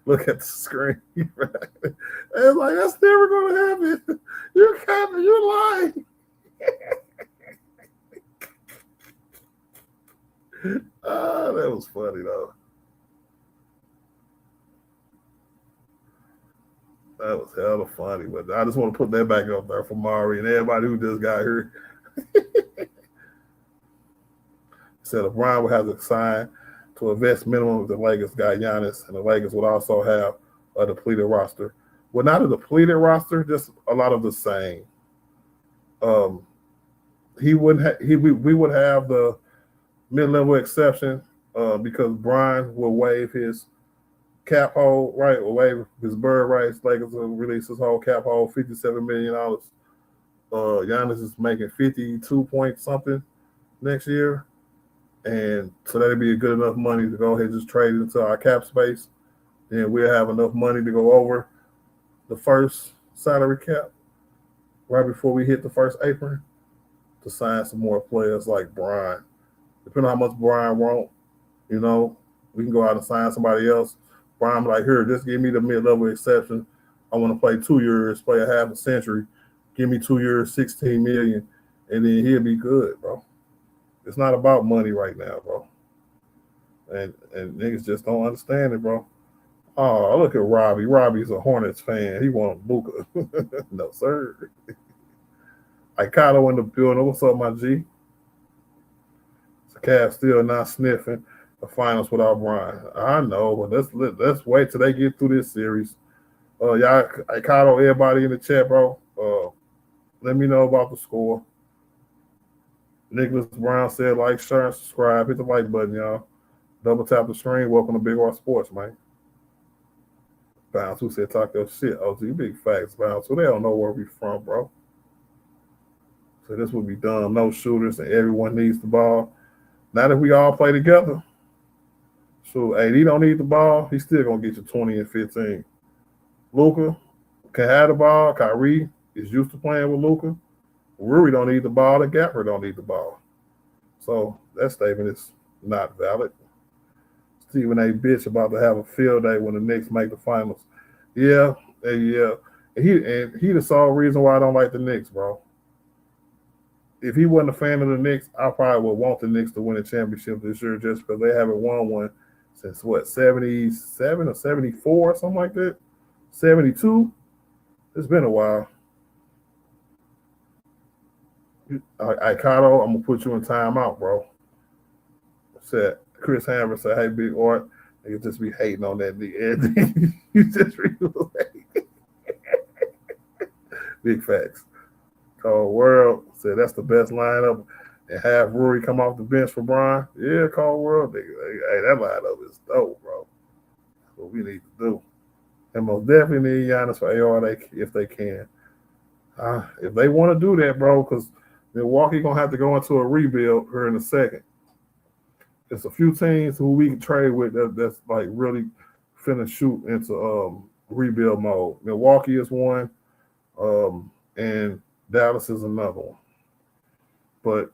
Look at the screen. It's like that's never gonna happen. You're capping. You're lying. That was funny though. That was hella funny, but I just want to put that back up there for Mari and everybody who just got here. Said LeBron would have to sign to a vest minimum if the Lakers got Giannis, and the Lakers would also have a depleted roster. Well, not a depleted roster, just a lot of the same. We would have the mid-level exception because Brian will waive his cap hold, right? Or waive his bird rights. Lakers will release his whole cap hold, $57 million. Giannis is making 52 point something next year. And so that'd be a good enough money to go ahead and just trade into our cap space. And we'll have enough money to go over the first salary cap right before we hit the first apron to sign some more players like Brian. Depending on how much Brian wants, you know, we can go out and sign somebody else. Brian like, here, just give me the mid-level exception. I want to play 2 years, play a half a century. Give me 2 years, $16 million, and then he'll be good, bro. It's not about money right now, bro. And niggas just don't understand it, bro. Oh, look at Robbie. Robbie's a Hornets fan. He wants Luka. No, sir. Ikato in the building. What's up, my G? The Cavs still not sniffing the finals without Brian. I know, but let's wait till they get through this series. Y'all, Ikato, everybody in the chat, bro. Let me know about the score. Nicholas Brown said, like, share, and subscribe. Hit the like button, y'all. Double tap the screen. Welcome to Big R Sports, man. Bounce, who said talk your shit? Oh, you big facts, Bounce. So they don't know where we from, bro. So this would be done. No shooters, and everyone needs the ball. Not if we all play together. So, hey, he don't need the ball. He's still going to get you 20 and 15. Luka can have the ball. Kyrie is used to playing with Luka. Rui don't need the ball, and Gapper don't need the ball. So that statement is not valid. Stephen A. bitch about to have a field day when the Knicks make the finals. Yeah. He the sole reason why I don't like the Knicks, bro. If he wasn't a fan of the Knicks, I probably would want the Knicks to win a championship this year just because they haven't won one since what, 77 or 74 or something like that? 72? It's been a while. Kato, I'm gonna put you in timeout, bro. Said Chris Hammer said, "Hey, Big Art, you just be hating on that nigga. You just really big facts." Cold World said that's the best lineup, and have Rui come off the bench for Brian. Yeah, Cold World, nigga. Hey, that lineup is dope, bro. That's what we need to do, and most definitely need Giannis for AR if they can. If they want to do that, bro, because Milwaukee gonna have to go into a rebuild here in a second. There's a few teams who we can trade with that's like really finna shoot into rebuild mode. Milwaukee is one, and Dallas is another one. But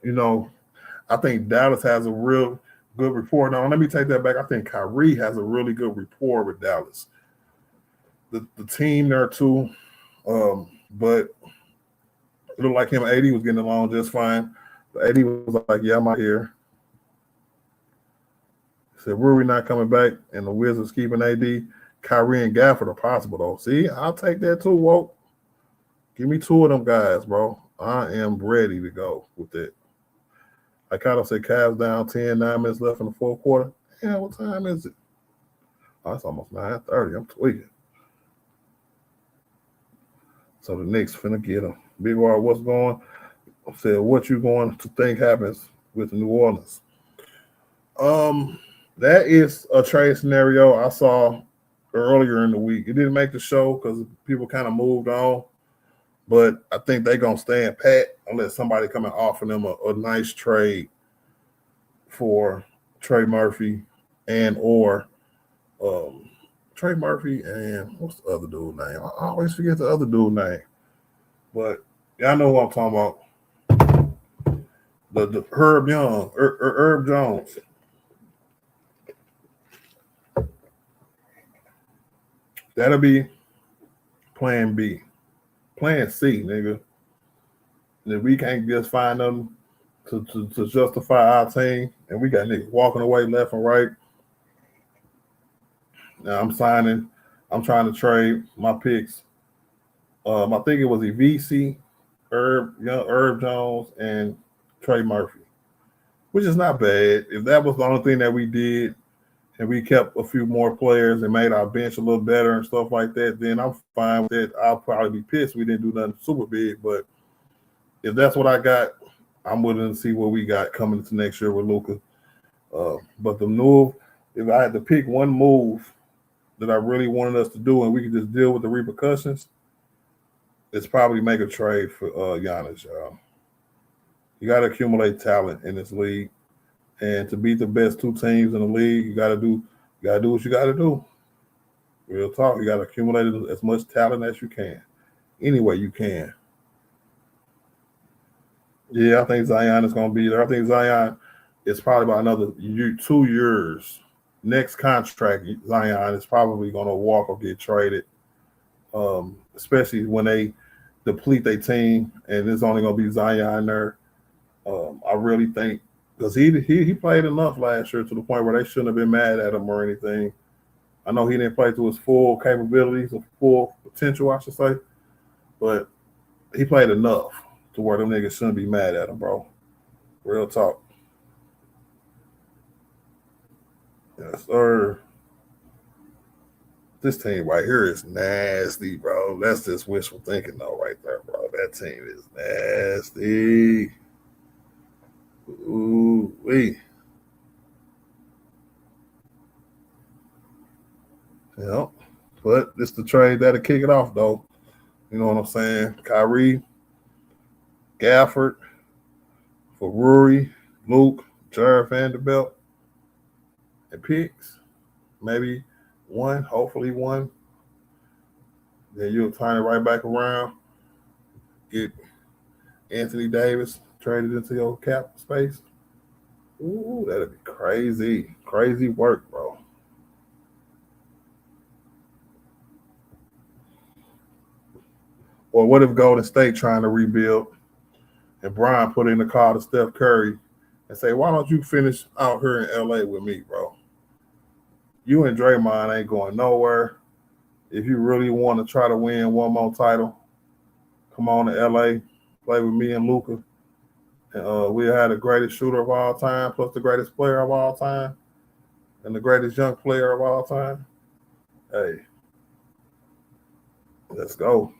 I think Dallas has a real good rapport. Now, let me take that back. I think Kyrie has a really good rapport with Dallas. The team there too, but it looked like him and AD was getting along just fine. But AD was like, "Yeah, I'm out here." He said, "Rui not coming back," and the Wizards keeping AD. Kyrie and Gafford are possible though. See, I'll take that too, Woke. Give me two of them guys, bro. I am ready to go with it. I kind of said Cavs down 10, 9 minutes left in the fourth quarter. Yeah, what time is it? Oh, it's almost 9:30. I'm tweaking. So the Knicks finna get them. Big R, what's going? I said, what you going to think happens with New Orleans? That is a trade scenario I saw earlier in the week. It didn't make the show because people kind of moved on. But I think they're going to stand pat unless somebody come and offer them a nice trade for Trey Murphy or Trey Murphy and what's the other dude's name? I always forget the other dude's name. But y'all know who I'm talking about. The Herb Young, Herb Jones. That'll be plan B. Plan C, nigga. If we can't just find them to justify our team, and we got niggas walking away left and right. Now I'm trying to trade my picks. I think it was EVC, Herb Jones, and Trey Murphy, which is not bad. If that was the only thing that we did, and we kept a few more players and made our bench a little better and stuff like that, then I'm fine with it. I'll probably be pissed we didn't do nothing super big. But if that's what I got, I'm willing to see what we got coming into next year with Luka. But the move, if I had to pick one move that I really wanted us to do and we could just deal with the repercussions, it's probably make a trade for Giannis, y'all. You got to accumulate talent in this league. And to beat the best two teams in the league, you gotta do what you gotta do. Real talk, you gotta accumulate as much talent as you can, any way you can. Yeah, I think Zion is gonna be there. I think Zion is probably about another 2 years. Next contract, Zion is probably gonna walk or get traded, especially when they deplete their team and there's only gonna be Zion there. I really think. Because he played enough last year to the point where they shouldn't have been mad at him or anything. I know he didn't play to his full capabilities or full potential, I should say. But he played enough to where them niggas shouldn't be mad at him, bro. Real talk. Yes, sir. This team right here is nasty, bro. That's just wishful thinking, though, right there, bro. That team is nasty. Ooh, wee. Yep. But it's the trade that'll kick it off, though. You know what I'm saying? Kyrie, Gafford, for Rui, Luke, Jared Vanderbilt, and picks. Maybe one, hopefully one. Then you'll turn it right back around. Get Anthony Davis traded into your cap space. Ooh, that'd be crazy. Crazy work, bro. Or what if Golden State trying to rebuild and Brian put in the call to Steph Curry and say, why don't you finish out here in LA with me, bro? You and Draymond ain't going nowhere. If you really want to try to win one more title, come on to LA, play with me and Luka. And we had the greatest shooter of all time, plus the greatest player of all time, and the greatest young player of all time. Hey, let's go.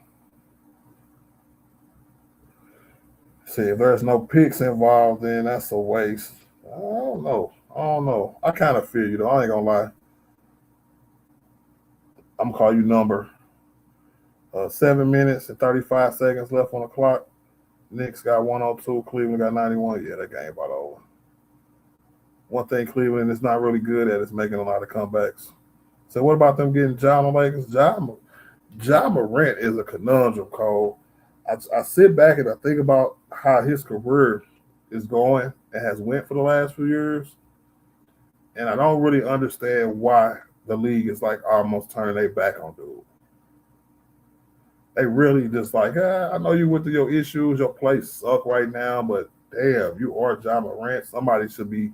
See, if there's no picks involved, then that's a waste. I don't know. I kind of feel you, though. I ain't going to lie. I'm going to call you number 7 minutes and 35 seconds left on the clock. Knicks got 102. Cleveland got 91. Yeah, that game about over. One thing Cleveland is not really good at is making a lot of comebacks. So what about them getting Ja on Lakers? Ja Morant is a conundrum, Cole. I sit back and I think about how his career is going and has went for the last few years, and I don't really understand why the league is like almost turning their back on dude. They really just like, I know you went through your issues, your play suck right now, but damn, you are Ja Morant. Somebody should be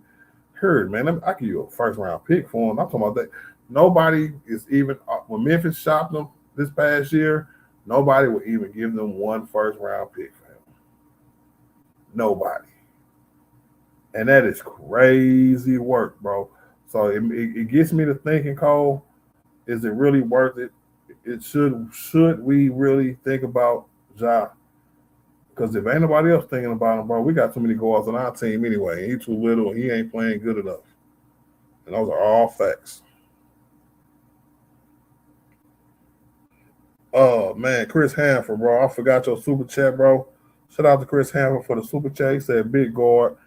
heard, man. I give you a first-round pick for him. I'm talking about that. Nobody is even – when Memphis shopped them this past year, nobody would even give them one first-round pick for him. Nobody. And that is crazy work, bro. So it gets me to thinking, Cole, is it really worth it? Should we really think about Ja? Because if ain't nobody else thinking about him, bro, we got too many guards on our team anyway. He too little and he ain't playing good enough. And those are all facts. Oh, man, Chris Hanford, bro. I forgot your super chat, bro. Shout out to Chris Hanford for the super chat. He said, big guard.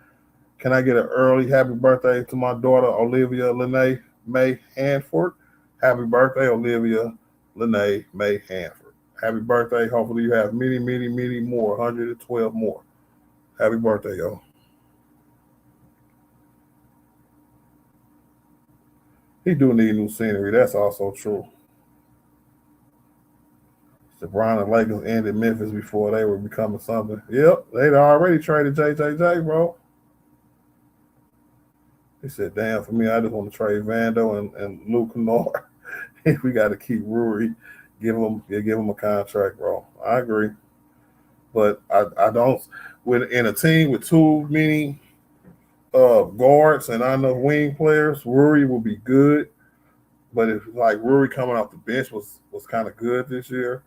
Can I get an early happy birthday to my daughter, Olivia Lene May Hanford? Happy birthday, Olivia Lene May Hanford. Happy birthday. Hopefully you have many, many, many more, 112 more. Happy birthday, yo. He do need new scenery. That's also true. LeBron and Lakers ended Memphis before they were becoming something. Yep, they'd already traded JJJ, bro. He said, damn, for me, I just want to trade Vando and Luke Kennard. We got to keep Rui, give him a contract, bro. I agree. But I don't – in a team with too many guards and not enough wing players, Rui will be good. But if, like, Rui coming off the bench was kind of good this year,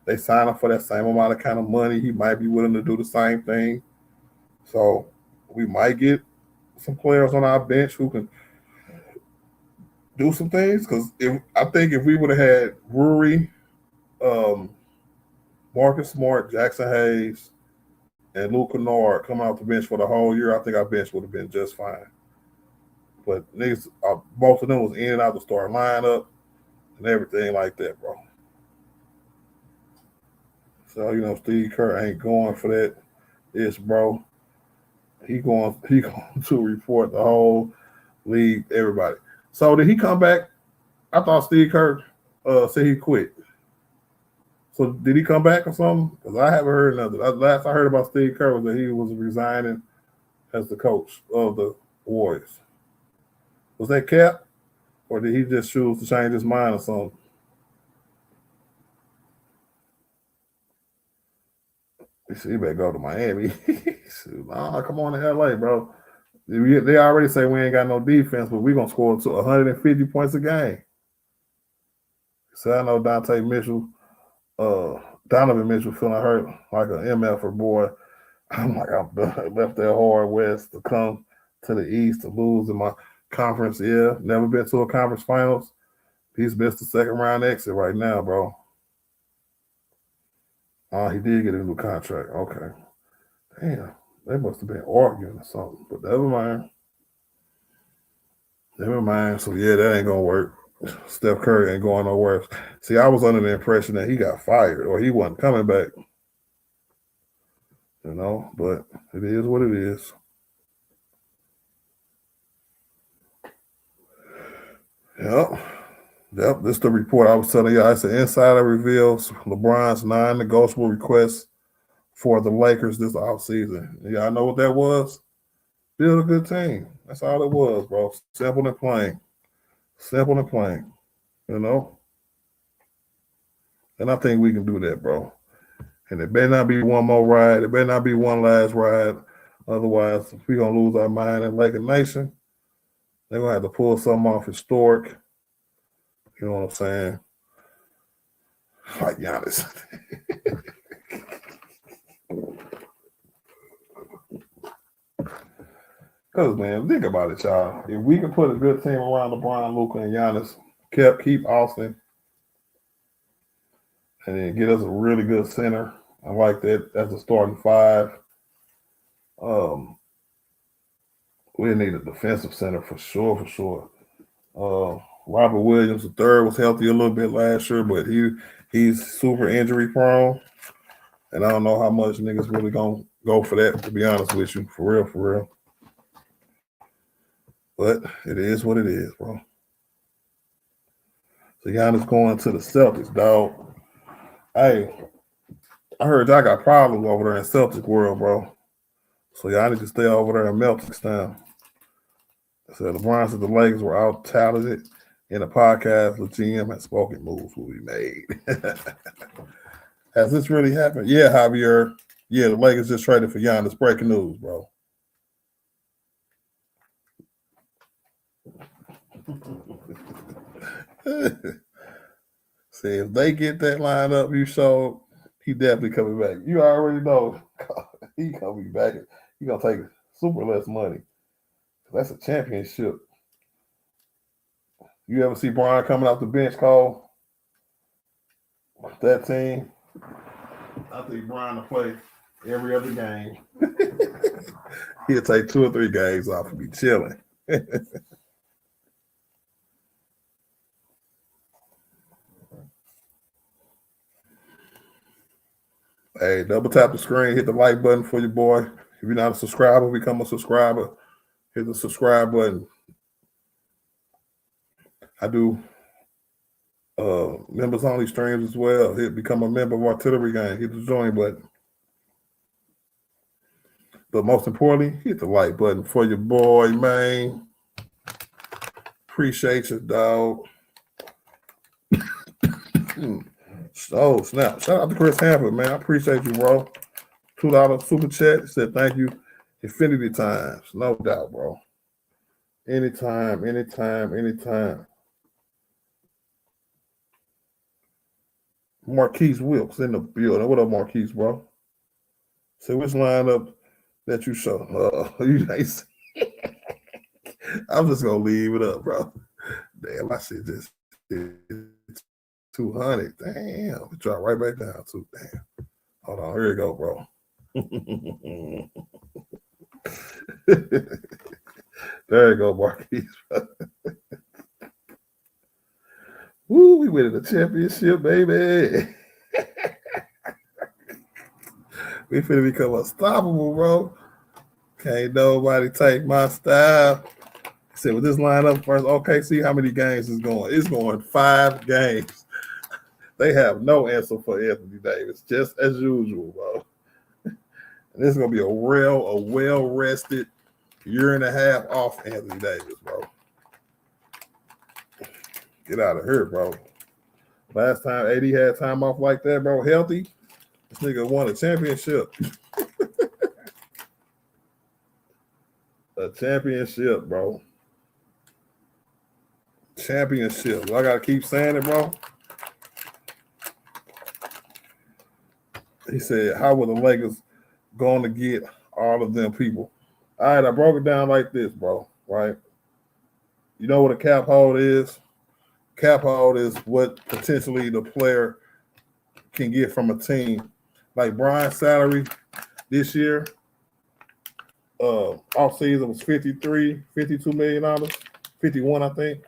they sign him for that same amount of kind of money. He might be willing to do the same thing. So we might get some players on our bench who can do some things. Because I think if we would have had Rui, Marcus Smart, Jackson Hayes, and Luke Kennard coming off the bench for the whole year, I think our bench would have been just fine. But niggas, both of them was in and out the starting lineup and everything like that, bro. So, Steve Kerr ain't going for that. Bro. He going to report the whole league, everybody. So did he come back? I thought Steve Kerr said he quit. So did he come back or something? Because I haven't heard nothing. Last I heard about Steve Kerr was that he was resigning as the coach of the Warriors. Was that Cap? Or did he just choose to change his mind or something? He said, you better go to Miami. He said, nah, come on to LA, bro. They already say we ain't got no defense, but we're going to score to 150 points a game. So I know Donovan Mitchell feeling hurt like an MF boy. I'm like, I'm left that hard west to come to the east to lose in my conference. Yeah, never been to a conference finals. He's missed the second round exit right now, bro. Oh, he did get a new contract. Okay. Damn, they must have been arguing or something, but never mind. Never mind. So, yeah, that ain't going to work. Steph Curry ain't going nowhere. See, I was under the impression that he got fired or he wasn't coming back. But it is what it is. Yep. Yep, this is the report I was telling you. It's an insider reveals LeBron's non-negotiable requests for the Lakers this offseason. Yeah, I know what that was. Build a good team. That's all it was, bro. Simple and plain. Simple and plain. You know? And I think we can do that, bro. And it better not be one more ride. It better not be one last ride. Otherwise, if we're going to lose our mind in Laker Nation, they're going to have to pull something off historic. You know what I'm saying? Like Giannis. Because, man, think about it, y'all. If we can put a good team around LeBron, Luka, and Giannis, keep Austin, and then get us a really good center. I like that as a starting five. We need a defensive center for sure. Robert Williams III was healthy a little bit last year, but he's super injury prone. And I don't know how much niggas really gonna go for that, to be honest with you. For real. But it is what it is, bro. So Giannis going to the Celtics, dog. Hey, I heard y'all got problems over there in Celtic world, bro. So y'all need to stay over there in Celtics town. So LeBron said the Lakers were out talented in a podcast. The GM had spoken moves will be made. Has this really happened? Yeah, Javier. Yeah, the Lakers just traded for Giannis. Breaking news, bro. See, if they get that line up you showed, he definitely coming back. You already know he gonna be back. He gonna take super less money. That's a championship. You ever see Brian coming off the bench call that team? I think Brian will play every other game. He'll take 2 or 3 games off and be chilling. Hey, double tap the screen, hit the like button for your boy. If you're not a subscriber, become a subscriber. Hit the subscribe button. I do members only streams as well. Become a member of Artillery Gang. Hit the join button. But most importantly, hit the like button for your boy, man. Appreciate you, dog. Oh, snap. Shout out to Chris Hanford, man. I appreciate you, bro. $2 super chat. He said thank you. Infinity times. No doubt, bro. Anytime. Marquise Wilkes in the building. What up, Marquise, bro? So which lineup that you show? You nice. I'm just gonna leave it up, bro. Damn, my shit just 200. Damn, it dropped right back down too. Damn. Hold on, here you go, bro. There you go, Marquise. Woo, we winning the championship, baby. We finna become unstoppable, bro. Can't nobody take my style. He said, with this lineup first, okay, see how many games is going. It's going 5 games. They have no answer for Anthony Davis, just as usual, bro. And this is gonna be a well-rested year and a half off Anthony Davis, bro. Get out of here, bro. Last time AD had time off like that, bro, healthy, this nigga won a championship. A championship, bro. Championship. I gotta keep saying it, bro. He said, how were the Lakers going to get all of them people? All right, I broke it down like this, bro, right? You know what a cap hold is? Cap hold is what potentially the player can get from a team. Like Brian's salary this year, offseason was $52 million, 51, I think.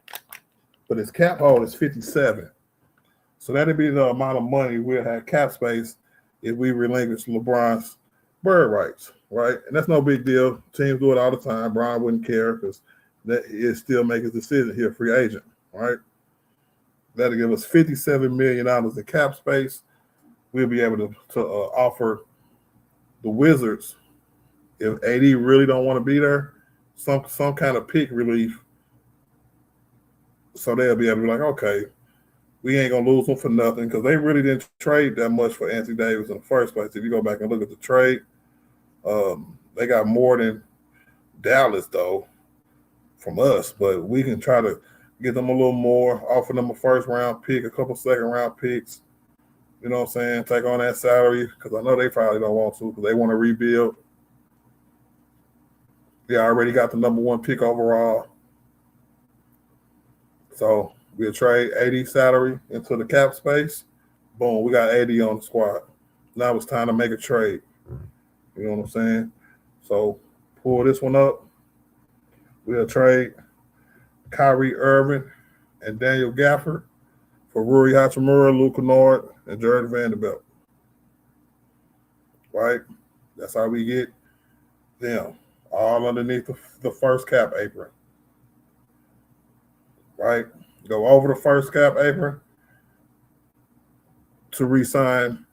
But his cap hold is 57. So that'd be the amount of money we'll have cap space if we relinquish LeBron's bird rights, right? And that's no big deal. Teams do it all the time. Brian wouldn't care because that is still make his decision here, free agent, right? That'll give us $57 million in cap space. We'll be able to offer the Wizards, if AD really don't want to be there, some kind of pick relief. So they'll be able to be like, okay, we ain't going to lose them for nothing because they really didn't trade that much for Anthony Davis in the first place. If you go back and look at the trade, they got more than Dallas, though, from us. But we can try to get them a little more, offer them a first-round pick, a couple second-round picks. You know what I'm saying? Take on that salary because I know they probably don't want to because they want to rebuild. They already got the number 1 pick overall. So we'll trade 80 salary into the cap space. Boom, we got 80 on the squad. Now it's time to make a trade. You know what I'm saying? So pull this one up. We'll trade Kyrie Irving and Daniel Gafford for Rui Hachimura, Luke Kennard, and Jarrett Vanderbilt. Right? That's how we get them. All underneath the first cap apron. Right? Go over the first cap apron to re-sign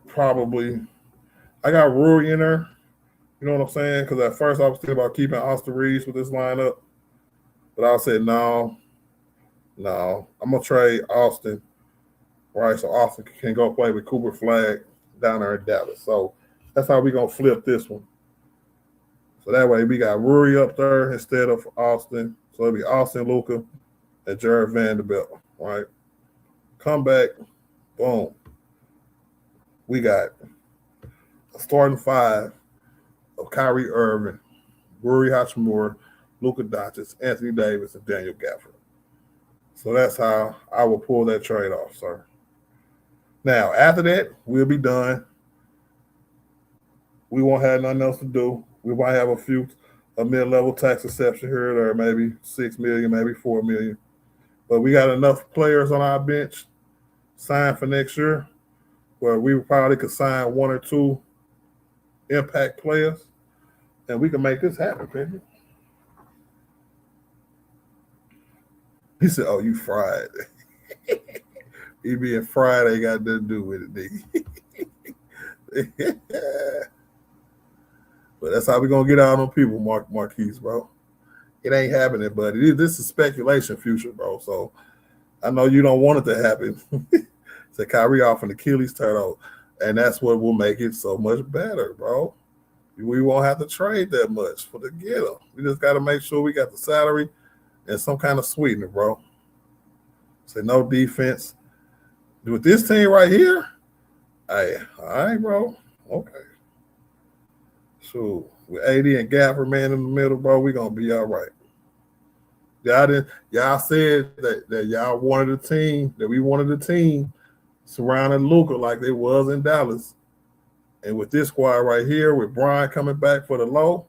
probably. I got Rui in there. You know what I'm saying? Because at first I was thinking about keeping Austin Reaves with this lineup. But I said, no. I'm going to trade Austin. Right? So Austin can go play with Cooper Flag down there in Dallas. So that's how we're going to flip this one. So that way we got Rui up there instead of Austin. So it'll be Austin, Luka, and Jarrett Vanderbilt. Right? Come back. Boom. We got a starting 5 of Kyrie Irving, Rui Hachimura, Luka Doncic, Anthony Davis, and Daniel Gafford. So that's how I will pull that trade off, sir. Now, after that, we'll be done. We won't have nothing else to do. We might have a mid-level tax exception here or there, maybe $6 million, maybe $4 million. But we got enough players on our bench signed for next year where we probably could sign 1 or 2 impact players, and we can make this happen, baby. He said, oh, you fried. He being fried ain't got nothing to do with it, nigga. But that's how we going to get out on people, Marquise, bro. It ain't happening, but this is speculation future, bro. So I know you don't want it to happen. Say Kyrie off an Achilles turtle, and that's what will make it so much better, bro. We won't have to trade that much for the get him. We just got to make sure we got the salary and some kind of sweetener, bro. Say no defense. With this team right here, hey, all right, bro. Okay. So with AD and Gafford, man, in the middle, bro, we're going to be all right. Y'all said that y'all wanted a team, that we wanted a team surrounding Luka like they was in Dallas. And with this squad right here, with Brian coming back for the low,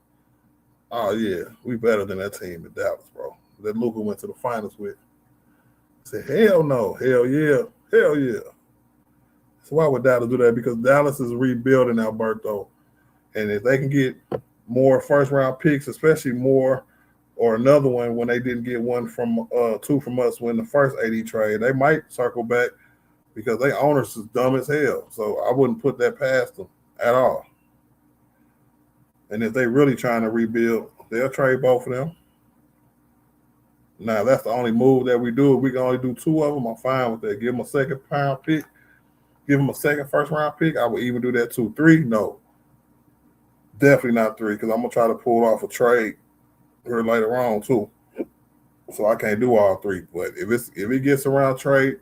oh, yeah, we better than that team in Dallas, bro. That Luka went to the finals with. I said, hell no, hell yeah, hell yeah. So why would Dallas do that? Because Dallas is rebuilding Alberto. And if they can get more first-round picks, especially more or another one when they didn't get 2 from us when the first AD trade, they might circle back because they owners is dumb as hell. So I wouldn't put that past them at all. And if they really trying to rebuild, they'll trade both of them. Now, that's the only move that we do. If we can only do 2 of them, I'm fine with that. Give them a second-round pick. Give them a second first-round pick. I would even do that too. 3, no. Definitely not 3 because I'm going to try to pull off a trade here later on too. So I can't do all 3. But if it gets around draft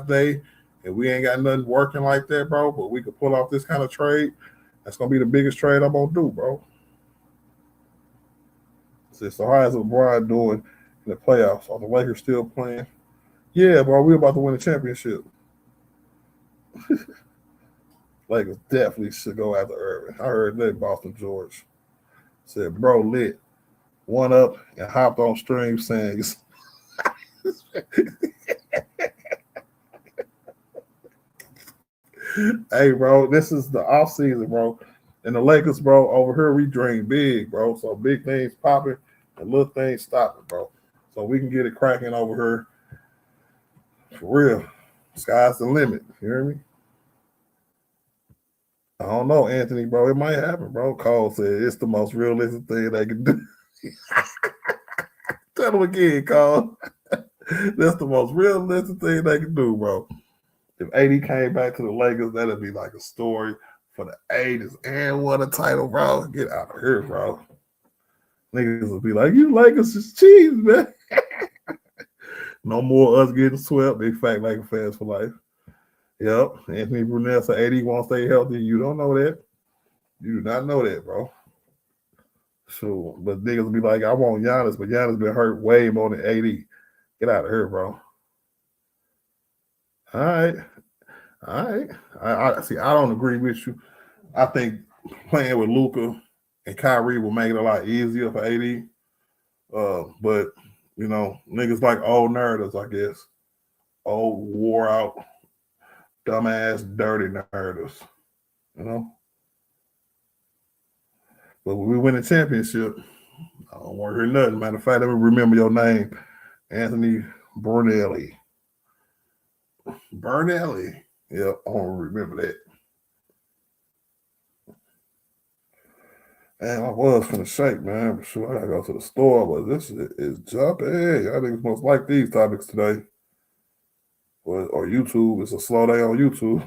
day and we ain't got nothing working like that, bro, but we could pull off this kind of trade, that's going to be the biggest trade I'm going to do, bro. So how is LeBron doing in the playoffs? Are the Lakers still playing? Yeah, bro, we're about to win the championship. Lakers definitely should go after Irving. I heard that Boston George said, bro, lit 1 up and hopped on stream saying, hey, bro, this is the offseason, bro. And the Lakers, bro, over here, we dream big, bro. So big things popping and little things stopping, bro. so we can get it cracking over here. For real. Sky's the limit. You hear me? I don't know, Anthony, bro. It might happen, bro. Cole said it's the most realistic thing they can do. Tell them again, Cole. That's the most realistic thing they can do, bro. If AD came back to the Lakers, that'd be like a story for the 80s and won a title, bro. Get out of here, bro. Niggas will be like, you Lakers is cheese, man. No more us getting swept. Big fact Laker fans for life. Yep. Anthony Brunel said 80 won't stay healthy. You don't know that. You do not know that, bro. So, but niggas will be like, I want Giannis, but Giannis been hurt way more than 80. Get out of here, bro. All right. I see. I don't agree with you. I think playing with Luka and Kyrie will make it a lot easier for AD. But you know, niggas like old nerds, I guess. Old, wore out, dumbass, dirty nerds. You know? But when we win a championship, I don't want to hear nothing. Matter of fact, let me remember your name. Anthony Bernelli. Bernelli. Yep, I want to remember that. Man, I was finna shake, man. But sure, I gotta go to the store, but this is jumping. I think it's most like these topics today. Or YouTube. It's a slow day on YouTube.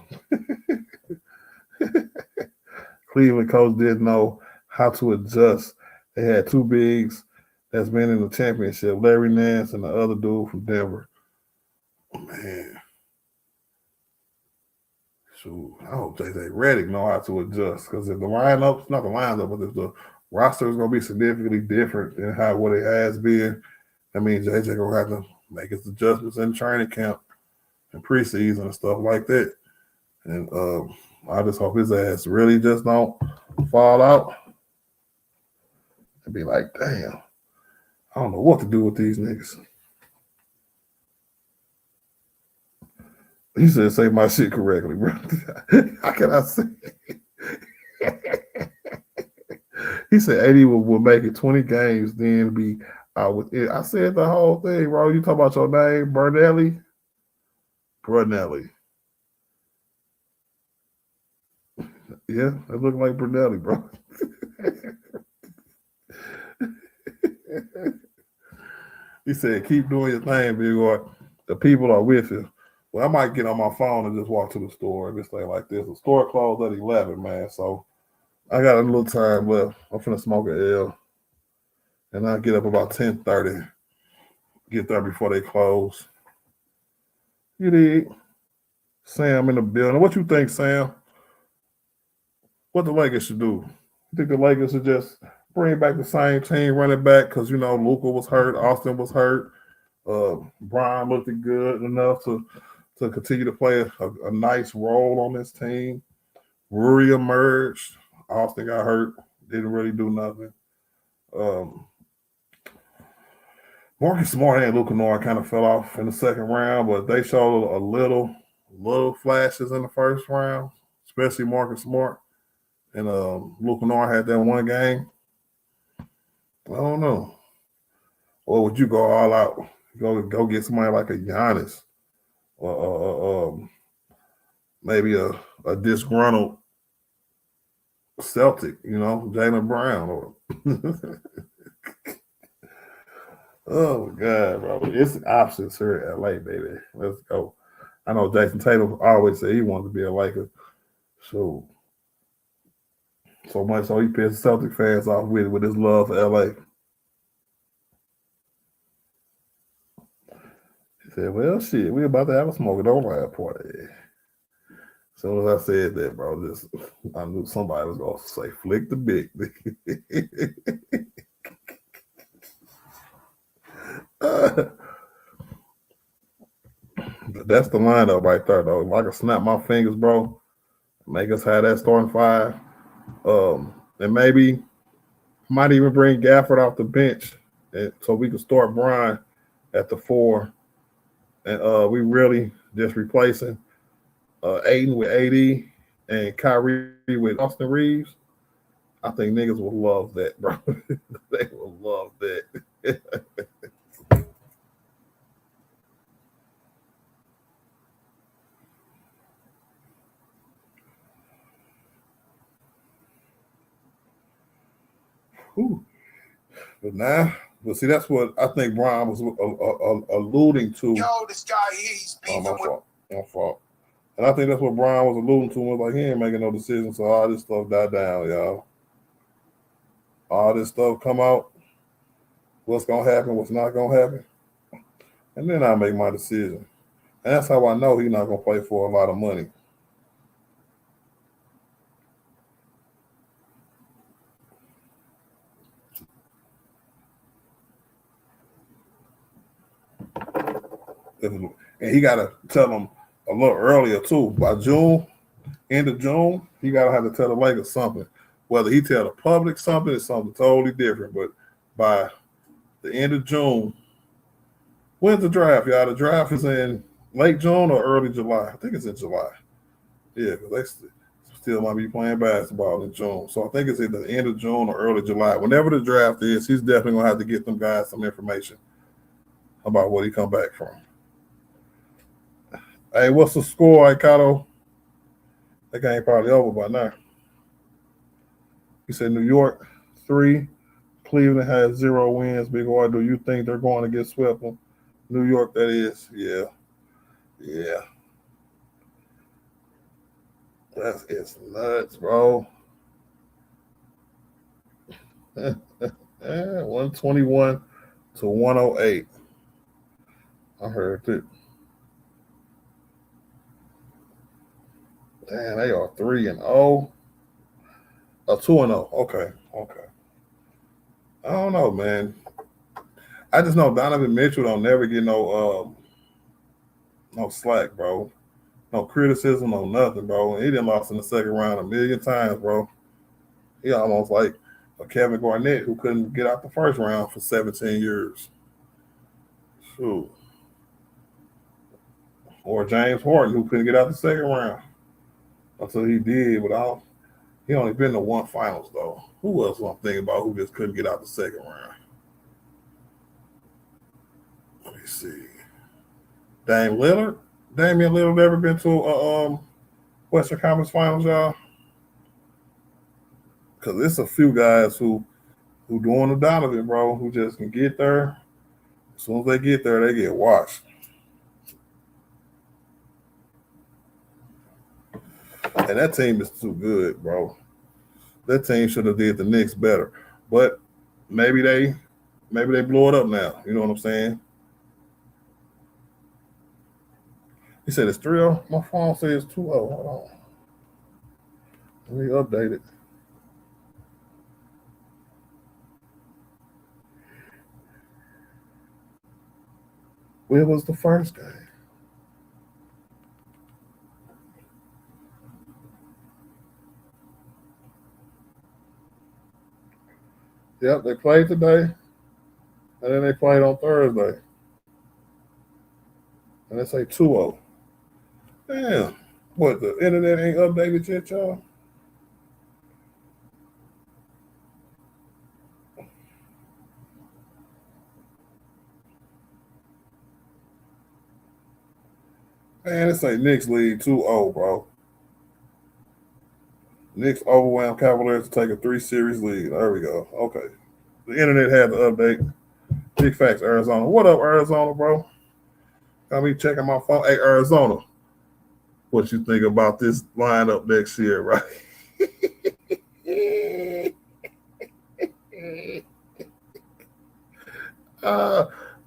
Cleveland coach didn't know how to adjust. They had two bigs that's been in the championship, Larry Nance and the other dude from Denver. Man. So I hope JJ Redick know how to adjust, because if the lineup, not the lineup, but if the roster is going to be significantly different than what it has been, that means JJ going to have to make his adjustments in training camp and preseason and stuff like that. And I just hope his ass really just don't fall out and be like, damn, I don't know what to do with these niggas. He said, say my shit correctly, bro. How can I say it? He said 80 will make it 20 games, then be out with it. I said the whole thing, bro. You talking about your name, Bernelli? Brunelli. Yeah, it looked like Brunelli, bro. He said, keep doing your thing, big boy. The people are with you. Well, I might get on my phone and just walk to the store and just thing like this. The store closed at 11, man. So I got a little time left. I'm finna smoke an L. And I'll get up about 10:30. Get there before they close. You dig? Sam in the building. What you think, Sam? What the Lakers should do? You think the Lakers should just bring back the same team, run it back? Because, you know, Luka was hurt. Austin was hurt. Brian looked good enough to continue to play a nice role on this team. Rui emerged. Austin got hurt. Didn't really do nothing. Marcus Smart and Luka Noir kind of fell off in the second round, but they showed a little flashes in the first round, especially Marcus Smart. And Luka Noir had that one game. I don't know. Or would you go all out? Go get somebody like a Giannis, or maybe a disgruntled Celtic, you know, Jaylen Brown, or oh my God, bro. It's the options here at LA, baby. Let's go. I know Jason Tatum always said he wanted to be a Laker. So much so he pissed Celtic fans off with his love for LA. He said, well, shit, we about to have a smoke don't lie party. As soon as I said that, bro, I knew somebody was going to say, flick the big. But that's the lineup right there, though. If I can snap my fingers, bro, make us have that starting five. And maybe might even bring Gafford off the bench so we can start Brian at the 4. And we really just replacing Aiden with AD and Kyrie with Austin Reaves. I think niggas will love that, bro. They will love that. But see, that's what I think Brian was alluding to. Yo, this guy here, he's beefing with. My fault. And I think that's what Brian was alluding to. Was like, he ain't making no decisions, so all this stuff died down, y'all. All this stuff come out. What's gonna happen? What's not gonna happen? And then I make my decision. And that's how I know he's not gonna play for a lot of money. And he got to tell them a little earlier, too. By June, end of June, he got to have to tell the Lakers something. Whether he tell the public something is something totally different. But by the end of June, when's the draft, y'all? The draft is in late June or early July? I think it's in July. Yeah, because they still might be playing basketball in June. So I think it's either the end of June or early July. Whenever the draft is, he's definitely going to have to get them guys some information about what he come back from. Hey, what's the score, Aikato? That game probably over by now. He said New York 3, Cleveland has 0 wins. Big Y, do you think they're going to get swept? New York, that is. Yeah. It's nuts, bro. 121 to 108. I heard it. Damn, they are 3-0. 2-0. Okay. I don't know, man. I just know Donovan Mitchell don't never get no slack, bro. No criticism, no nothing, bro. And he done lost in the second round 1,000,000 times, bro. He almost like a Kevin Garnett who couldn't get out the first round for 17 years. Shoot. Or James Harden who couldn't get out the second round until he did, but he only been to one finals, though. Who else I'm thinking about who just couldn't get out the second round? Let me see. Damian Lillard ever been to a Western Conference Finals, y'all? Because it's a few guys who doing the Donovan, bro, who just can get there. As soon as they get there, they get washed. And that team is too good, bro. That team should have did the Knicks better. But maybe they blow it up now. You know what I'm saying? He said it's 3-0. My phone says 2-0. Hold on. Let me update it. Where was the first game? Yep, they played today, and then they played on Thursday. And they say 2-0. Damn. What, the internet ain't updated yet, y'all? Man, it say Knicks lead 2-0, bro. Knicks overwhelmed Cavaliers to take a 3-series lead. There we go. Okay. The internet had the update. Big facts, Arizona. What up, Arizona, bro? Got me checking my phone. Hey, Arizona, what you think about this lineup next year, right?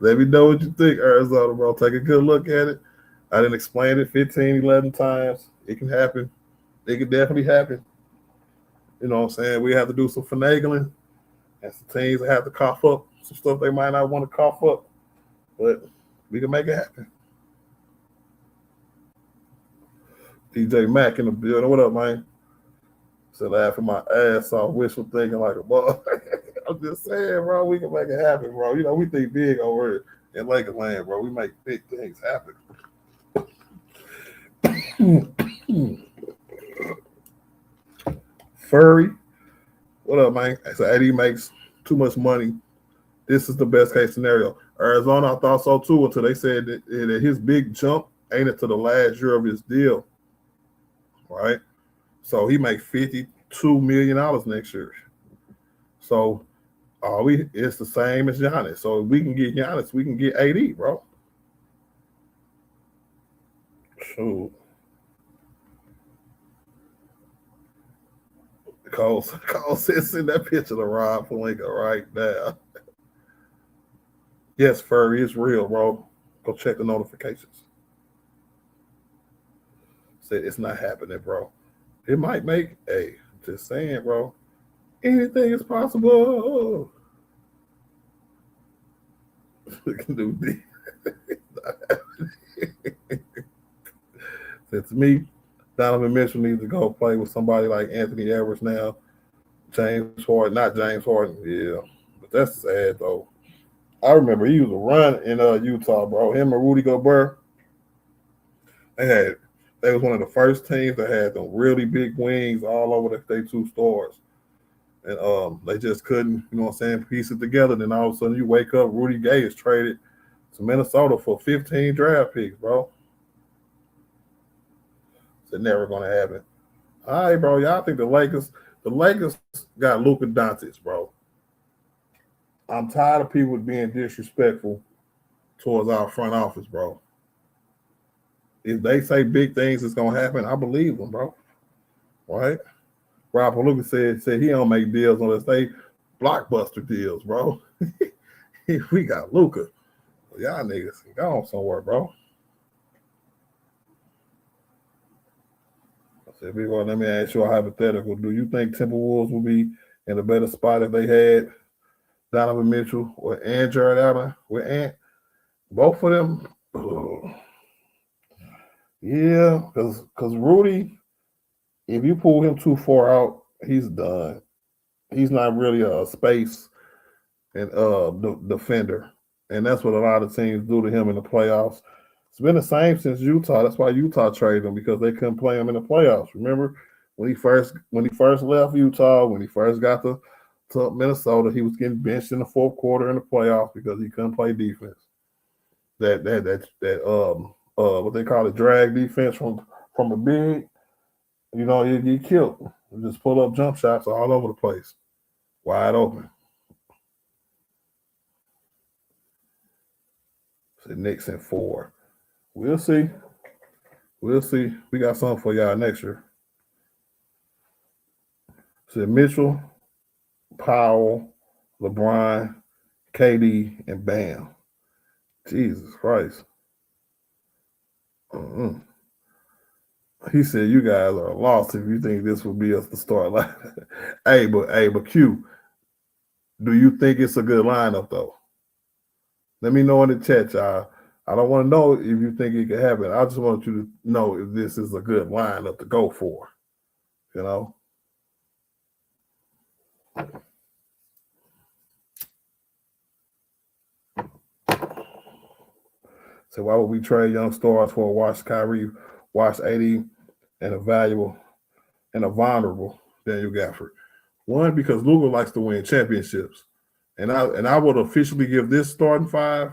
Let me know what you think, Arizona, bro. Take a good look at it. I didn't explain it 15, 11 times. It can happen. It can definitely happen. You know what I'm saying? We have to do some finagling. And some teams that have to cough up some stuff they might not want to cough up. But we can make it happen. DJ Mack in the building. What up, man? Said laughing my ass off, wishful thinking like a ball. I'm just saying, bro, we can make it happen, bro. You know, we think big over in Lakers land, bro. We make big things happen. Furry, what up, man? So Eddie makes too much money. This is the best case scenario. Arizona, I thought so too until they said that his big jump ain't until the last year of his deal, right? So he make $52 million next year. So It's the same as Giannis. So if we can get Giannis, we can get AD, bro. Shoot. Cole says in that picture of Rob Pelinka right now. Yes, Furry, it's real, bro. Go check the notifications. Said it's not happening, bro. It might make, hey, just saying, bro. Anything is possible. We can do this. Said to me, Donovan Mitchell needs to go play with somebody like Anthony Edwards now. James Harden, not James Harden, yeah. But that's sad, though. I remember he was a run in Utah, bro. Him and Rudy Gobert, they was one of the first teams that had them really big wings all over their two stars. And they just couldn't, you know what I'm saying, piece it together. Then all of a sudden you wake up, Rudy Gay is traded to Minnesota for 15 draft picks, bro. It's never going to happen. All right, bro. Y'all think the Lakers got Luka Doncic, bro. I'm tired of people being disrespectful towards our front office, bro. If they say big things is going to happen, I believe them, bro. Right? Rob Pelinka said he don't make deals unless they blockbuster deals, bro. We got Luka. Y'all niggas can go on somewhere, bro. I said, big one, let me ask you a hypothetical. Do you think Timberwolves will be in a better spot if they had Donovan Mitchell and Jarrett Allen with Ant? Both of them? Yeah, because Rudy, if you pull him too far out, he's done. He's not really a space and defender. And that's what a lot of teams do to him in the playoffs. It's been the same since Utah. That's why Utah traded him, because they couldn't play him in the playoffs. Remember when he first left Utah, when he first got to Minnesota, he was getting benched in the fourth quarter in the playoffs because he couldn't play defense. That what they call it, drag defense from a big, you know, you killed. You just pull up jump shots all over the place, wide open. So Knicks in 4. We'll see. We'll see. We got something for y'all next year. So Mitchell, Powell, LeBron, KD, and Bam. Jesus Christ. He said you guys are lost if you think this will be us to start. Like, hey, but Q, do you think it's a good lineup though? Let me know in the chat, y'all. I don't want to know if you think it can happen. I just want you to know if this is a good lineup to go for. You know? So why would we trade young stars for a washed Kyrie, washed AD, and a valuable and a vulnerable Daniel Gafford? One, because Luka likes to win championships. And I would officially give this starting five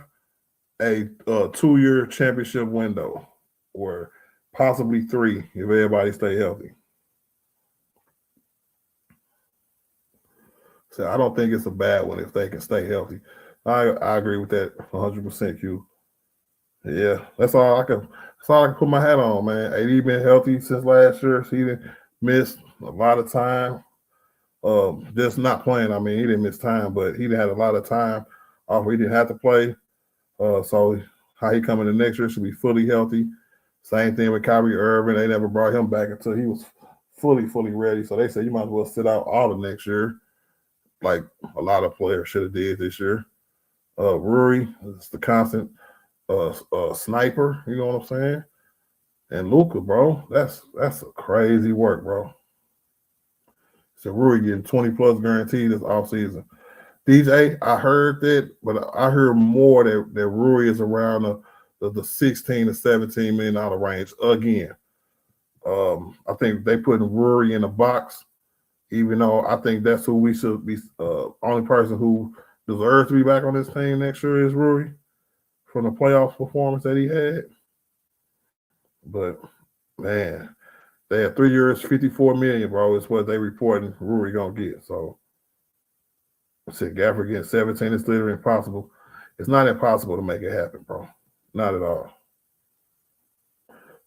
a 2-year championship window, or possibly 3 if everybody stay healthy. So I don't think it's a bad one if they can stay healthy. I agree with that 100%, Q. Yeah, that's all I can put my hat on, man. AD been healthy since last year. So he didn't miss a lot of time. Just not playing. I mean, he didn't miss time, but he had a lot of time off. He didn't have to play. So how he coming in next year should be fully healthy. Same thing with Kyrie Irving. They never brought him back until he was fully ready. So they said you might as well sit out all of next year, like a lot of players should have did this year. Rui is the constant sniper. You know what I'm saying? And Luka, bro, that's a crazy work, bro. So Rui getting 20+ guaranteed this offseason. DJ, I heard that, but I heard more that Rui is around the $16 to $17 million range again. I think they putting Rui in a box, even though I think that's who we should be. Only person who deserves to be back on this team next year is Rui, from the playoff performance that he had. But man, they had 3 years, $54 million, bro. Is what they reporting Rui gonna get. So I said Gafford getting 17 is literally impossible. It's not impossible to make it happen, bro. Not at all.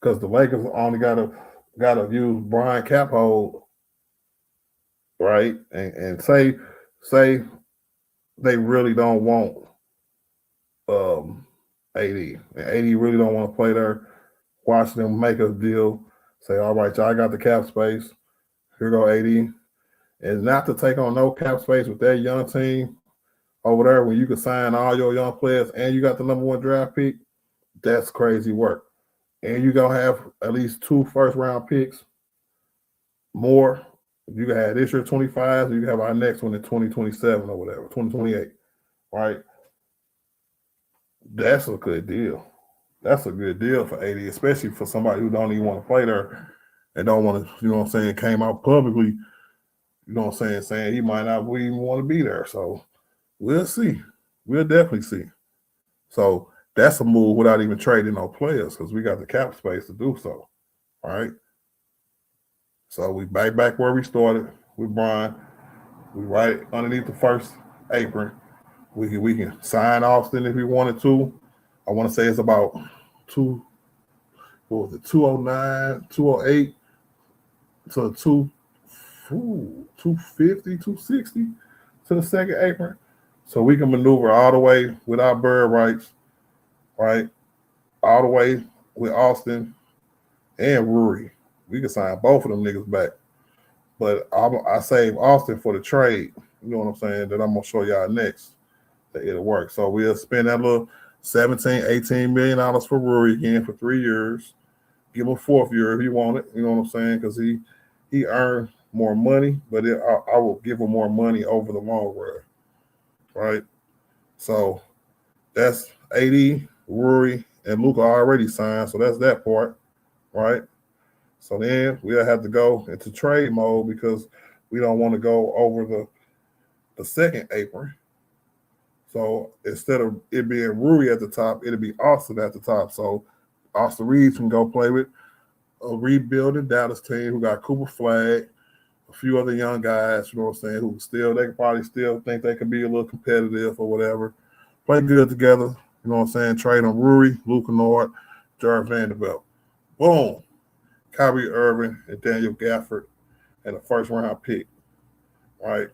Because the Lakers only gotta use Brian Caphold, right? And say they really don't want AD. And AD really don't want to play there. Watch them make a deal. Say, all right, y'all got the cap space. Here go AD. And not to take on no cap space with that young team over there when you can sign all your young players and you got the number 1 draft pick, that's crazy work. And you're going to have at least 2 first-round picks more. You can have this year 25, so you can have our next one in 2027 or whatever, 2028, right? That's a good deal. That's a good deal for AD, especially for somebody who don't even want to play there and don't want to, you know what I'm saying, came out publicly, you know what I'm saying he might not even want to be there. So we'll see. We'll definitely see. So that's a move without even trading no players because we got the cap space to do so. All right. So we back where we started with Brian. We right underneath the first apron. We can sign Austin if we wanted to. I want to say it's about 209, 208 to 250, 260 to the second apron. So we can maneuver all the way with our bird rights, right? All the way with Austin and Rui. We can sign both of them niggas back. But I save Austin for the trade. You know what I'm saying? That I'm going to show y'all next. That it'll work. So we'll spend that little $17, $18 million for Rui again for 3 years. Give him a 4th year if he want it. You know what I'm saying? Because he earned more money, but I will give him more money over the long run. Right? So that's AD, Rui, and Luka already signed. So that's that part. Right? So then we'll have to go into trade mode because we don't want to go over the second apron. So instead of it being Rui at the top, it'll be Austin at the top. So Austin Reaves can go play with a rebuilding Dallas team who got Cooper Flag, a few other young guys, you know what I'm saying, who they can probably still think they can be a little competitive or whatever. Play good together, you know what I'm saying, trade on Rui, Luka Nord, Jarrett Vanderbilt. Boom. Kyrie Irving and Daniel Gafford and a first-round pick, right?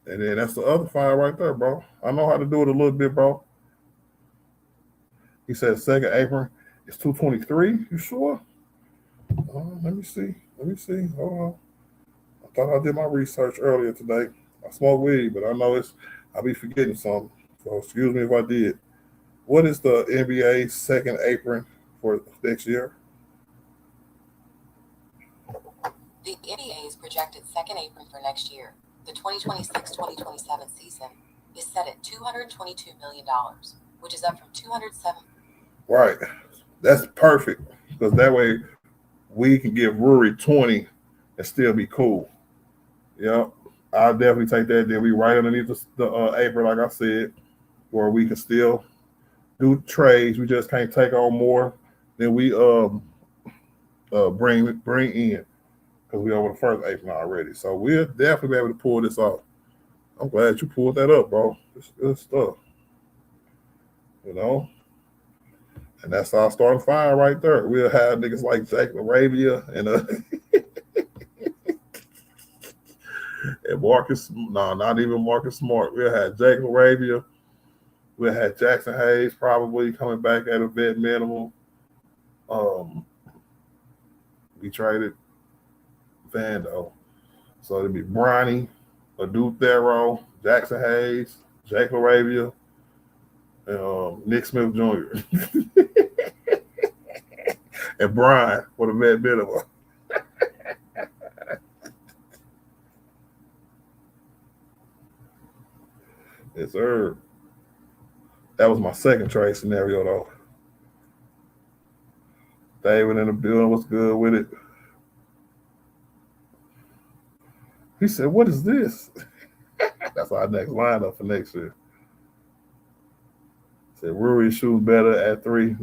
And then that's the other file right there, bro. I know how to do it a little bit, bro. He said second apron is 223. You sure? Let me see. Hold on. I thought I did my research earlier today. I smoke weed, but I know I'll be forgetting something. So excuse me if I did. What is the NBA second apron for next year? The NBA's projected second apron for next year, the 2026-2027 season, is set at $222 million, which is up from $207. Right. That's perfect because that way we can give Rui 20 and still be cool. Yep. I'll definitely take that. Then we right underneath the apron, like I said, where we can still do trades. We just can't take on more than we bring in. Because we over the first apron already. So we'll definitely be able to pull this off. I'm glad you pulled that up, bro. It's good stuff. You know? And that's our starting five right there. We'll have niggas like Jake LaRavia and and Marcus. No, not even Marcus Smart. We'll have Jake LaRavia. We'll have Jackson Hayes probably coming back at a vet minimum. We traded Vando. So it'd be Bronny, Adu Thero, Jackson Hayes, Jake LaRavia, and Nick Smith Jr. and Brian for the vet minimum. Yes, sir. That was my second trade scenario, though. David in the building was good with it. He said, "What is this?" That's our next lineup for next year. He said, Rui is shooting better at 3,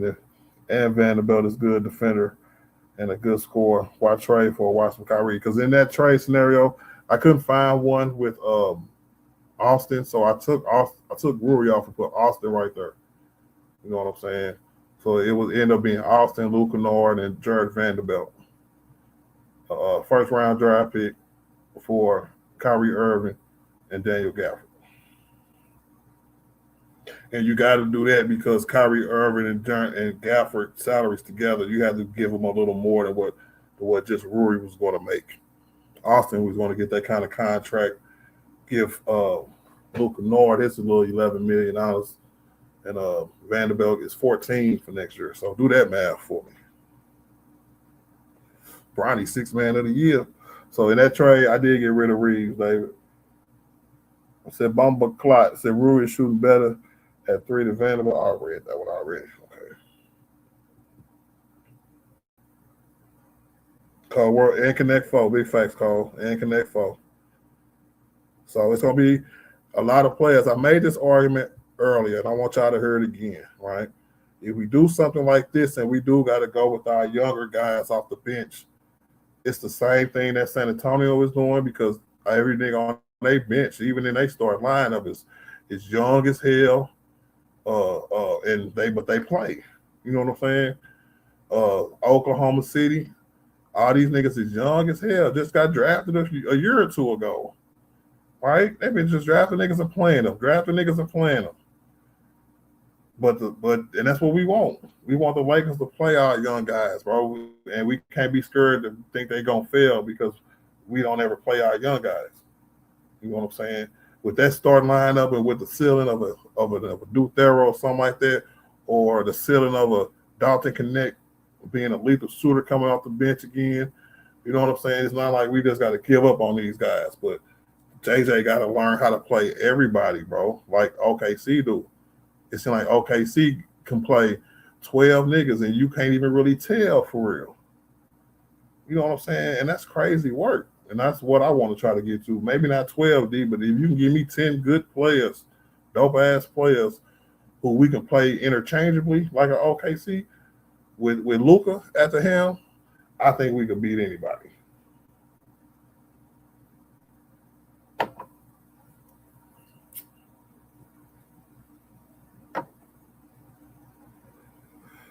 and Vanderbilt is good defender and a good scorer. Why trade for a watch from Kyrie? Because in that trade scenario, I couldn't find one with Austin. So I took Rui off and put Austin right there. You know what I'm saying? So it would end up being Austin, Luke Kennard, and Jared Vanderbilt. First round draft pick for Kyrie Irving and Daniel Gafford. And you got to do that because Kyrie Irving and Gafford salaries together, you have to give them a little more than what just Rui was going to make. Austin was going to get that kind of contract. Give Luke Kennard his little $11 million, and Vanderbilt is 14 for next year. So do that math for me. Bronny, 6th man of the year. So in that trade, I did get rid of Reaves, David. I said Bumba Clot. Said Rui is shooting better at 3 to Vanderbilt. I read that one already. Okay. Cole World and Connect 4. Big facts, Cole. And Connect 4. So it's going to be a lot of players. I made this argument earlier, and I want y'all to hear it again, right? If we do something like this and we do got to go with our younger guys off the bench, it's the same thing that San Antonio is doing because everything on their bench, even in their start lineup, is young as hell. But they play. You know what I'm saying? Oklahoma City, all these niggas is young as hell. Just got drafted a year or two ago. Right? They've been just drafting niggas and playing them. And that's what we want. We want the Lakers to play our young guys, bro. And we can't be scared to think they're gonna fail because we don't ever play our young guys. You know what I'm saying? With that starting lineup and with the ceiling of a Duke Thero or something like that, or the ceiling of a Dalton Connect being a lethal shooter coming off the bench again, you know what I'm saying? It's not like we just got to give up on these guys, but JJ got to learn how to play everybody, bro, like OKC do. It seems like OKC can play 12 niggas and you can't even really tell for real. You know what I'm saying? And that's crazy work. And that's what I want to try to get to. Maybe not 12, D, but if you can give me 10 good players, dope-ass players who we can play interchangeably like an OKC with Luka at the helm, I think we could beat anybody.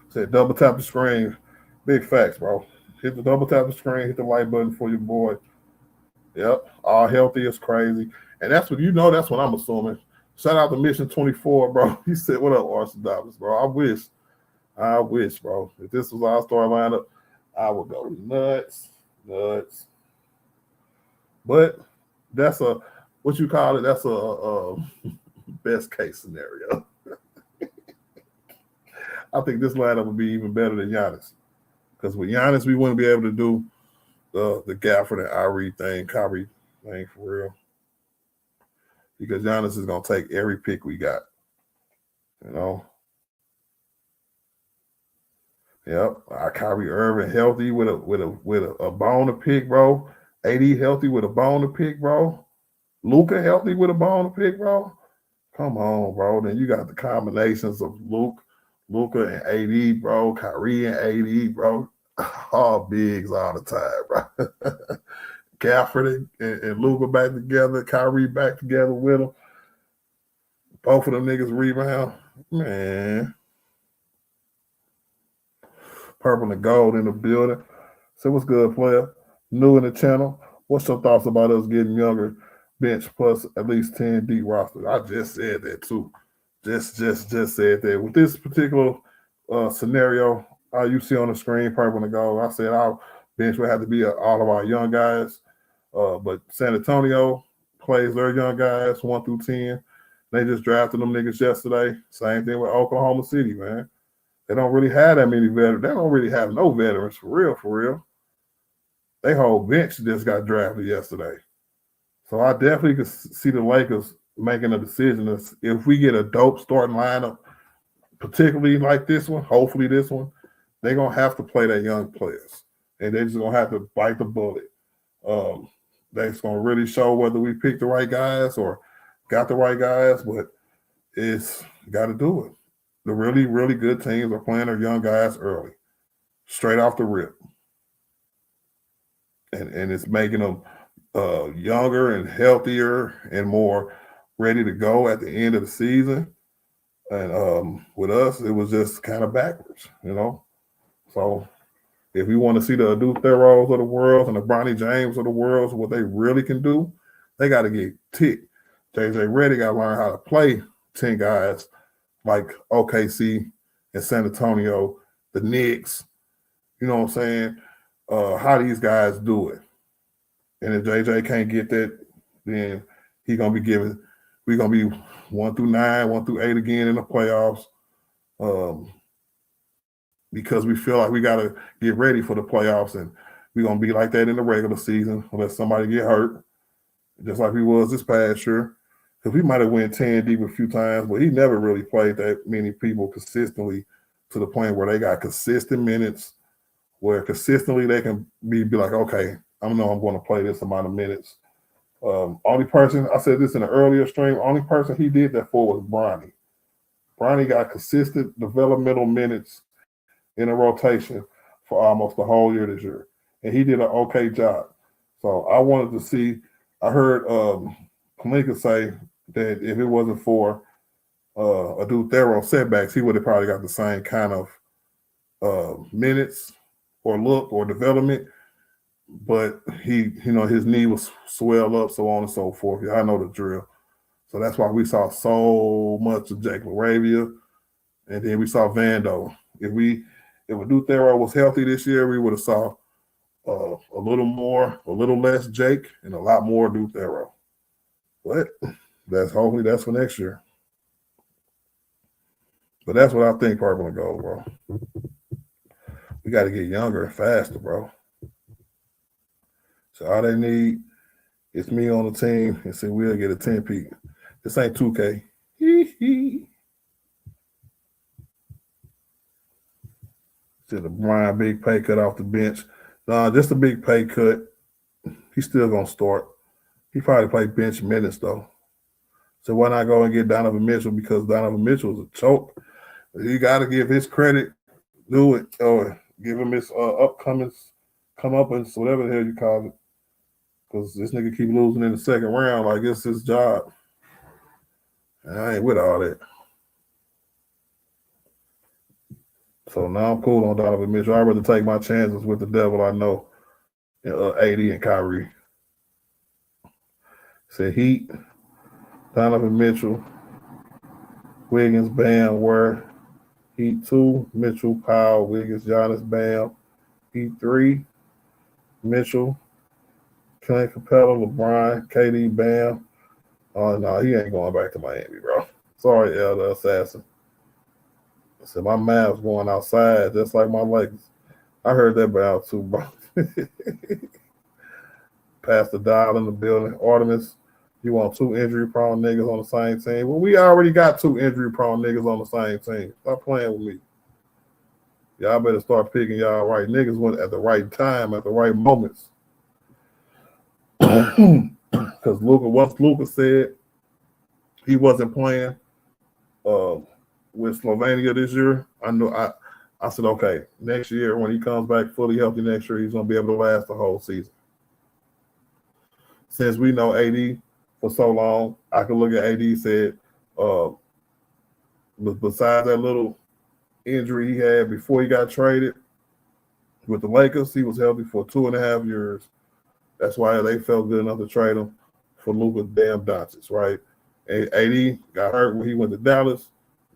Said double tap the screen. Big facts, bro. Hit the double tap the screen, hit the like button for your boy. Yep, all healthy is crazy. And that's what that's what I'm assuming. Shout out to Mission 24, bro. He said, what up, Orthodox, bro? I wish, bro. If this was our star lineup, I would go nuts. But that's what you call it, that's a best case scenario. I think this lineup would be even better than Giannis. Because with Giannis, we wouldn't be able to do the Gafford and Kyrie thing for real. Because Giannis is gonna take every pick we got. You know. Yep. Kyrie Irving healthy with a bone to pick, bro. AD healthy with a bone to pick, bro. Luka healthy with a bone to pick, bro. Come on, bro. Then you got the combinations of Luka and AD, bro. Kyrie and AD, bro. All bigs all the time, bro. Gafford and Luka back together, Kyrie back together with them. Both of them niggas rebound. Man. Purple and gold in the building. So what's good, player? New in the channel. What's your thoughts about us getting younger bench plus at least 10 deep roster? I just said that too. Just said that. With this particular scenario, you see on the screen, purple and gold, I said our bench would have to be all of our young guys. But San Antonio plays their young guys 1 through 10. They just drafted them niggas yesterday. Same thing with Oklahoma City, man. They don't really have that many veterans. They don't really have no veterans for real. They whole bench just got drafted yesterday. So I definitely could see the Lakers making a decision. If we get a dope starting lineup, particularly like this one, hopefully this one, they're going to have to play their young players. And they're just going to have to bite the bullet. That's going to really show whether we picked the right guys or got the right guys, but it's got to do it. The really, really good teams are playing their young guys early, straight off the rip. And it's making them younger and healthier and more ready to go at the end of the season. And with us, it was just kind of backwards, you know. So if we want to see the Adu Theros of the world and the Bronny James of the world, what they really can do, they got to get ticked. JJ Redick got to learn how to play 10 guys like OKC and San Antonio, the Knicks. You know what I'm saying? How these guys do it. And if JJ can't get that, then we're going to be 1 through 9, 1 through 8 again in the playoffs. Because we feel like we got to get ready for the playoffs, and we're going to be like that in the regular season unless somebody get hurt, just like we was this past year. Because we might have went 10 deep a few times, but he never really played that many people consistently to the point where they got consistent minutes, where consistently they can be like, okay, I know I'm going to play this amount of minutes. Only person, I said this in an earlier stream, only person he did that for was Bronny. Bronny got consistent developmental minutes in a rotation for almost the whole year this year. And he did an okay job. So I wanted to see, I heard Pelinka say that if it wasn't for Adu Thero setbacks, he would have probably got the same kind of minutes or look or development. But his knee was swelled up, so on and so forth. Yeah, I know the drill. So that's why we saw so much of Jake LaRavia. And then we saw Vando. If Adu Thero was healthy this year, we would have saw a little less Jake and a lot more Adu Thero. But hopefully that's for next year. But that's what I think probably gonna go, bro. We got to get younger and faster, bro. So all they need is me on the team and say we'll get a 10-peat. This ain't 2K. Said the Brian big pay cut off the bench. Nah, just a big pay cut. He's still gonna start. He probably play bench minutes though. So why not go and get Donovan Mitchell, because Donovan Mitchell is a choke. You got to give his credit, do it, or give him his comeuppance, whatever the hell you call it. Because this nigga keep losing in the second round like it's his job. And I ain't with all that. So now I'm cool on Donovan Mitchell. I'd rather take my chances with the devil I know, AD and Kyrie. Said Heat, Donovan Mitchell, Wiggins, Bam, Ware. Heat 2, Mitchell, Powell, Wiggins, Giannis, Bam. Heat 3, Mitchell, Clint Capella, LeBron, KD, Bam. Oh, no, he ain't going back to Miami, bro. Sorry, Elder Assassin. I said, my Mavs going outside just like my Lakers. I heard that about too, bro. Pastor Dial in the building. Artemis, you want 2 injury-prone niggas on the same team? Well, we already got 2 injury-prone niggas on the same team. Stop playing with me. Y'all better start picking y'all right niggas at the right time, at the right moments. Because once Luka said he wasn't playing with Slovenia this year, I said, okay, next year when he comes back fully healthy next year, he's going to be able to last the whole season. Since we know AD for so long, I could look at AD and said, besides that little injury he had before he got traded with the Lakers, he was healthy for 2.5 years. That's why they felt good enough to trade him for Luka damn Doncic, right? And AD got hurt when he went to Dallas,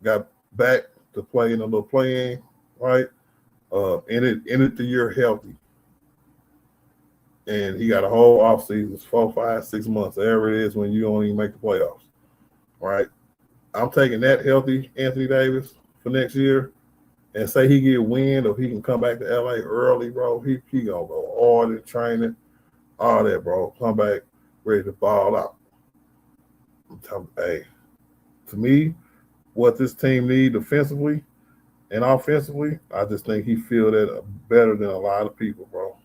got back to play in a little play-in, right? Ended the year healthy. And he got a whole offseason, 4, 5, 6 months, whatever it is when you don't even make the playoffs, right? I'm taking that healthy Anthony Davis for next year and say he get wind or he can come back to LA early, bro. He gonna go hard in training, all that, bro. Come back ready to ball out. Hey, to me, what this team need defensively and offensively, I just think he feel that better than a lot of people, bro.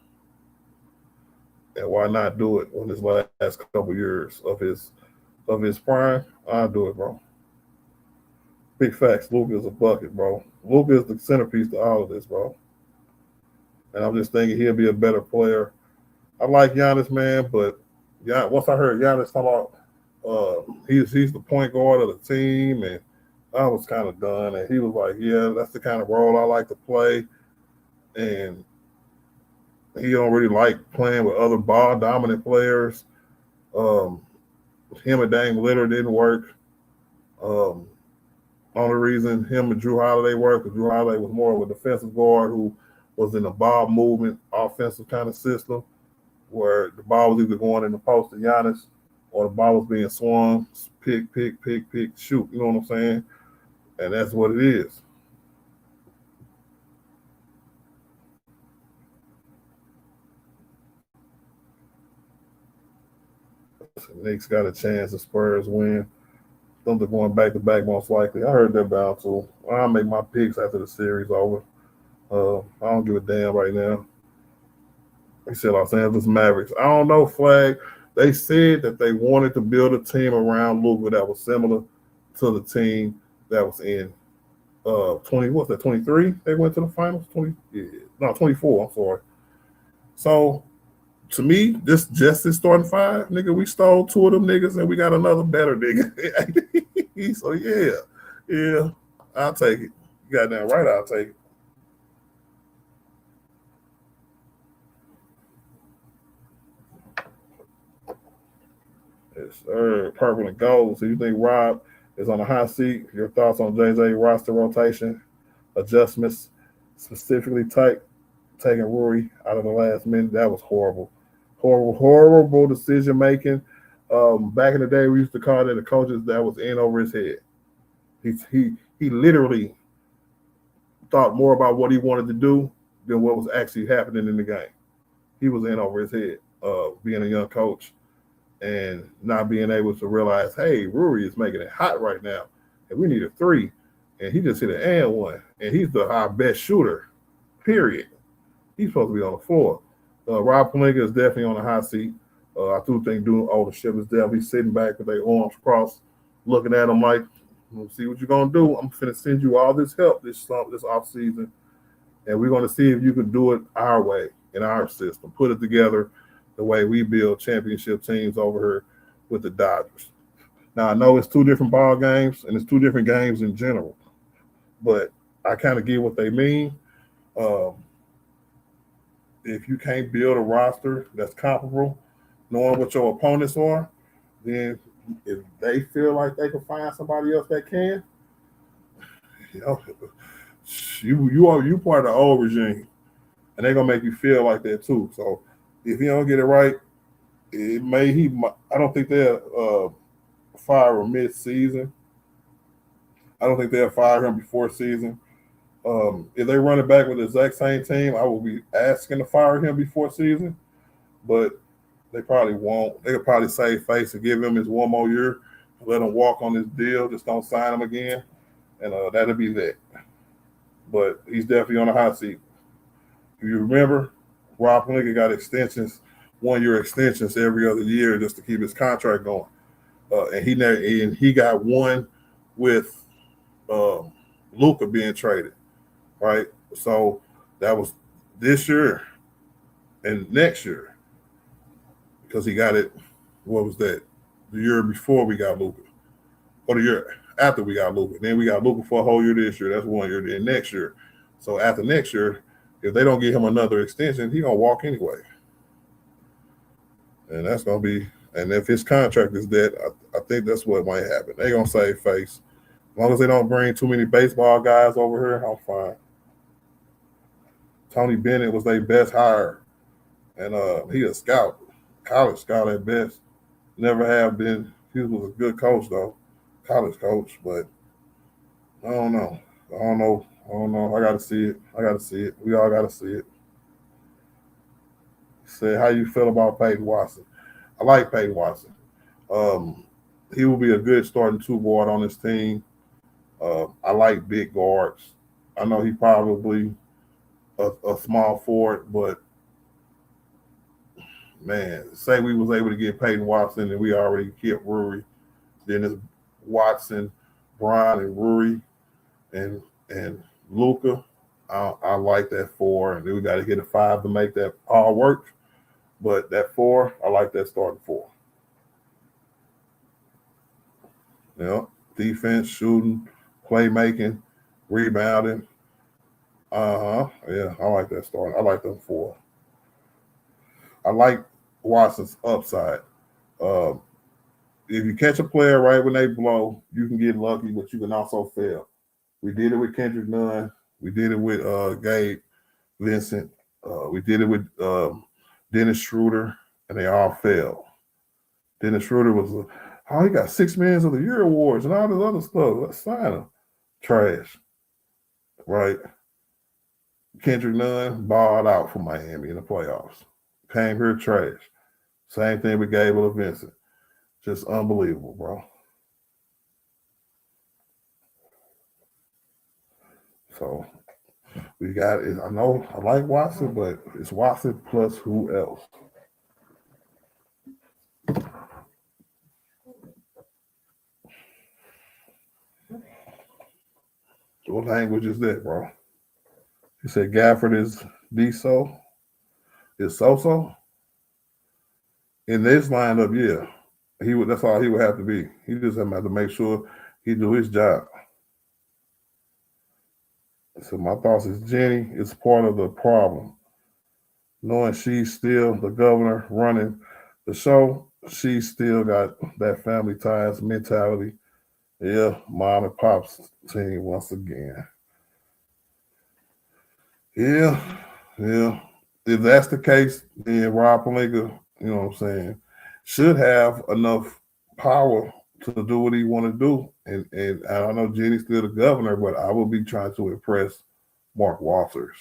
And why not do it on his last couple years of his prime? I'll do it, bro. Big facts. Luka is a bucket, bro. Luka is the centerpiece to all of this, bro. And I'm just thinking he'll be a better player. I like Giannis, man, but once I heard Giannis talk about He's the point guard of the team, and I was kind of done. And he was like, "Yeah, that's the kind of role I like to play." And he don't really like playing with other ball dominant players. Him and Dame Lillard didn't work. Only reason him and Drew Holiday worked because Drew Holiday was more of a defensive guard who was in a ball movement offensive kind of system where the ball was either going in the post to Giannis or the ball was being swung, pick, shoot. You know what I'm saying? And that's what it is. Knicks got a chance. The Spurs win. Thunder going back to back most likely. I heard they're bound to. I'll make my picks after the series over. I don't give a damn right now. They said Los Angeles Mavericks. I don't know, Flag. They said that they wanted to build a team around Luka that was similar to the team that was in 23? They went to the finals? 24, I'm sorry. So to me, this just is starting five, nigga. We stole two of them niggas and we got another better nigga. So yeah, I'll take it. You got that right, I'll take it. Yes, sir. Purple and gold. So you think Rob is on a hot seat? Your thoughts on JJ roster rotation adjustments, specifically taking Rui out of the last minute? That was horrible. Horrible decision making. Back in the day, we used to call it the coaches that was in over his head. He literally thought more about what he wanted to do than what was actually happening in the game. He was in over his head, being a young coach and not being able to realize, hey, Rui is making it hot right now, and we need a three, and he just hit an and one, and he's our best shooter, period. He's supposed to be on the floor. Rob Pelinka is definitely on the hot seat. I do think doing ownership is definitely sitting back with their arms crossed, looking at him like, we'll see what you're going to do. I'm going to send you all this help this offseason, and we're going to see if you can do it our way, in our system. Put it together the way we build championship teams over here with the Dodgers. Now, I know it's two different ball games, and it's two different games in general, but I kind of get what they mean. If you can't build a roster that's comparable, knowing what your opponents are, then if they feel like they can find somebody else that can, you part of the old regime, and they're gonna make you feel like that too. So if you don't get it right, I don't think they'll fire him mid-season. I don't think they'll fire him before season. If they run it back with the exact same team, I will be asking to fire him before season, but they probably won't. They could probably save face and give him his one more year, let him walk on his deal, just don't sign him again, and that'll be that. But he's definitely on the hot seat. If you remember, Rob Pelinka got extensions, 1 year extensions every other year just to keep his contract going. And he got one with Luka being traded, right? So that was this year and next year because he got it. What was that? The year before we got Luka, or the year after we got Luka. Then we got Luka for a whole year this year. That's 1 year. Then next year. So after next year, if they don't give him another extension, he's gonna walk anyway. And that's gonna be. And if his contract is dead, I think that's what might happen. They're gonna save face. As long as they don't bring too many baseball guys over here, I'm fine. Tony Bennett was their best hire, and he a scout, college scout at best. Never have been. He was a good coach though, college coach. But I don't know. I gotta see it. We all gotta see it. Say, how you feel about Peyton Watson? I like Peyton Watson. He will be a good starting two guard on this team. I like big guards. I know he probably a small forward, but man, say we was able to get Peyton Watson and we already kept Rui, then it's Watson, Brown, and Rui, and Luka. I like that four, and then we got to get a five to make that all work. But that four, I like that starting four. Defense, shooting, playmaking, rebounding. Yeah, I like that start. I like them four. I like Watson's upside. Uh, if you catch a player right when they blow, you can get lucky, but you can also fail. We did it with Kendrick Nunn. We did it with Gabe Vincent. We did it with Dennis Schroeder, and they all failed. Dennis Schroeder was, he got 6 Man of the Year awards and all this other stuff. Let's sign him. Trash, right? Kendrick Nunn balled out for Miami in the playoffs. Came here trash. Same thing with Gabriel Vincent. Just unbelievable, bro. So we got it. I know I like Watson, but it's Watson plus who else? What language is that, bro? He said Gafford is D-So. Is So-So? In this lineup, yeah. That's all he would have to be. He just have to make sure he do his job. So my thoughts is Jenny is part of the problem. Knowing she's still the governor running the show, she still got that family ties mentality. Yeah, mom and pop's team once again. Yeah. If that's the case, then Rob Pelinka, you know what I'm saying, should have enough power to do what he want to do. And I know Jenny's still the governor, but I will be trying to impress Mark Walters.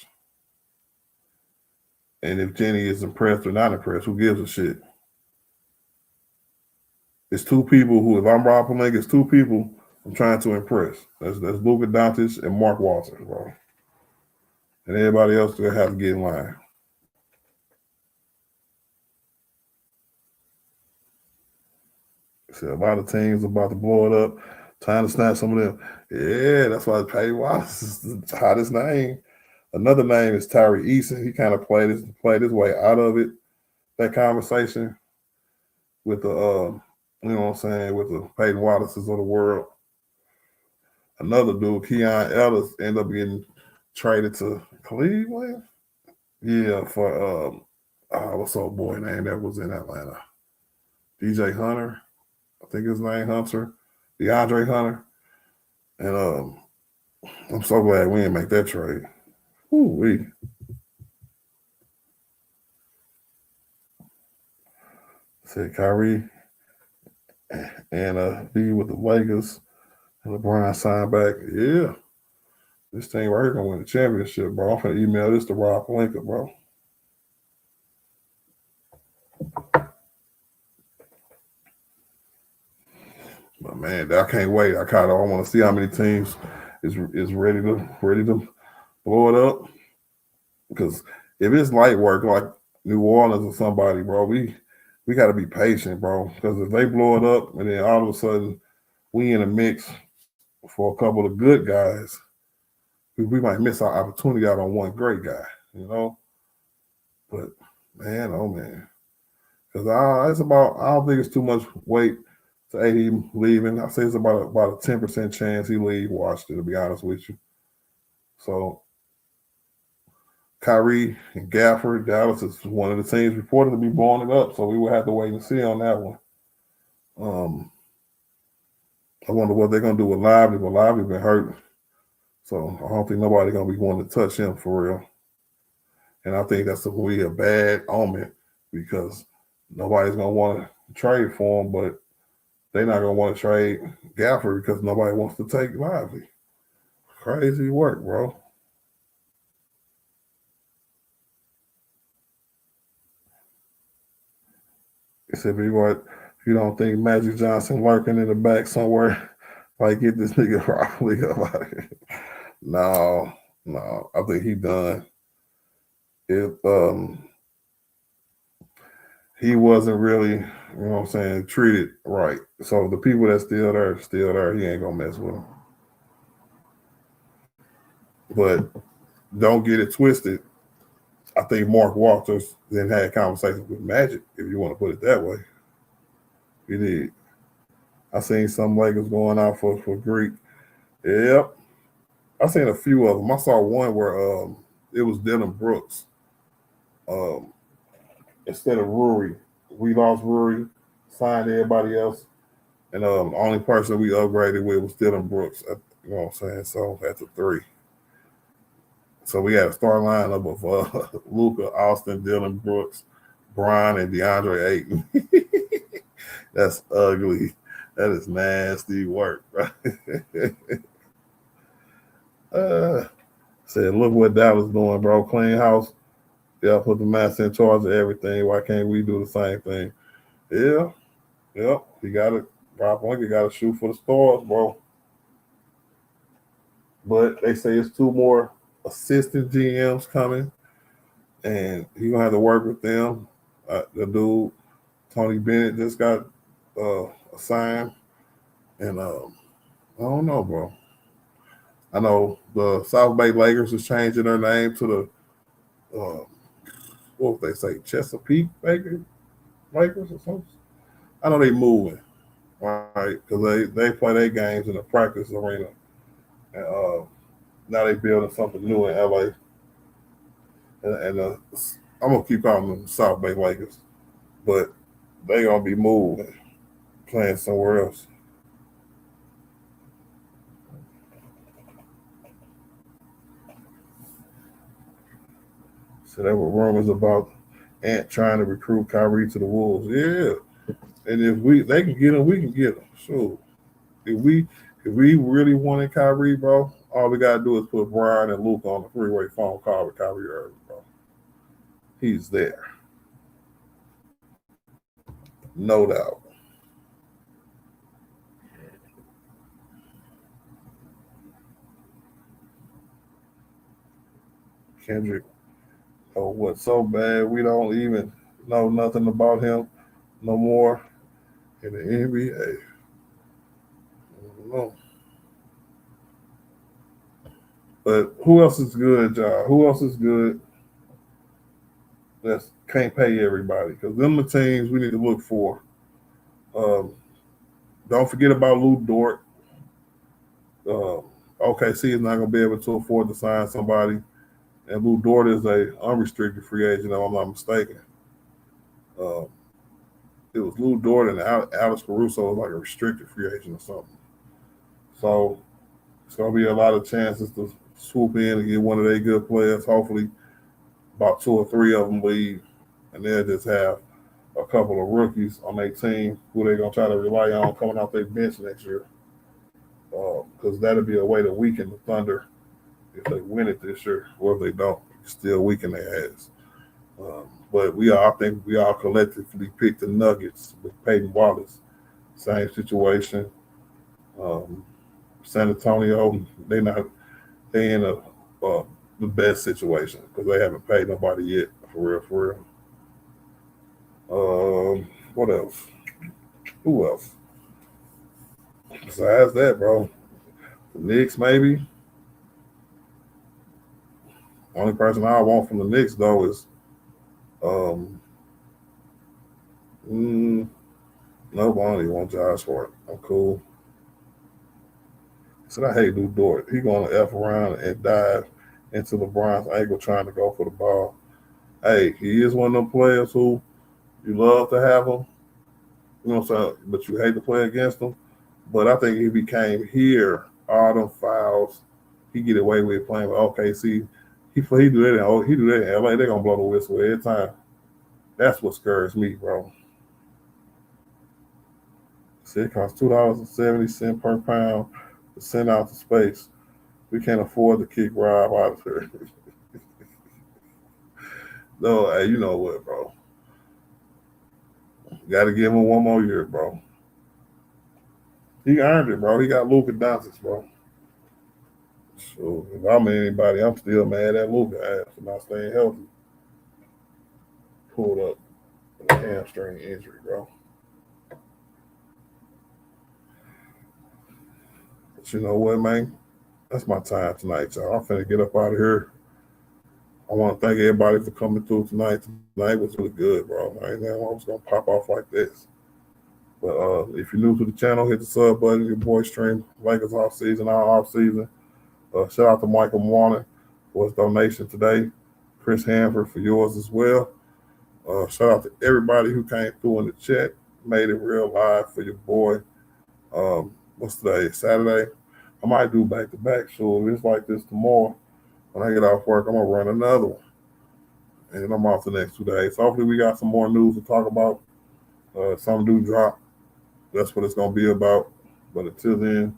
And if Jenny is impressed or not impressed, who gives a shit? It's two people who, if I'm Rob Pelinka, it's two people I'm trying to impress. That's Luka Doncic and Mark Walters, bro. And everybody else will have to get in line. So a lot of teams about to blow it up. Time to snatch some of them. Yeah, that's why Patty Wallace is the hottest name. Another name is Tyree Eason. He kind of played his way out of it. That conversation with the you know what I'm saying, with the Peyton Wallaces of the world. Another dude, Keon Ellis, ended up getting traded to Cleveland. Yeah, for what's old boy name that was in Atlanta? DJ Hunter. I think his name Hunter. DeAndre Hunter. And I'm so glad we didn't make that trade. Woo-wee. Said Kyrie and be with the Lakers and LeBron signed back. Yeah. This thing right here gonna win the championship, bro. I'm gonna email this to Rob Pelinka, bro. But man, I can't wait. I want to see how many teams is ready to blow it up. Because if it's light work like New Orleans or somebody, bro, we got to be patient, bro. Because if they blow it up and then all of a sudden we in a mix for a couple of good guys, we might miss our opportunity out on one great guy, you know. But man, oh man, because I don't think it's too much weight to AD leaving. I say it's about a 10% chance he leave Washington, to be honest with you. So Kyrie and Gafford, Dallas is one of the teams reported to be blowing it up, so we will have to wait and see on that one. I wonder what they're going to do with Lively, but Lively's been hurt, so I don't think nobody's going to be wanting to touch him for real. And I think that's going to be a bad omen because nobody's going to want to trade for him, but they're not going to want to trade Gafford because nobody wants to take Lively. Crazy work, bro. He said, if you don't think Magic Johnson lurking in the back somewhere, like get this nigga properly up out of here. No, I think he done. He wasn't really, you know what I'm saying, treated right. So the people that's still there, he ain't gonna mess with them. But don't get it twisted. I think Mark Walters then had conversations with Magic, if you want to put it that way. He did. I seen some Lakers going out for Greek. Yep. I seen a few of them. I saw one where it was Dylan Brooks. Instead of Rui. We lost Rui, signed everybody else. And the only person we upgraded with was Dylan Brooks. You know what I'm saying? So at the 3. So we had a star lineup of Luka, Austin, Dylan Brooks, Brian, and DeAndre Ayton. That's ugly. That is nasty work, right? Said, look what Dallas doing, bro. Clean house. Yeah, put the master in charge of everything. Why can't we do the same thing? Yeah. Yep. He got it. Rob Pelinka got to shoot for the stars, bro. But they say it's 2 more assistant GMs coming, and he's going to have to work with them. The dude, Tony Bennett, just got assigned. And I don't know, bro. I know the South Bay Lakers is changing their name to the, what would they say, Chesapeake Lakers or something? I know they moving, right? Because they play their games in the practice arena. And now they building something new in LA. And I'm going to keep calling them South Bay Lakers. But they going to be moving, playing somewhere else. So there were rumors about Ant trying to recruit Kyrie to the Wolves. Yeah. And if they can get him, we can get him. Sure. If we really wanted Kyrie, bro, all we gotta do is put Brian and Luke on the 3-way phone call with Kyrie Irving, bro. He's there. No doubt. Kendrick, oh, what's so bad we don't even know nothing about him no more in the NBA. I don't know. But who else is good, John? Who else is good that can't pay everybody? Because them the teams we need to look for. Don't forget about Lou Dort. OKC is not going to be able to afford to sign somebody. And Lou Dort is a unrestricted free agent, if I'm not mistaken. It was Lou Dort and Alex Caruso was like a restricted free agent or something. So it's going to be a lot of chances to swoop in and get one of their good players. Hopefully about 2 or 3 of them leave, and they'll just have a couple of rookies on their team who they're going to try to rely on coming off their bench next year. Because that'll be a way to weaken the Thunder if they win it this year, or if they don't, still weaken their ass. But I think we all collectively picked the Nuggets with Peyton Wallace. Same situation. San Antonio, they in the best situation because they haven't paid nobody yet, for real. What else? Who else? Besides that, bro, the Knicks maybe. Only person I want from the Knicks though is no, I don't even want Josh Hart. I'm cool. Said I hate Lou Dort. He going to F around and dive into LeBron's ankle trying to go for the ball. Hey, he is one of them players who you love to have him, you know what I'm saying, but you hate to play against him. But I think if he came here, all them fouls, he get away with playing with OKC. He do that in LA. They're gonna blow the whistle every time. That's what scares me, bro. See, it costs $2.70 per pound to send out to space. We can't afford to kick Rob out of here. No, hey, you know what, bro? Got to give him one more year, bro. He earned it, bro. He got Luka Doncic, bro. So if I'm anybody, I'm still mad at Luka ass for not staying healthy. Pulled up with a hamstring injury, bro. But you know what, man? That's my time tonight, y'all. I'm finna get up out of here. I want to thank everybody for coming through tonight. Tonight was really good, bro. I didn't know I was going to pop off like this. But if you're new to the channel, hit the sub button. Your boy stream Lakers offseason, our offseason. Shout out to Michael Warner for his donation today. Chris Hanford for yours as well. Shout out to everybody who came through in the chat, made it real live for your boy. What's today? Saturday. I might do back-to-back shows. It's like this tomorrow. When I get off work, I'm going to run another one. And I'm off the next 2 days. So hopefully we got some more news to talk about. Some do drop. That's what it's going to be about. But until then,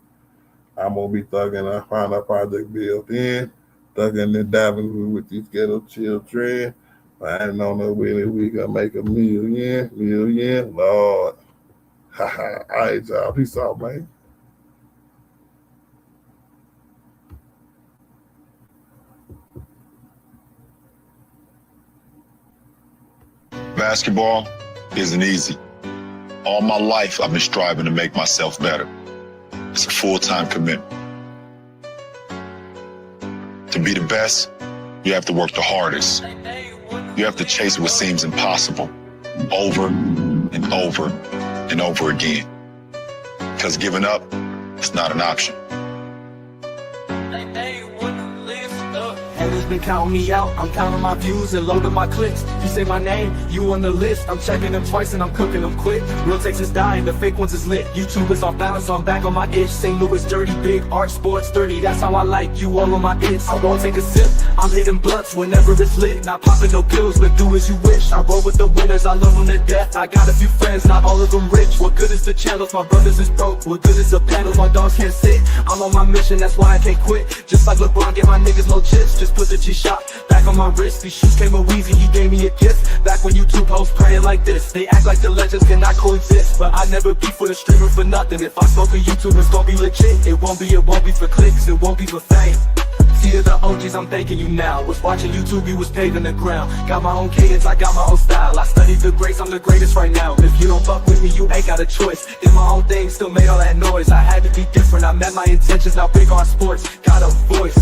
I'm going to be thugging. I find our project built in. Thugging and diving with these ghetto children. But I don't know whether we going to make a million. Lord. All right, y'all. Peace out, man. Basketball isn't easy. All my life, I've been striving to make myself better. It's a full-time commitment. To be the best, you have to work the hardest. You have to chase what seems impossible over and over and over again. Because giving up is not an option. Haters been counting me out, I'm counting my views and loading my clicks. You say my name, you on the list. I'm checking them twice and I'm cooking them quick. Real takes is dying, the fake ones is lit. YouTube is off balance, so I'm back on my itch. St. Louis dirty, big art, sports 30. That's how I like you all on my hits. I won't take a sip, I'm hitting blunts whenever it's lit. Not popping no pills, but do as you wish. I roll with the winners, I love them to death. I got a few friends, not all of them rich. What good is the channels, my brothers is broke. What good is the panels, my dogs can't sit. I'm on my mission, that's why I can't quit. Just like LeBron, get my niggas no chips. Just put the G-Shot back on my wrist. These shoes came a Weezy, he gave me a gift. Back when YouTube hosts praying like this. They act like the legends cannot coexist, but I never beef with a streamer for nothing. If I smoke a YouTube, it's gonna be legit. It won't be for clicks, it won't be for fame. See the OGs, I'm thanking you now. Was watching YouTube, you was paving the ground. Got my own cadence, I got my own style. I studied the greats, I'm the greatest right now. If you don't fuck with me, you ain't got a choice. Did my own thing, still made all that noise. I had to be different, I met my intentions. Now big on sports, got a voice.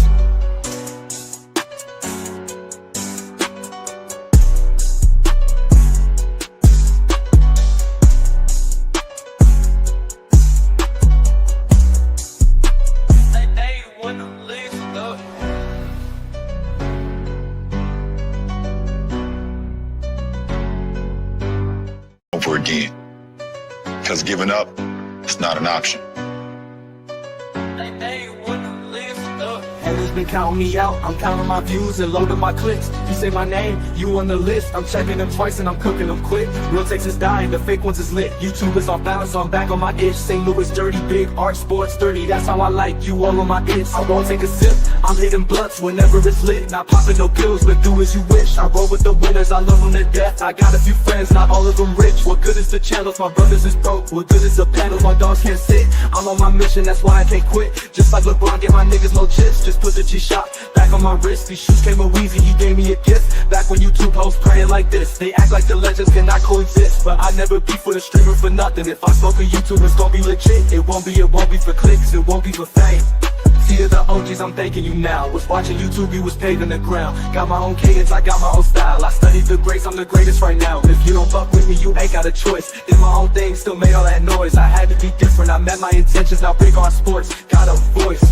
Over again. Because giving up is not an option. Haters been counting me out, I'm counting my views and loading my clicks. You say my name, you on the list. I'm checking them twice and I'm cooking them quick. Real takes is dying, the fake ones is lit. YouTube is off balance, so I'm back on my itch. St. Louis dirty, big art, sports 30. That's how I like you all on my hits. I won't take a sip, I'm hitting blunts whenever it's lit. Not popping no pills, but do as you wish. I roll with the winners, I love them to death. I got a few friends, not all of them rich. What good is the channels, my brothers is broke. What good is the panels, my dogs can't sit. I'm on my mission, that's why I can't quit. Just like LeBron, get my niggas no chips. Just put the G-Shot back on my wrist. These shoes came a Weezy, he gave me a gift. Back when YouTube hosts praying like this. They act like the legends cannot coexist, but I never beef with a streamer for nothing. If I smoke a YouTube, it's gonna be legit. It won't be for clicks, it won't be for fame. See the OGs, I'm thanking you now. Was watching YouTube, you was paving the ground. Got my own cadence, I got my own style. I studied the greats, I'm the greatest right now. If you don't fuck with me, you ain't got a choice. Did my own thing, still made all that noise. I had to be different, I met my intentions. Now big on sports, got a voice.